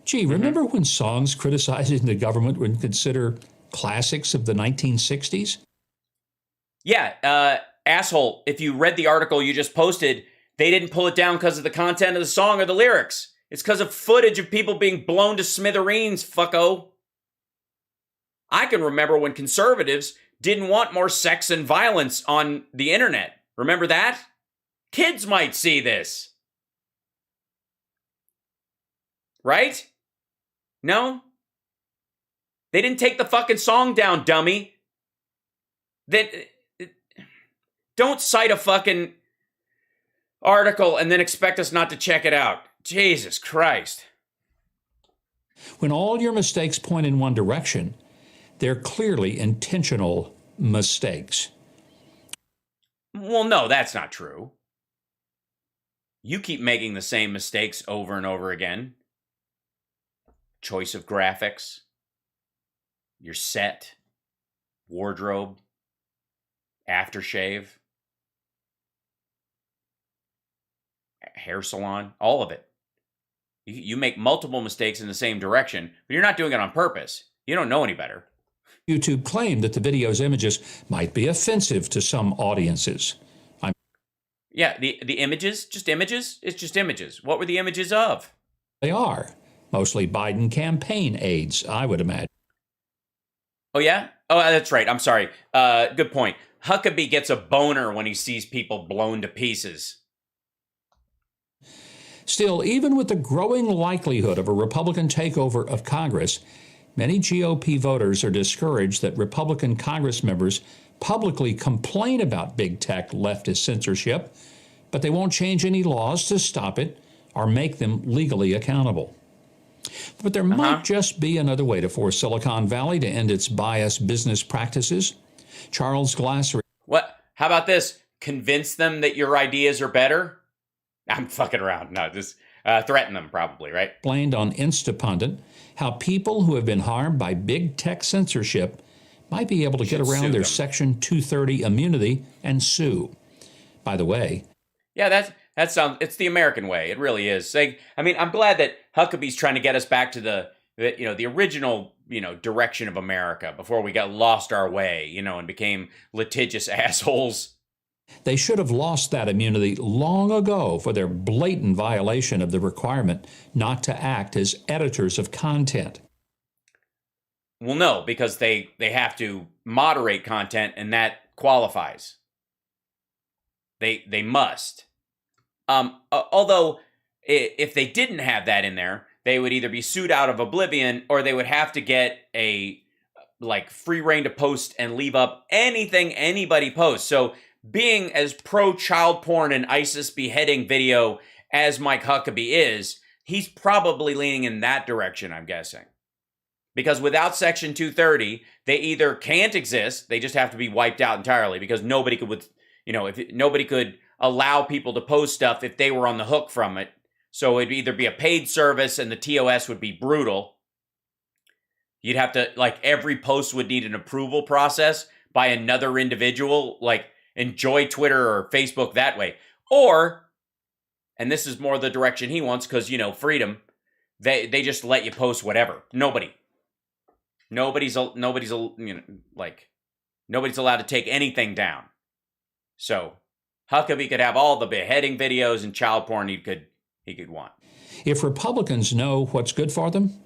Gee, remember when songs criticizing the government were considered classics of the 1960s? Yeah, asshole, if you read the article you just posted, they didn't pull it down because of the content of the song or the lyrics. It's because of footage of people being blown to smithereens, fucko. I can remember when conservatives didn't want more sex and violence on the internet. Remember that? Kids might see this. Right? No? They didn't take the fucking song down, dummy. Don't cite a fucking article and then expect us not to check it out. Jesus Christ. When all your mistakes point in one direction, they're clearly intentional mistakes. Well, no, that's not true. You keep making the same mistakes over and over again. Choice of graphics, your set, wardrobe, aftershave, hair salon, all of it. You make multiple mistakes in the same direction, but you're not doing it on purpose. You don't know any better. YouTube claimed that the video's images might be offensive to some audiences. Yeah, the images, just images? It's just images. What were the images of? They are. Mostly Biden campaign aides, I would imagine. Oh, yeah? Oh, that's right. I'm sorry. Good point. Huckabee gets a boner when he sees people blown to pieces. Still, even with the growing likelihood of a Republican takeover of Congress, many GOP voters are discouraged that Republican Congress members publicly complain about big tech leftist censorship, but they won't change any laws to stop it or make them legally accountable. But there might just be another way to force Silicon Valley to end its biased business practices. Charles Glasser. What? How about this? Convince them that your ideas are better? I'm fucking around. No, just threaten them probably, right? Explained on Instapundit how people who have been harmed by big tech censorship might be able to get around their Section 230 immunity and sue. By the way. Yeah, that sounds, it's the American way. It really is. I'm glad that Huckabee's trying to get us back to the original, direction of America before we got lost our way, and became litigious assholes. They should have lost that immunity long ago for their blatant violation of the requirement not to act as editors of content. Well, no, because they have to moderate content, and that qualifies. They must. Although, if they didn't have that in there, they would either be sued out of oblivion, or they would have to get a free reign to post and leave up anything anybody posts. So, being as pro-child porn and ISIS beheading video as Mike Huckabee is, he's probably leaning in that direction, I'm guessing. Because without Section 230, they either can't exist, they just have to be wiped out entirely, because nobody could, nobody could allow people to post stuff if they were on the hook from it. So it'd either be a paid service and the TOS would be brutal. You'd have to, every post would need an approval process by another individual, enjoy Twitter or Facebook that way. Or, and this is more the direction he wants because, freedom, they just let you post whatever. Nobody's allowed to take anything down. So Huckabee could have all the beheading videos and child porn he could want. If Republicans know what's good for them,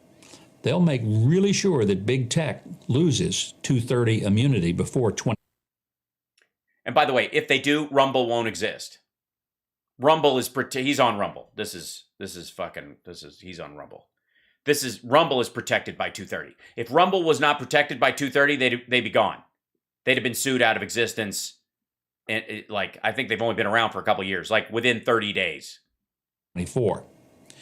they'll make really sure that big tech loses 230 immunity before 20. And by the way, if they do, Rumble won't exist. Rumble is he's on Rumble. He's on Rumble. Rumble is protected by 230. If Rumble was not protected by 230, they'd be gone. They'd have been sued out of existence. And I think they've only been around for a couple of years, like within 30 days. 24.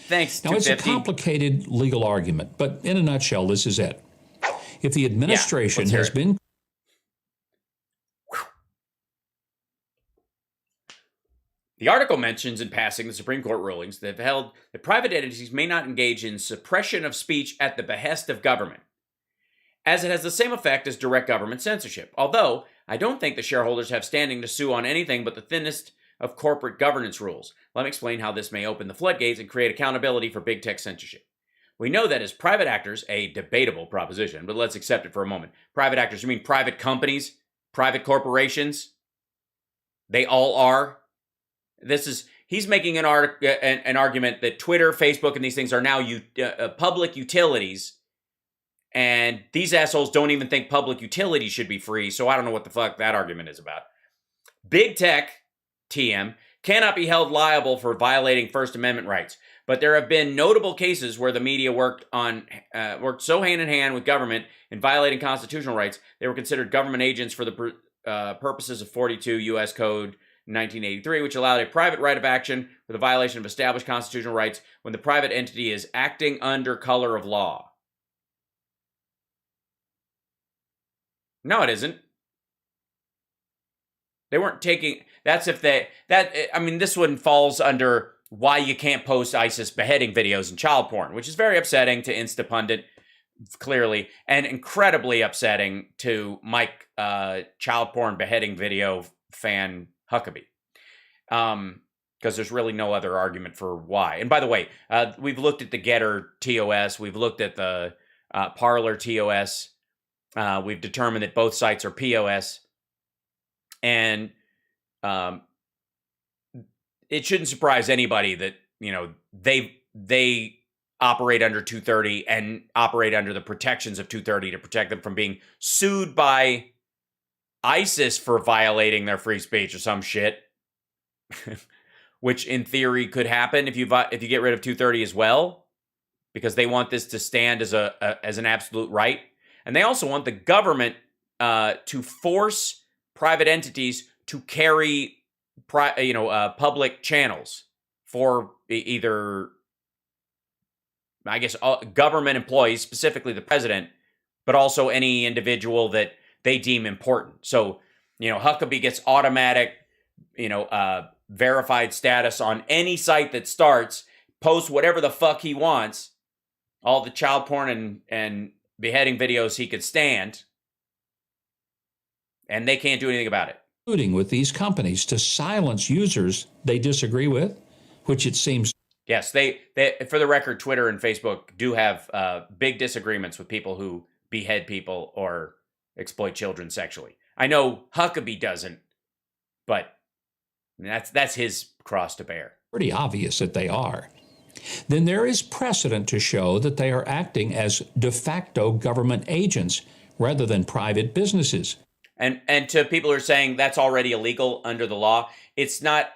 Thanks, now, it's a complicated legal argument, but in a nutshell, this is it. If the administration has been... The article mentions in passing the Supreme Court rulings that have held that private entities may not engage in suppression of speech at the behest of government, as it has the same effect as direct government censorship. Although, I don't think the shareholders have standing to sue on anything but the thinnest of corporate governance rules. Let me explain how this may open the floodgates and create accountability for big tech censorship. We know that as private actors, a debatable proposition, but let's accept it for a moment. Private actors, you mean private companies, private corporations? They all are. He's making an argument that Twitter, Facebook, and these things are now public utilities, and these assholes don't even think public utilities should be free, so I don't know what the fuck that argument is about. Big tech, TM, cannot be held liable for violating First Amendment rights, but there have been notable cases where the media worked so hand in hand with government in violating constitutional rights, they were considered government agents for the purposes of 42 U.S. Code 1983, which allowed a private right of action for the violation of established constitutional rights when the private entity is acting under color of law. No, it isn't. They weren't taking... this one falls under why you can't post ISIS beheading videos and child porn, which is very upsetting to Instapundit, clearly, and incredibly upsetting to Mike, child porn beheading video fan Huckabee. Because there's really no other argument for why. And by the way, we've looked at the Getter TOS. We've looked at the Parler TOS. We've determined that both sites are POS. And it shouldn't surprise anybody that, they operate under 230 and operate under the protections of 230 to protect them from being sued by ISIS for violating their free speech or some shit, which in theory could happen if you get rid of 230 as well, because they want this to stand as an absolute right, and they also want the government to force private entities to carry public channels for either, I guess, government employees, specifically the president, but also any individual that they deem important. So, Huckabee gets automatic, verified status on any site that starts, posts whatever the fuck he wants, all the child porn and beheading videos he could stand, and they can't do anything about it. Including with these companies to silence users they disagree with, which it seems... Yes, they for the record, Twitter and Facebook do have big disagreements with people who behead people or exploit children sexually. I know Huckabee doesn't, but that's his cross to bear. Pretty obvious that they are. Then there is precedent to show that they are acting as de facto government agents rather than private businesses. And to people who are saying that's already illegal under the law, it's not.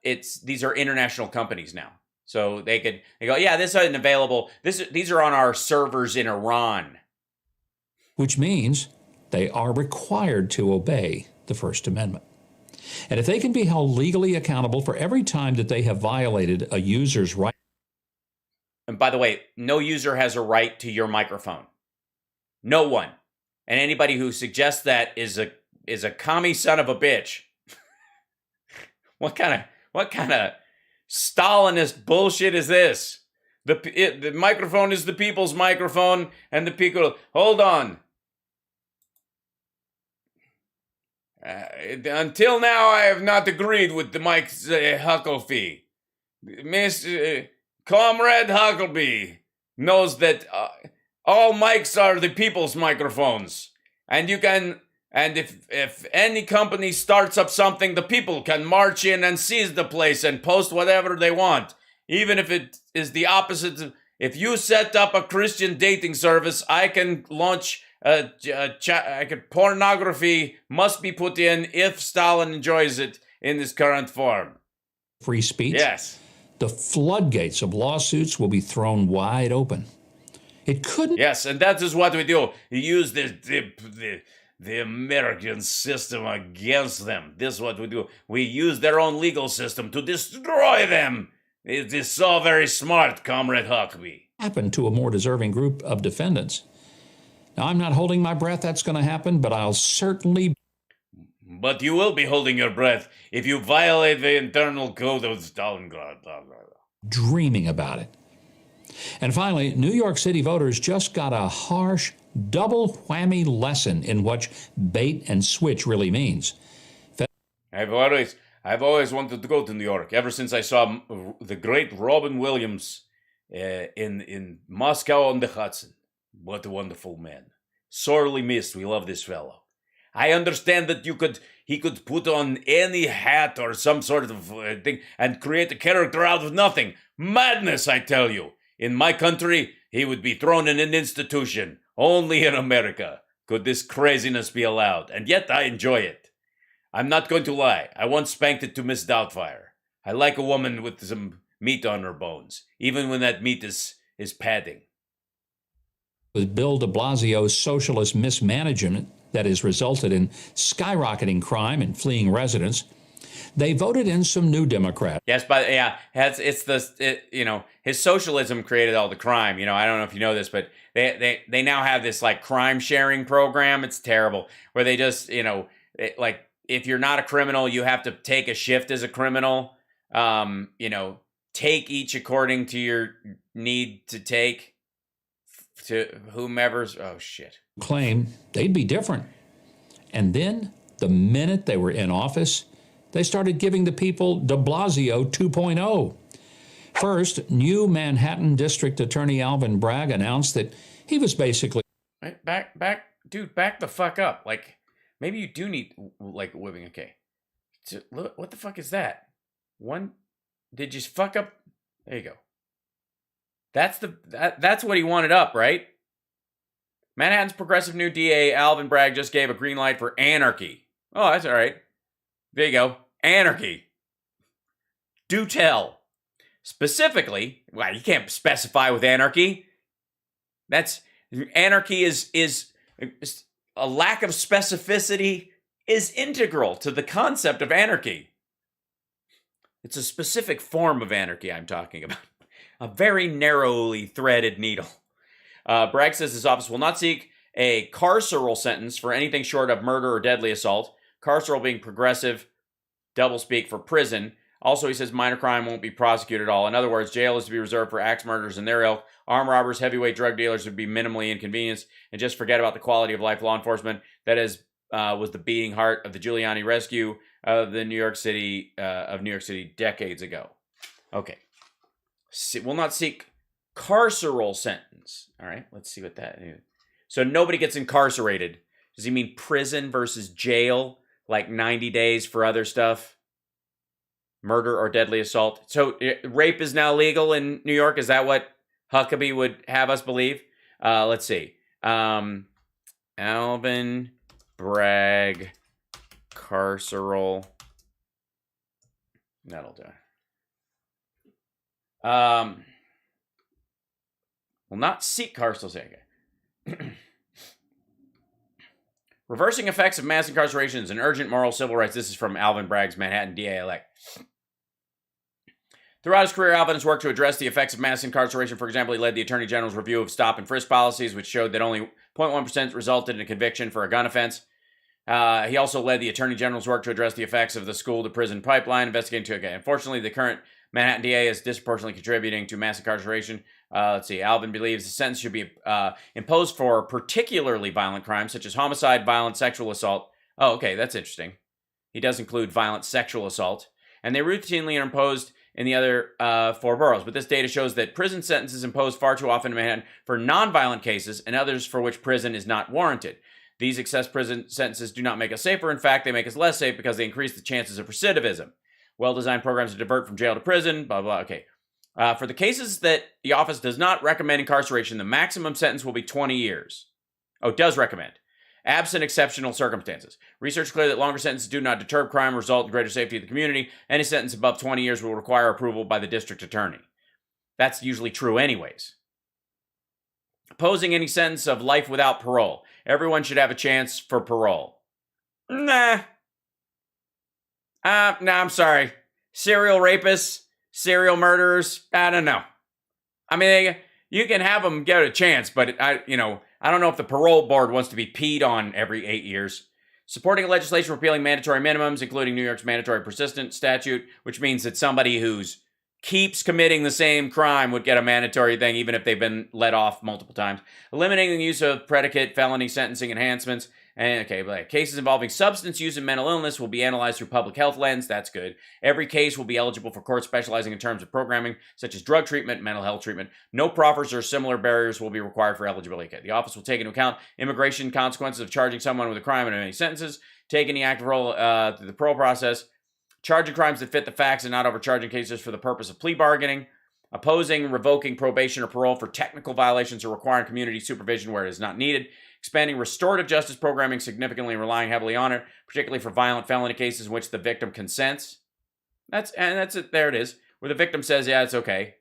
These are international companies now, so they go, yeah, this isn't available. These are on our servers in Iran, which means they are required to obey the First Amendment. And if they can be held legally accountable for every time that they have violated a user's right. And by the way, no user has a right to your microphone. No one. And anybody who suggests that is a commie son of a bitch. What kind of Stalinist bullshit is this? The microphone is the people's microphone, and the people... Hold on. Until now, I have not agreed with the Mike's Huckabee. Miss Comrade Huckabee knows that all mics are the people's microphones, and you can And if any company starts up something, the people can march in and seize the place and post whatever they want. Even if it is the opposite. If you set up a Christian dating service, I can launch pornography must be put in if Stalin enjoys it in this current form. Free speech. Yes. The floodgates of lawsuits will be thrown wide open. It couldn't. Yes, and that is what we do. We use the American system against them. This is what we do. We use their own legal system to destroy them. It is so very smart, Comrade Huckabee. Happen to a more deserving group of defendants. Now, I'm not holding my breath that's going to happen, but I'll certainly... But you will be holding your breath if you violate the internal code of Stalingrad. Dreaming about it. And finally, New York City voters just got a harsh double whammy lesson in what bait and switch really means. I've always wanted to go to New York ever since I saw the great Robin Williams in Moscow on the Hudson. What a wonderful man. Sorely missed. We love this fellow. I understand that he could put on any hat or some sort of thing and create a character out of nothing. Madness, I tell you. In my country, he would be thrown in an institution. Only in America could this craziness be allowed. And yet I enjoy it. I'm not going to lie. I once spanked it to Miss Doubtfire. I like a woman with some meat on her bones, even when that meat is padding. With Bill de Blasio's socialist mismanagement that has resulted in skyrocketing crime and fleeing residents, they voted in some new Democrats. Yes, but yeah, his socialism created all the crime. I don't know if you know this, but they now have this like crime sharing program. It's terrible, where they just like if you're not a criminal, you have to take a shift as a criminal. Take each according to your need to take to whomever's. Oh shit. Claim they'd be different, and then the minute they were in office, they started giving the people de Blasio 2.0. First, new Manhattan District Attorney Alvin Bragg announced that he was basically... Back the fuck up. Like, maybe you do need, like, whipping. Okay. What the fuck is that? Did you fuck up? There you go. That's what he wanted up, right? Manhattan's progressive new DA, Alvin Bragg, just gave a green light for anarchy. Oh, that's all right. There you go. Anarchy. Do tell. Specifically, well, you can't specify with anarchy. Anarchy is a lack of specificity is integral to the concept of anarchy. It's a specific form of anarchy I'm talking about. A very narrowly threaded needle. Bragg says his office will not seek a carceral sentence for anything short of murder or deadly assault. Carceral being progressive, doublespeak for prison. Also, he says minor crime won't be prosecuted at all. In other words, jail is to be reserved for axe murderers and their ilk. Armed robbers, heavyweight drug dealers would be minimally inconvenienced, and just forget about the quality of life law enforcement that was the beating heart of the Giuliani rescue of New York City decades ago. Okay. Will not seek carceral sentence. All right, let's see what that is. So nobody gets incarcerated. Does he mean prison versus jail, like 90 days for other stuff? Murder or deadly assault. So rape is now legal in New York. Is that what Huckabee would have us believe? Let's see. Alvin Bragg carceral. That'll do. Will not seek carceral sentence. Reversing effects of mass incarceration is an urgent moral civil rights. This is from Alvin Bragg's Manhattan DA-elect. Throughout his career, Alvin has worked to address the effects of mass incarceration. For example, he led the Attorney General's review of stop and frisk policies, which showed that only 0.1% resulted in a conviction for a gun offense. He also led the Attorney General's work to address the effects of the school-to-prison pipeline, investigating to... Okay, unfortunately, the current Manhattan DA is disproportionately contributing to mass incarceration. Let's see. Alvin believes the sentence should be imposed for particularly violent crimes, such as homicide, violent sexual assault. Oh, okay, that's interesting. He does include violent sexual assault. And they routinely are imposed in the other 4 boroughs. But this data shows that prison sentences imposed far too often in Manhattan for non-violent cases and others for which prison is not warranted. These excess prison sentences do not make us safer. In fact, they make us less safe because they increase the chances of recidivism. Well-designed programs to divert from jail to prison, blah, blah, okay. For the cases that the office does not recommend incarceration, the maximum sentence will be 20 years. Oh, it does recommend. Absent exceptional circumstances. Research clear that longer sentences do not deter crime or result in greater safety of the community. Any sentence above 20 years will require approval by the district attorney. That's usually true anyways. Opposing any sentence of life without parole. Everyone should have a chance for parole. Nah, I'm sorry. Serial rapists, serial murderers, I don't know. I mean, you can have them get a chance, but I don't know if the parole board wants to be peed on every 8 years. Supporting legislation repealing mandatory minimums, including New York's mandatory persistent statute, which means that somebody who's keeps committing the same crime would get a mandatory thing even if they've been let off multiple times. Eliminating the use of predicate felony sentencing enhancements. And cases involving substance use and mental illness will be analyzed through public health lens. That's good. Every case will be eligible for courts specializing in terms of programming, such as drug treatment, mental health treatment. No proffers or similar barriers will be required for eligibility. The office will take into account immigration consequences of charging someone with a crime and any sentences, take any active role through the parole process, charging crimes that fit the facts and not overcharging cases for the purpose of plea bargaining, opposing revoking probation or parole for technical violations or requiring community supervision where it is not needed, expanding restorative justice programming significantly and relying heavily on it, particularly for violent felony cases in which the victim consents. That's it. There it is, where the victim says, yeah, it's okay.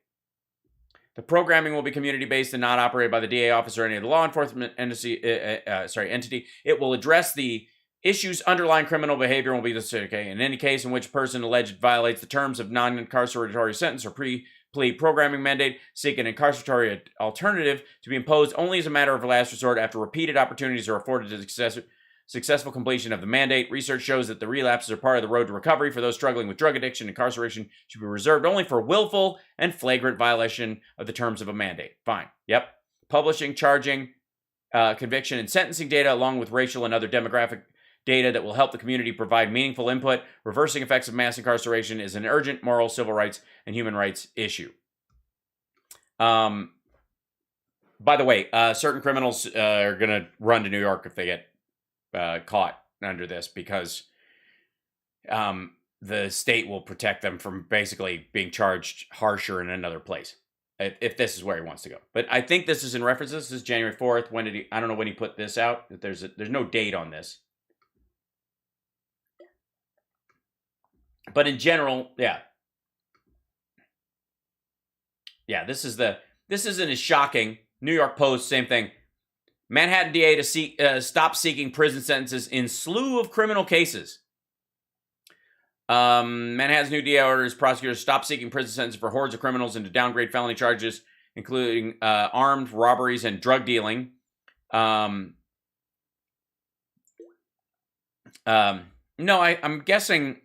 The programming will be community-based and not operated by the DA office or any of the law enforcement entity. It will address the issues underlying criminal behavior and will be okay. In any case in which a person alleged violates the terms of non-incarceratory sentence or plea programming mandate, seek an incarceratory alternative to be imposed only as a matter of last resort after repeated opportunities are afforded to successful completion of the mandate. Research shows that the relapses are part of the road to recovery. For those struggling with drug addiction, incarceration should be reserved only for willful and flagrant violation of the terms of a mandate. Fine. Yep. Publishing, charging, conviction, and sentencing data along with racial and other demographic data that will help the community provide meaningful input. Reversing effects of mass incarceration is an urgent moral, civil rights, and human rights issue. By the way, certain criminals are going to run to New York if they get caught under this because the state will protect them from basically being charged harsher in another place if this is where he wants to go. But I think this is in reference. This is January 4th. When did he? I don't know when he put this out. There's no date on this. But in general, yeah. Yeah, this isn't as shocking. New York Post, same thing. Manhattan DA to stop seeking prison sentences in slew of criminal cases. Manhattan's new DA orders prosecutors to stop seeking prison sentences for hordes of criminals and to downgrade felony charges, including armed robberies and drug dealing. No, I'm guessing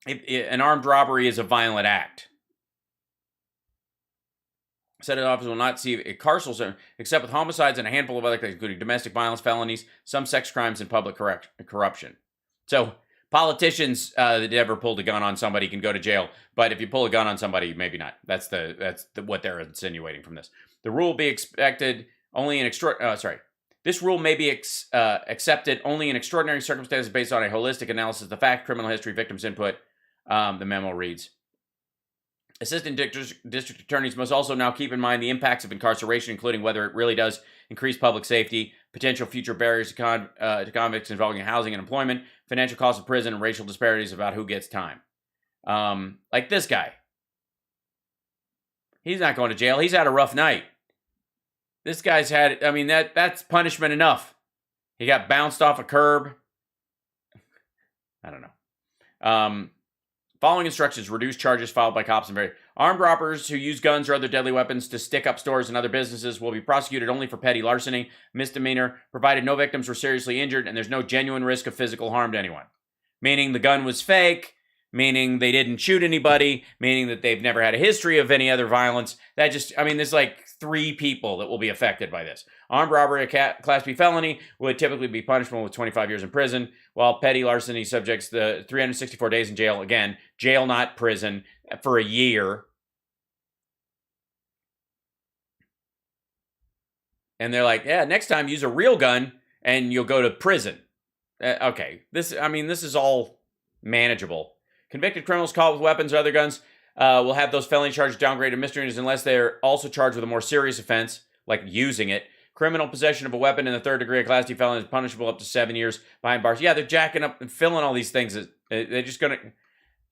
an armed robbery is a violent act. Senate office will not see a carceral sentence except with homicides and a handful of other things, including domestic violence, felonies, some sex crimes, and public corruption. So politicians that ever pulled a gun on somebody can go to jail, but if you pull a gun on somebody, maybe not. That's what they're insinuating from this. The rule will be expected only in This rule may be accepted only in extraordinary circumstances based on a holistic analysis of the fact, criminal history, victims' input. The memo reads, assistant district attorneys must also now keep in mind the impacts of incarceration, including whether it really does increase public safety, potential future barriers to convicts involving housing and employment, financial costs of prison, and racial disparities about who gets time. Like this guy. He's not going to jail. He's had a rough night. This guy's had, that's punishment enough. He got bounced off a curb. I don't know. Following instructions, reduce charges filed by cops and armed robbers who use guns or other deadly weapons to stick up stores and other businesses will be prosecuted only for petty larceny, misdemeanor, provided no victims were seriously injured and there's no genuine risk of physical harm to anyone. Meaning the gun was fake, meaning they didn't shoot anybody, meaning that they've never had a history of any other violence. There's like 3 people that will be affected by this. Armed robbery, a Class B felony, would typically be punishable with 25 years in prison, while petty larceny subjects the 364 days in jail. Again, jail, not prison, for a year. And they're like, yeah, next time use a real gun and you'll go to prison. Okay, this is all manageable. Convicted criminals caught with weapons or other guns will have those felony charges downgraded to misdemeanors unless they're also charged with a more serious offense, like using it. Criminal possession of a weapon in the third degree, a Class D felony, is punishable up to 7 years behind bars. Yeah, they're jacking up and filling all these things. They're just going to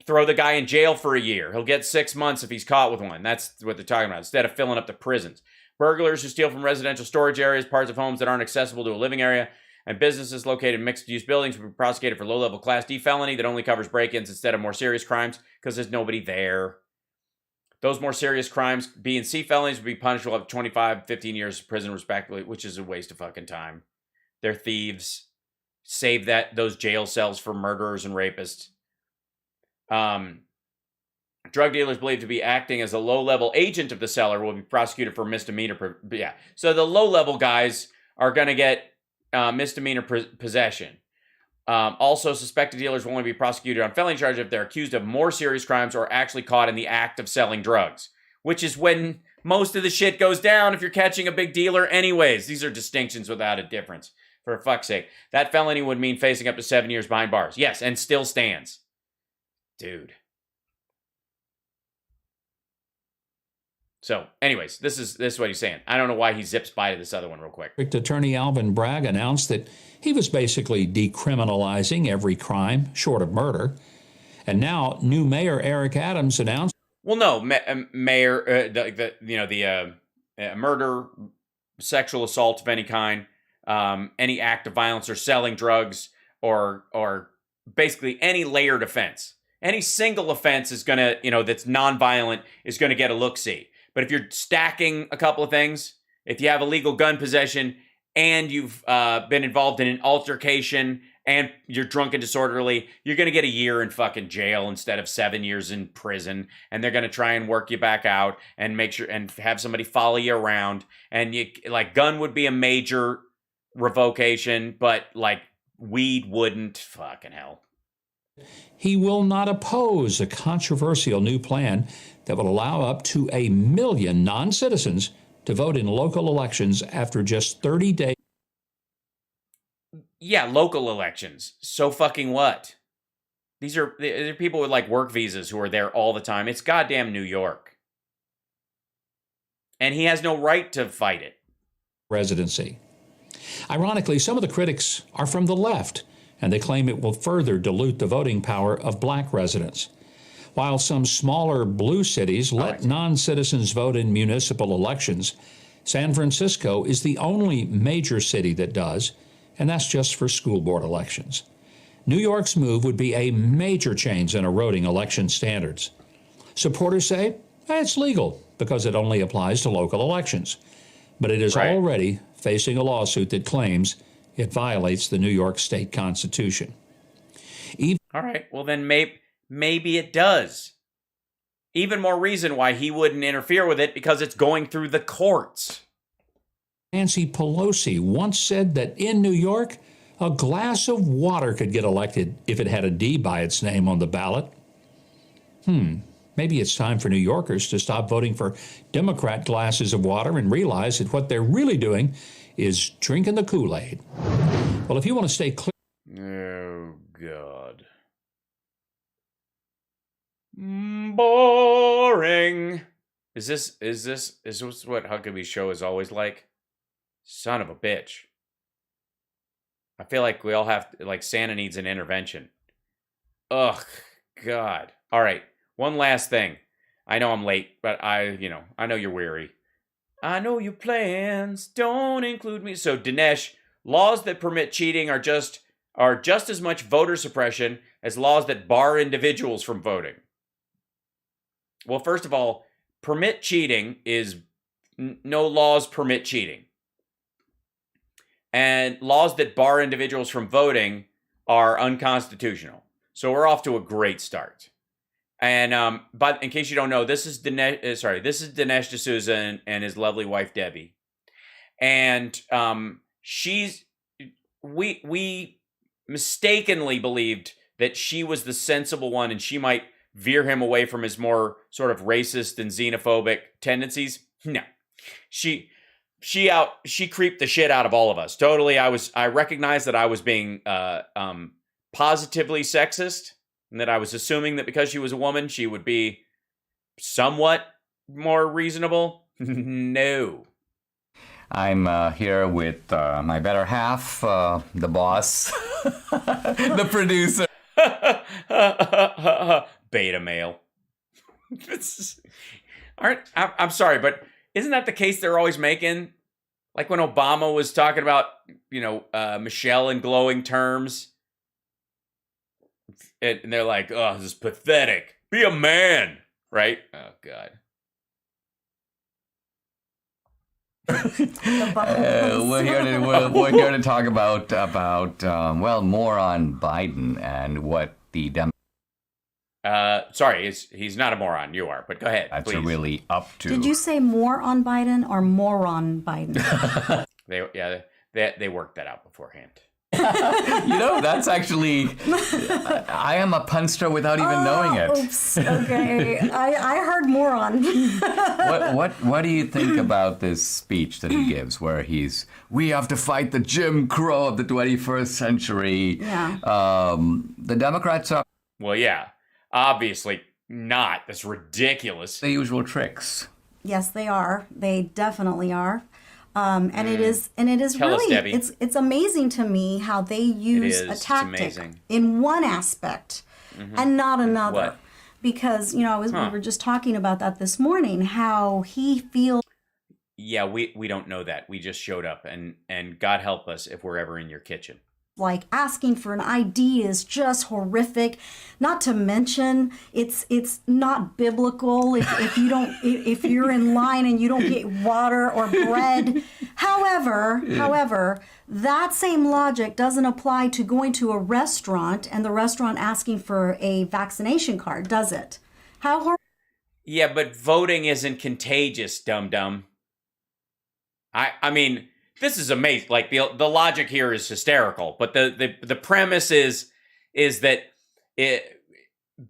throw the guy in jail for a year. He'll get 6 months if he's caught with one. That's what they're talking about, instead of filling up the prisons. Burglars who steal from residential storage areas, parts of homes that aren't accessible to a living area, and businesses located in mixed-use buildings will be prosecuted for low-level Class D felony that only covers break-ins instead of more serious crimes because there's nobody there. Those more serious crimes, B and C felonies, would be punishable up to 25, 15 years of prison, respectively, which is a waste of fucking time. They're thieves. Save those jail cells for murderers and rapists. Drug dealers believed to be acting as a low-level agent of the seller will be prosecuted for misdemeanor. Yeah. So the low-level guys are going to get misdemeanor possession. Also, suspected dealers will only be prosecuted on felony charges if they're accused of more serious crimes or actually caught in the act of selling drugs, which is when most of the shit goes down if you're catching a big dealer anyways. These are distinctions without a difference. For fuck's sake. That felony would mean facing up to 7 years behind bars. Yes, and still stands. Dude. So, anyways, this is what he's saying. I don't know why he zips by to this other one real quick. District Attorney Alvin Bragg announced that he was basically decriminalizing every crime short of murder. And now, new Mayor Eric Adams announced... Well, no, Mayor, murder, sexual assault of any kind, any act of violence or selling drugs, or basically any layered offense. Any single offense is going to, that's nonviolent, is going to get a look-see. But if you're stacking a couple of things, if you have illegal gun possession and you've been involved in an altercation and you're drunk and disorderly, you're going to get a year in fucking jail instead of 7 years in prison. And they're going to try and work you back out and make sure and have somebody follow you around. And gun would be a major revocation, but weed wouldn't. Fucking hell. He will not oppose a controversial new plan that will allow up to 1 million non-citizens to vote in local elections after just 30 days. Yeah, local elections. So fucking what? These are people with work visas who are there all the time. It's goddamn New York. And he has no right to fight it. Residency. Ironically, some of the critics are from the left, and they claim it will further dilute the voting power of black residents. While some smaller blue cities let non-citizens vote in municipal elections, San Francisco is the only major city that does, and that's just for school board elections. New York's move would be a major change in eroding election standards. Supporters say it's legal because it only applies to local elections, but it is already facing a lawsuit that claims it violates the New York State Constitution. All right, well then maybe it does. Even more reason why he wouldn't interfere with it, because it's going through the courts. Nancy Pelosi once said that in New York, a glass of water could get elected if it had a D by its name on the ballot. Maybe it's time for New Yorkers to stop voting for Democrat glasses of water and realize that what they're really doing is drinking the Kool-Aid. Well, if you want to stay clear... Oh, God. Boring. Is this what Huckabee's show is always like? Son of a bitch. I feel like we all have, Santa needs an intervention. Ugh, God. All right, one last thing. I know I'm late, but I know you're weary. I know your plans don't include me. So, Dinesh, laws that permit cheating are just as much voter suppression as laws that bar individuals from voting. Well, first of all, permit cheating is no laws permit cheating. And laws that bar individuals from voting are unconstitutional. So we're off to a great start. And but in case you don't know, this is Dinesh D'Souza and his lovely wife Debbie, and we mistakenly believed that she was the sensible one, and she might veer him away from his more sort of racist and xenophobic tendencies. No, she creeped the shit out of all of us. Totally. I recognized that I was being positively sexist, and that I was assuming that because she was a woman, she would be somewhat more reasonable. No. I'm here with my better half, the boss, the producer. Beta male. I'm sorry, but isn't that the case they're always making? Like when Obama was talking about, Michelle in glowing terms. And they're like, oh, this is pathetic. Be a man, right? Oh, God. We're here to talk about more on Biden and what the sorry, he's not a moron. You are, but go ahead. Democrats please. are really up to. Did you say more on Biden or moron Biden? They worked that out beforehand. That's actually, I am a punster without even knowing it. Oops. Okay, I heard moron. What do you think about this speech that he gives, where we have to fight the Jim Crow of the 21st century? Yeah. The Democrats are. Well, yeah, obviously not. That's ridiculous. The usual tricks. Yes, they are. They definitely are. And it is Tell really, us, Debbie. it's amazing to me how they use a tactic in one aspect and not another. What? Because, we were just talking about that this morning, how he feels. Yeah, we don't know that. We just showed up, and God help us if we're ever in your kitchen. Like asking for an ID is just horrific. Not to mention, it's not biblical if you're in line and you don't get water or bread. However, that same logic doesn't apply to going to a restaurant and the restaurant asking for a vaccination card, does it? Yeah, but voting isn't contagious, dum-dum. I mean, this is amazing. Like the logic here is hysterical, but the premise is that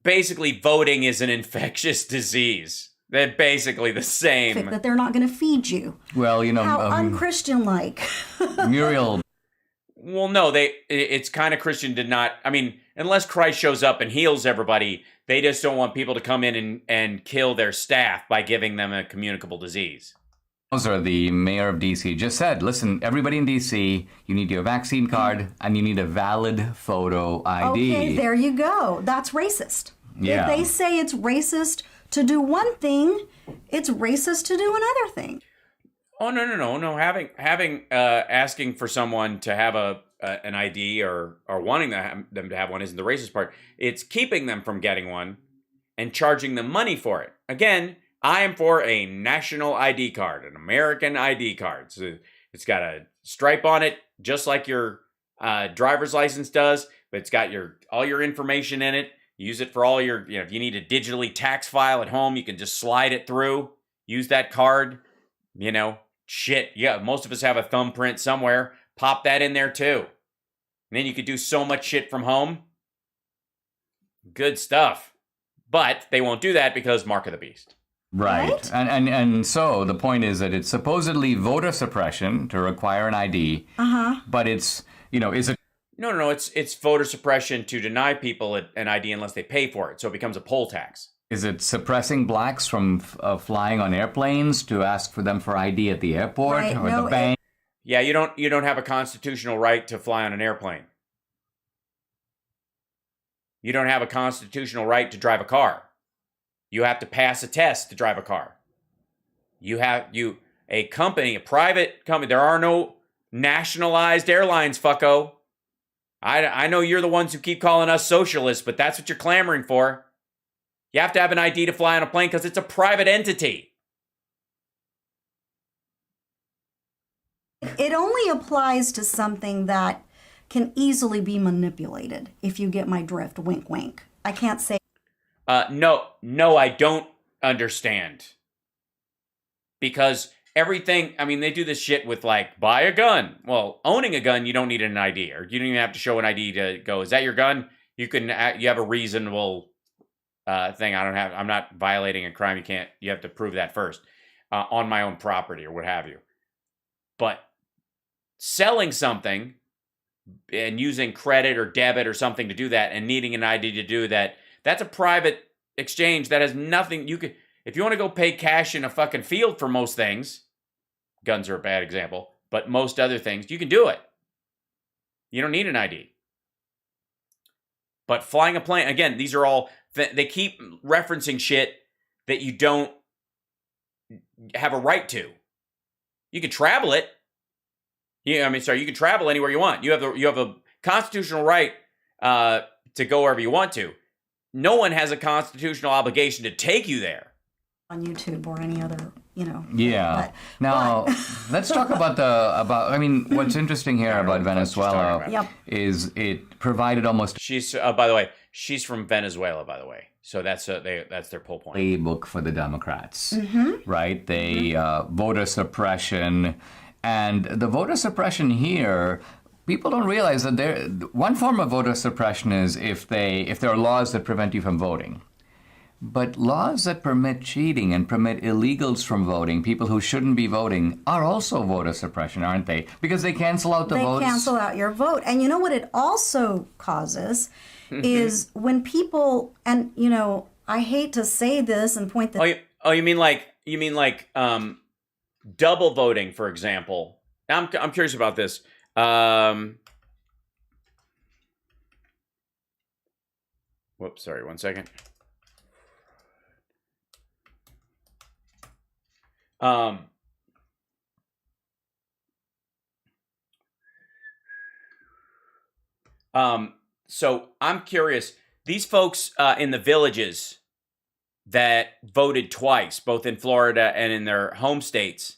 basically voting is an infectious disease. They're basically the same. That they're not going to feed you. Well, how unchristian-like. Muriel. Well, no, it's kind of Christian to not. I mean, unless Christ shows up and heals everybody, they just don't want people to come in and kill their staff by giving them a communicable disease. Hauser, the mayor of D.C., just said, listen, everybody in D.C., you need your vaccine card and you need a valid photo ID. Okay, there you go. That's racist. Yeah. If they say it's racist to do one thing, it's racist to do another thing. Oh, no. Asking for someone to have an ID or wanting them to have one isn't the racist part. It's keeping them from getting one and charging them money for it. Again, I am for a national ID card, an American ID card. So it's got a stripe on it, just like your driver's license does, but it's got all your information in it. Use it for all your, if you need a digitally tax file at home, you can just slide it through. Use that card. Shit. Yeah, most of us have a thumbprint somewhere. Pop that in there too. And then you could do so much shit from home. Good stuff. But they won't do that because mark of the beast. Right. And so the point is that it's supposedly voter suppression to require an ID. But it's, is it? No. It's voter suppression to deny people an ID unless they pay for it. So it becomes a poll tax. Is it suppressing blacks from flying on airplanes to ask for them for ID at the airport or the bank? Yeah, you don't have a constitutional right to fly on an airplane. You don't have a constitutional right to drive a car. You have to pass a test to drive a car. A private company. There are no nationalized airlines, fucko. I know you're the ones who keep calling us socialists, but that's what you're clamoring for. You have to have an ID to fly on a plane because it's a private entity. It only applies to something that can easily be manipulated, if you get my drift. Wink, wink. I can't say. No, I don't understand. Because everything, they do this shit with buy a gun. Well, owning a gun, you don't need an ID, or you don't even have to show an ID to go, is that your gun? You have a reasonable thing. I'm not violating a crime. You have to prove that first on my own property or what have you. But selling something and using credit or debit or something to do that and needing an ID to do that, that's a private exchange that has nothing. You could, if you want to go pay cash in a fucking field for most things, guns are a bad example, but most other things, you can do it. You don't need an ID. But flying a plane, again, these are all, they keep referencing shit that you don't have a right to. You can travel it. You can travel anywhere you want. You have a constitutional right to go wherever you want to. No one has a constitutional obligation to take you there. On YouTube or any other, Yeah. Now, let's talk about what's interesting here about Venezuela is it provided almost. She's, by the way, she's from Venezuela, by the way. So that's their whole point. Playbook for the Democrats, Mm-hmm. right? They voter suppression, and the voter suppression here. People don't realize that one form of voter suppression is if there are laws that prevent you from voting. But laws that permit cheating and permit illegals from voting, people who shouldn't be voting, are also voter suppression, aren't they? Because they cancel out the votes. They cancel out your vote. And you know what it also causes is when people, and I hate to say this and point the... You mean like double voting, for example. Now I'm curious about this. Whoops, sorry, 1 second. So I'm curious, these folks in the villages that voted twice, both in Florida and in their home states,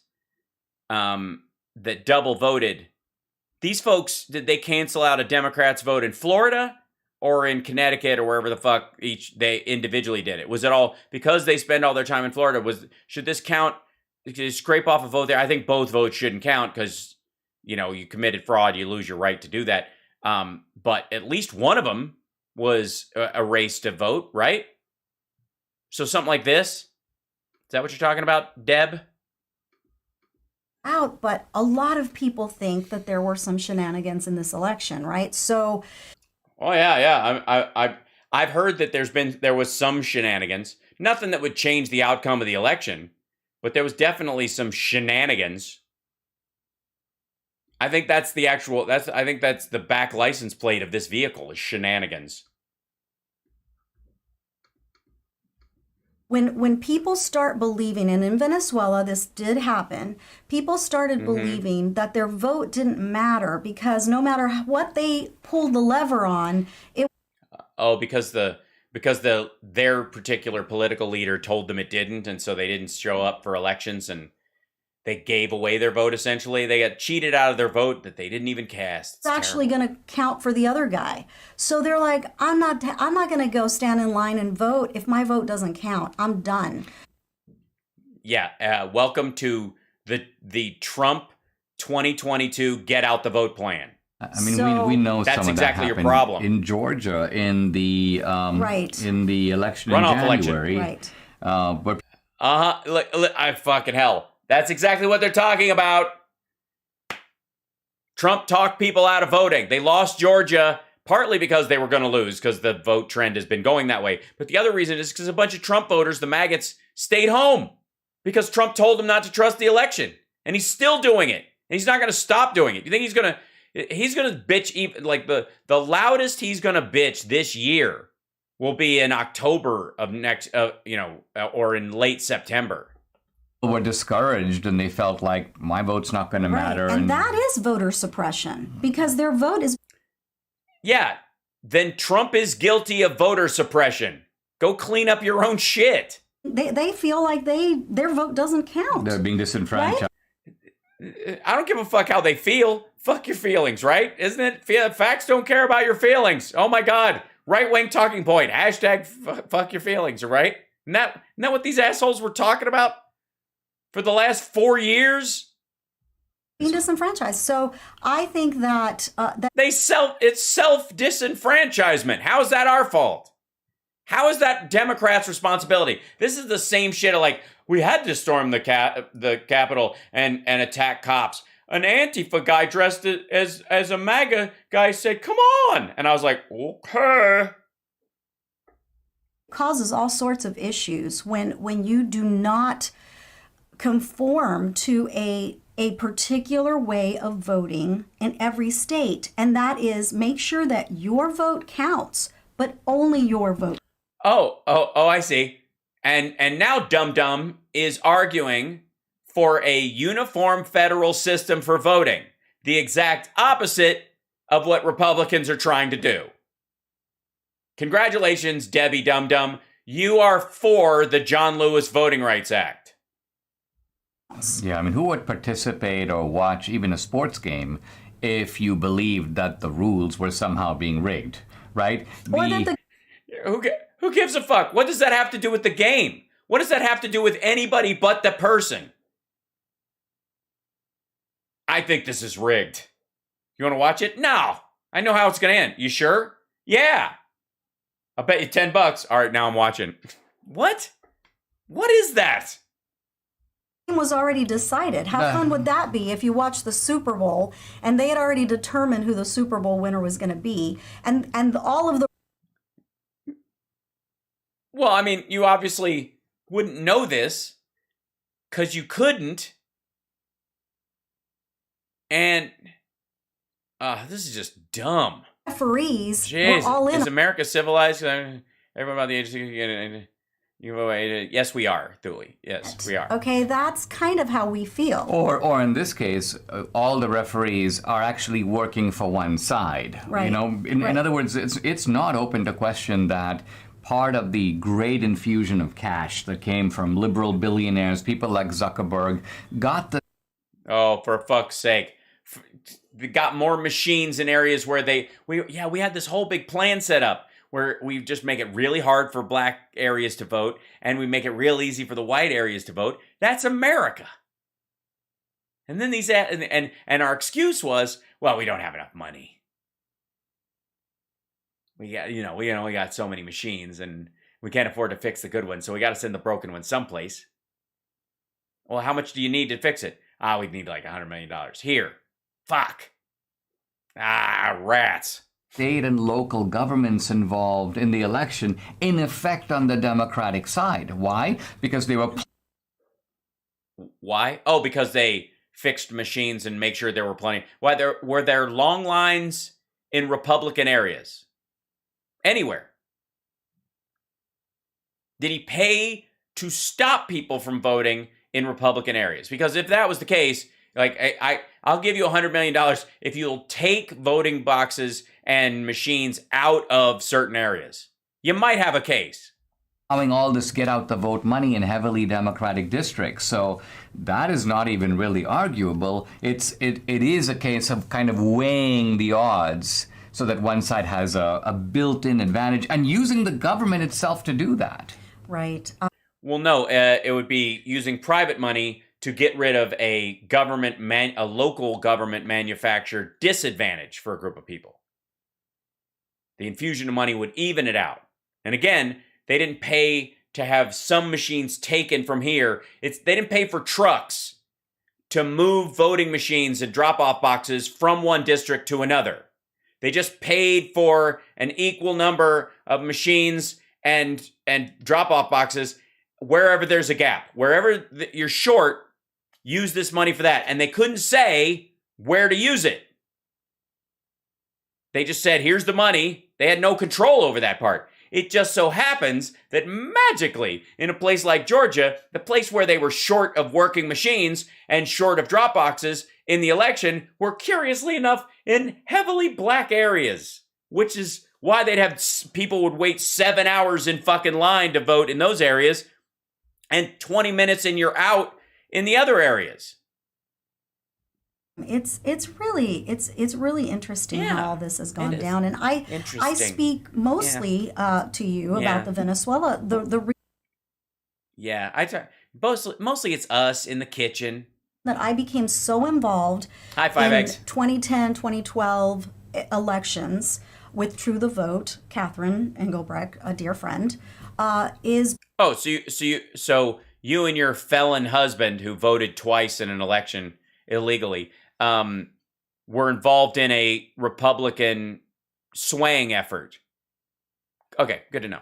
that double voted, these folks, did they cancel out a Democrats vote in Florida or in Connecticut or wherever the fuck they individually did it? Was it all because they spend all their time in Florida? Should this count? To scrape off a vote there? I think both votes shouldn't count because, you committed fraud, you lose your right to do that. But at least one of them was erased to vote, right? So something like this? Is that what you're talking about, Deb? Out, but a lot of people think that there were some shenanigans in this election, right? So... Oh, yeah. I've heard that there was some shenanigans. Nothing that would change the outcome of the election. But there was definitely some shenanigans. I think that's the back license plate of this vehicle is shenanigans. When people start believing, and in Venezuela this did happen, people started believing that their vote didn't matter because no matter what they pulled the lever on, it. Oh, because their particular political leader told them it didn't, and so they didn't show up for elections, and they gave away their vote, essentially. They got cheated out of their vote that they didn't even cast. It's actually going to count for the other guy. So they're like, I'm not going to go stand in line and vote if my vote doesn't count. I'm done. Yeah, welcome to the Trump 2022 get out the vote plan. I mean, we know that's some of exactly that your happened problem in Georgia in the in the election runoff in January. Right. But I fucking hell. That's exactly what they're talking about. Trump talked people out of voting. They lost Georgia partly because they were going to lose because the vote trend has been going that way. But the other reason is because a bunch of Trump voters, the maggots, stayed home because Trump told them not to trust the election, and he's still doing it, and he's not going to stop doing it. You think he's going to bitch even like the loudest he's going to bitch this year will be in October of next, or in late September. Were discouraged and they felt like my vote's not going to matter. And that is voter suppression because their vote is. Yeah, then Trump is guilty of voter suppression. Go clean up your own shit. They feel like their vote doesn't count. They're being disenfranchised. Right? I don't give a fuck how they feel. Fuck your feelings, right? Isn't it? Facts don't care about your feelings. Oh my God. Right-wing talking point. Hashtag fuck your feelings, right? Isn't that what these assholes were talking about for the last 4 years? Being disenfranchised. So I think that it's self-disenfranchisement. How is that our fault? How is that Democrats' responsibility? This is the same shit of like, we had to storm the Capitol and attack cops. an Antifa guy dressed as a MAGA guy said, come on. And I was like, okay. Causes all sorts of issues when you do not conform to a particular way of voting in every state. And that is, make sure that your vote counts, but only your vote. Oh, I see. And now Dum Dum is arguing for a uniform federal system for voting, the exact opposite of what Republicans are trying to do. Congratulations, Debbie Dum Dum. You are for the John Lewis Voting Rights Act. Yeah, I mean, who would participate or watch even a sports game if you believed that the rules were somehow being rigged, right? Who gives a fuck? What does that have to do with the game? What does that have to do with anybody but the person? I think this is rigged. You want to watch it? No. I know how it's going to end. You sure? Yeah. I'll bet you $10. All right, now I'm watching. What? What is that? Was already decided. How fun would that be if you watched the Super Bowl and they had already determined who the Super Bowl winner was going to be, and all of the. Well, I mean, you obviously wouldn't know this because you couldn't. And this is just dumb. Referees Jeez, were all in. Is America civilized? Everyone about the age of yes, we are, Thule. Yes, we are. Okay, that's kind of how we feel. Or in this case, all the referees are actually working for one side. Right. You know, in other words, it's not open to question that part of the great infusion of cash that came from liberal billionaires, people like Zuckerberg, got the. Oh, for fuck's sake. They got more machines in areas where we had this whole big plan set up where we just make it really hard for black areas to vote and we make it real easy for the white areas to vote. That's America. And then and our excuse was, well, we don't have enough money. We got so many machines and we can't afford to fix the good ones, so we got to send the broken ones someplace. Well, how much do you need to fix it? We'd need like $100 million. Here. Fuck. Rats. State and local governments involved in the election, in effect on the Democratic side. Why? Because they were. Why? Oh, because they fixed machines and make sure there were plenty. Why were there long lines in Republican areas? Anywhere. Did he pay to stop people from voting in Republican areas? Because if that was the case, like I'll give you $100 million if you'll take voting boxes and machines out of certain areas. You might have a case. Allowing all this get out the vote money in heavily Democratic districts. So that is not even really arguable. It is a case of kind of weighing the odds so that one side has a built-in advantage and using the government itself to do that. Right. Well, no, it would be using private money to get rid of a local government manufactured disadvantage for a group of people. The infusion of money would even it out. And again, they didn't pay to have some machines taken from here. They didn't pay for trucks to move voting machines and drop-off boxes from one district to another. They just paid for an equal number of machines and drop-off boxes wherever there's a gap. Wherever you're short, use this money for that. And they couldn't say where to use it. They just said, here's the money. They had no control over that part. It just so happens that magically, in a place like Georgia, the place where they were short of working machines and short of drop boxes in the election were, curiously enough, in heavily black areas, which is why they'd have people would wait 7 hours in fucking line to vote in those areas and 20 minutes and you're out in the other areas. It's really interesting how all this has gone down, and I speak mostly to you about the Venezuela mostly it's us in the kitchen that I became so involved High five, in eggs. 2010 2012 elections with True the Vote. Catherine Engelbrecht, a dear friend, is so you and your felon husband who voted twice in an election illegally. were involved in a Republican swaying effort. Okay, good to know.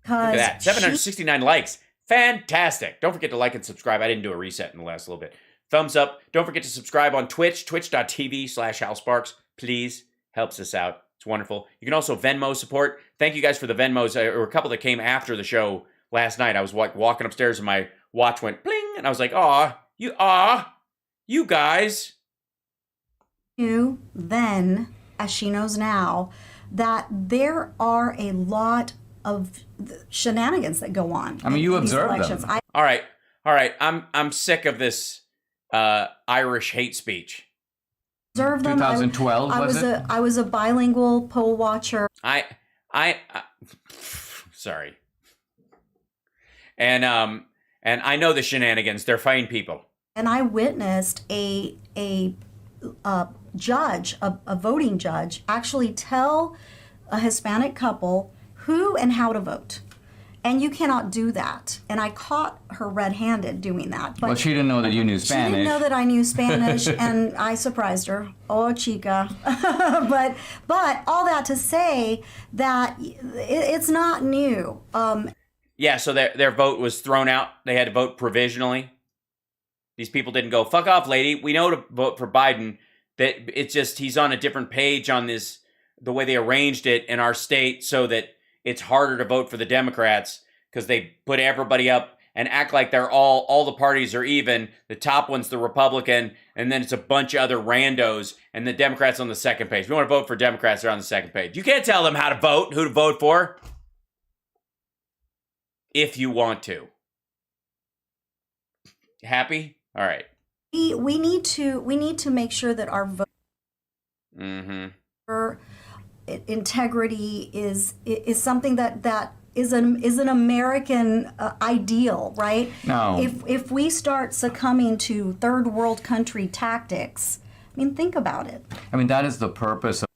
Look at that. 769 likes. Fantastic. Don't forget to like and subscribe. I didn't do a reset in the last little bit. Thumbs up. Don't forget to subscribe on Twitch, twitch.tv/Hal Sparks. Please. Helps us out. It's wonderful. You can also Venmo support. Thank you guys for the Venmos. There were a couple that came after the show last night. I was walking upstairs and my watch went bling, and I was like, you guys. Then, as she knows now, that there are a lot of shenanigans that go on. I mean, you observe them. All right. I'm sick of this Irish hate speech. Observe them. 2012 I was a bilingual poll watcher. I sorry. And I know the shenanigans. They're fine people. And I witnessed a judge, a voting judge, actually tell a Hispanic couple who and how to vote. And you cannot do that. And I caught her red-handed doing that. But well, she didn't know that you knew Spanish. She didn't know that I knew Spanish, and I surprised her. Oh, chica. but all that to say that it's not new. Yeah, so their vote was thrown out. They had to vote provisionally. These people didn't go, fuck off, lady. We know to vote for Biden. That it's just he's on a different page on this, the way they arranged it in our state so that it's harder to vote for the Democrats because they put everybody up and act like they're all the parties are even. The top one's the Republican, and then it's a bunch of other randos, and the Democrats on the second page. If you want to vote for Democrats, they're on the second page. You can't tell them how to vote, who to vote for. If you want to. Happy? All right. We need to make sure that our vote integrity is something that is an American ideal, right? No. If we start succumbing to third world country tactics, I mean, think about it. I mean, that is the purpose of.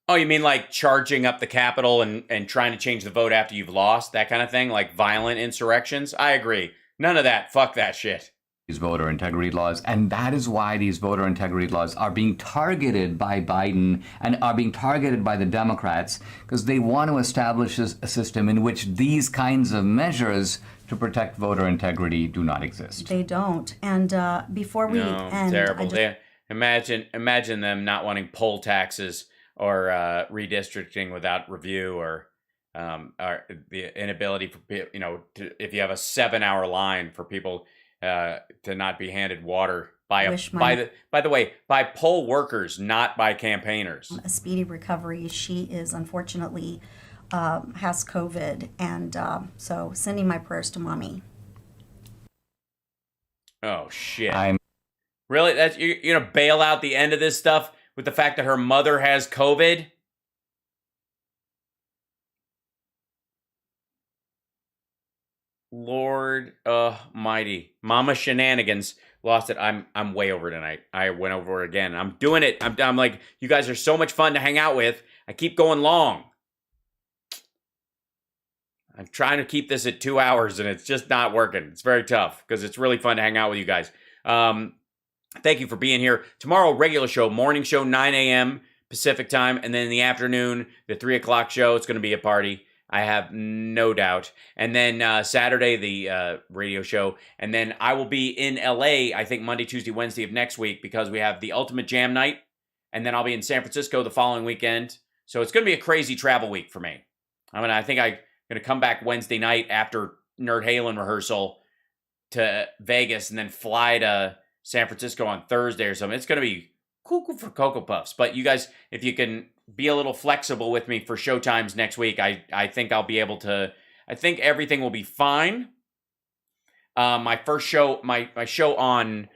Oh, you mean like charging up the Capitol and trying to change the vote after you've lost, that kind of thing, like violent insurrections? I agree. None of that. Fuck that shit. These voter integrity laws, and that is why these voter integrity laws are being targeted by Biden and are being targeted by the Democrats because they want to establish a system in which these kinds of measures to protect voter integrity do not exist. They don't. And before we end, terrible. Imagine them not wanting poll taxes or redistricting without review or the inability for if you have a 7-hour line for people. To not be handed water by the way, by poll workers, not by campaigners. A speedy recovery. She is unfortunately has COVID, and so sending my prayers to mommy. Oh shit! Really? That's you're gonna bail out the end of this stuff with the fact that her mother has COVID? Lord Almighty. Mama Shenanigans lost it. I'm way over tonight. I went over it again. I'm doing it. I'm like, you guys are so much fun to hang out with. I keep going long. I'm trying to keep this at 2 hours and it's just not working. It's very tough because it's really fun to hang out with you guys. Thank you for being here. Tomorrow, regular show, morning show, 9 a.m. Pacific time. And then in the afternoon, the 3 o'clock show. It's going to be a party. I have no doubt. And then Saturday, the radio show. And then I will be in LA, I think Monday, Tuesday, Wednesday of next week because we have the Ultimate Jam Night. And then I'll be in San Francisco the following weekend. So it's going to be a crazy travel week for me. I think I'm going to come back Wednesday night after Nerd Halen rehearsal to Vegas and then fly to San Francisco on Thursday or something. It's going to be cool for Cocoa Puffs. But you guys, if you can be a little flexible with me for show times next week, I think I'll be able to. I think everything will be fine. My first show, my show on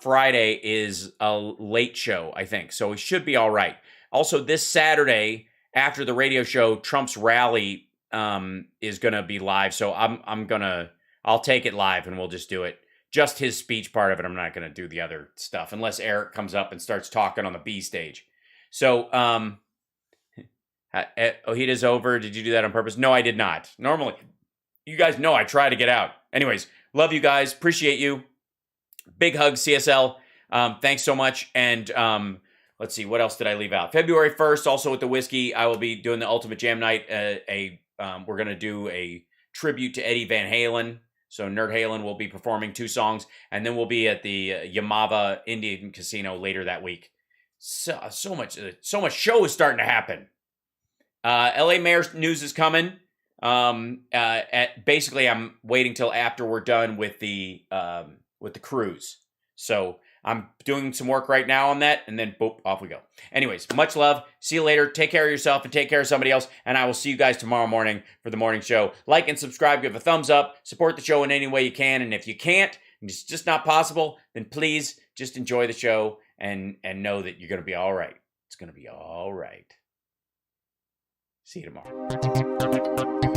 Friday is a late show, I think. So we should be all right. Also, this Saturday after the radio show, Trump's rally is going to be live. So I'll take it live and we'll just do it. Just his speech part of it. I'm not going to do the other stuff unless Eric comes up and starts talking on the B stage. So, Ojita's over. Did you do that on purpose? No, I did not. Normally, you guys know I try to get out. Anyways, love you guys. Appreciate you. Big hug, CSL. Thanks so much. And let's see, what else did I leave out? February 1st, also with the whiskey, I will be doing the Ultimate Jam Night. We're going to do a tribute to Eddie Van Halen. So Nerd Halen will be performing 2 songs, and then we'll be at the Yamava Indian Casino later that week. So much show is starting to happen. LA Mayor news is coming. Basically, I'm waiting till after we're done with the cruise. So I'm doing some work right now on that, and then boop, off we go. Anyways, much love. See you later. Take care of yourself and take care of somebody else. And I will see you guys tomorrow morning for the morning show. Like and subscribe. Give a thumbs up. Support the show in any way you can. And if you can't, and it's just not possible, then please just enjoy the show and know that you're going to be all right. It's going to be all right. See you tomorrow.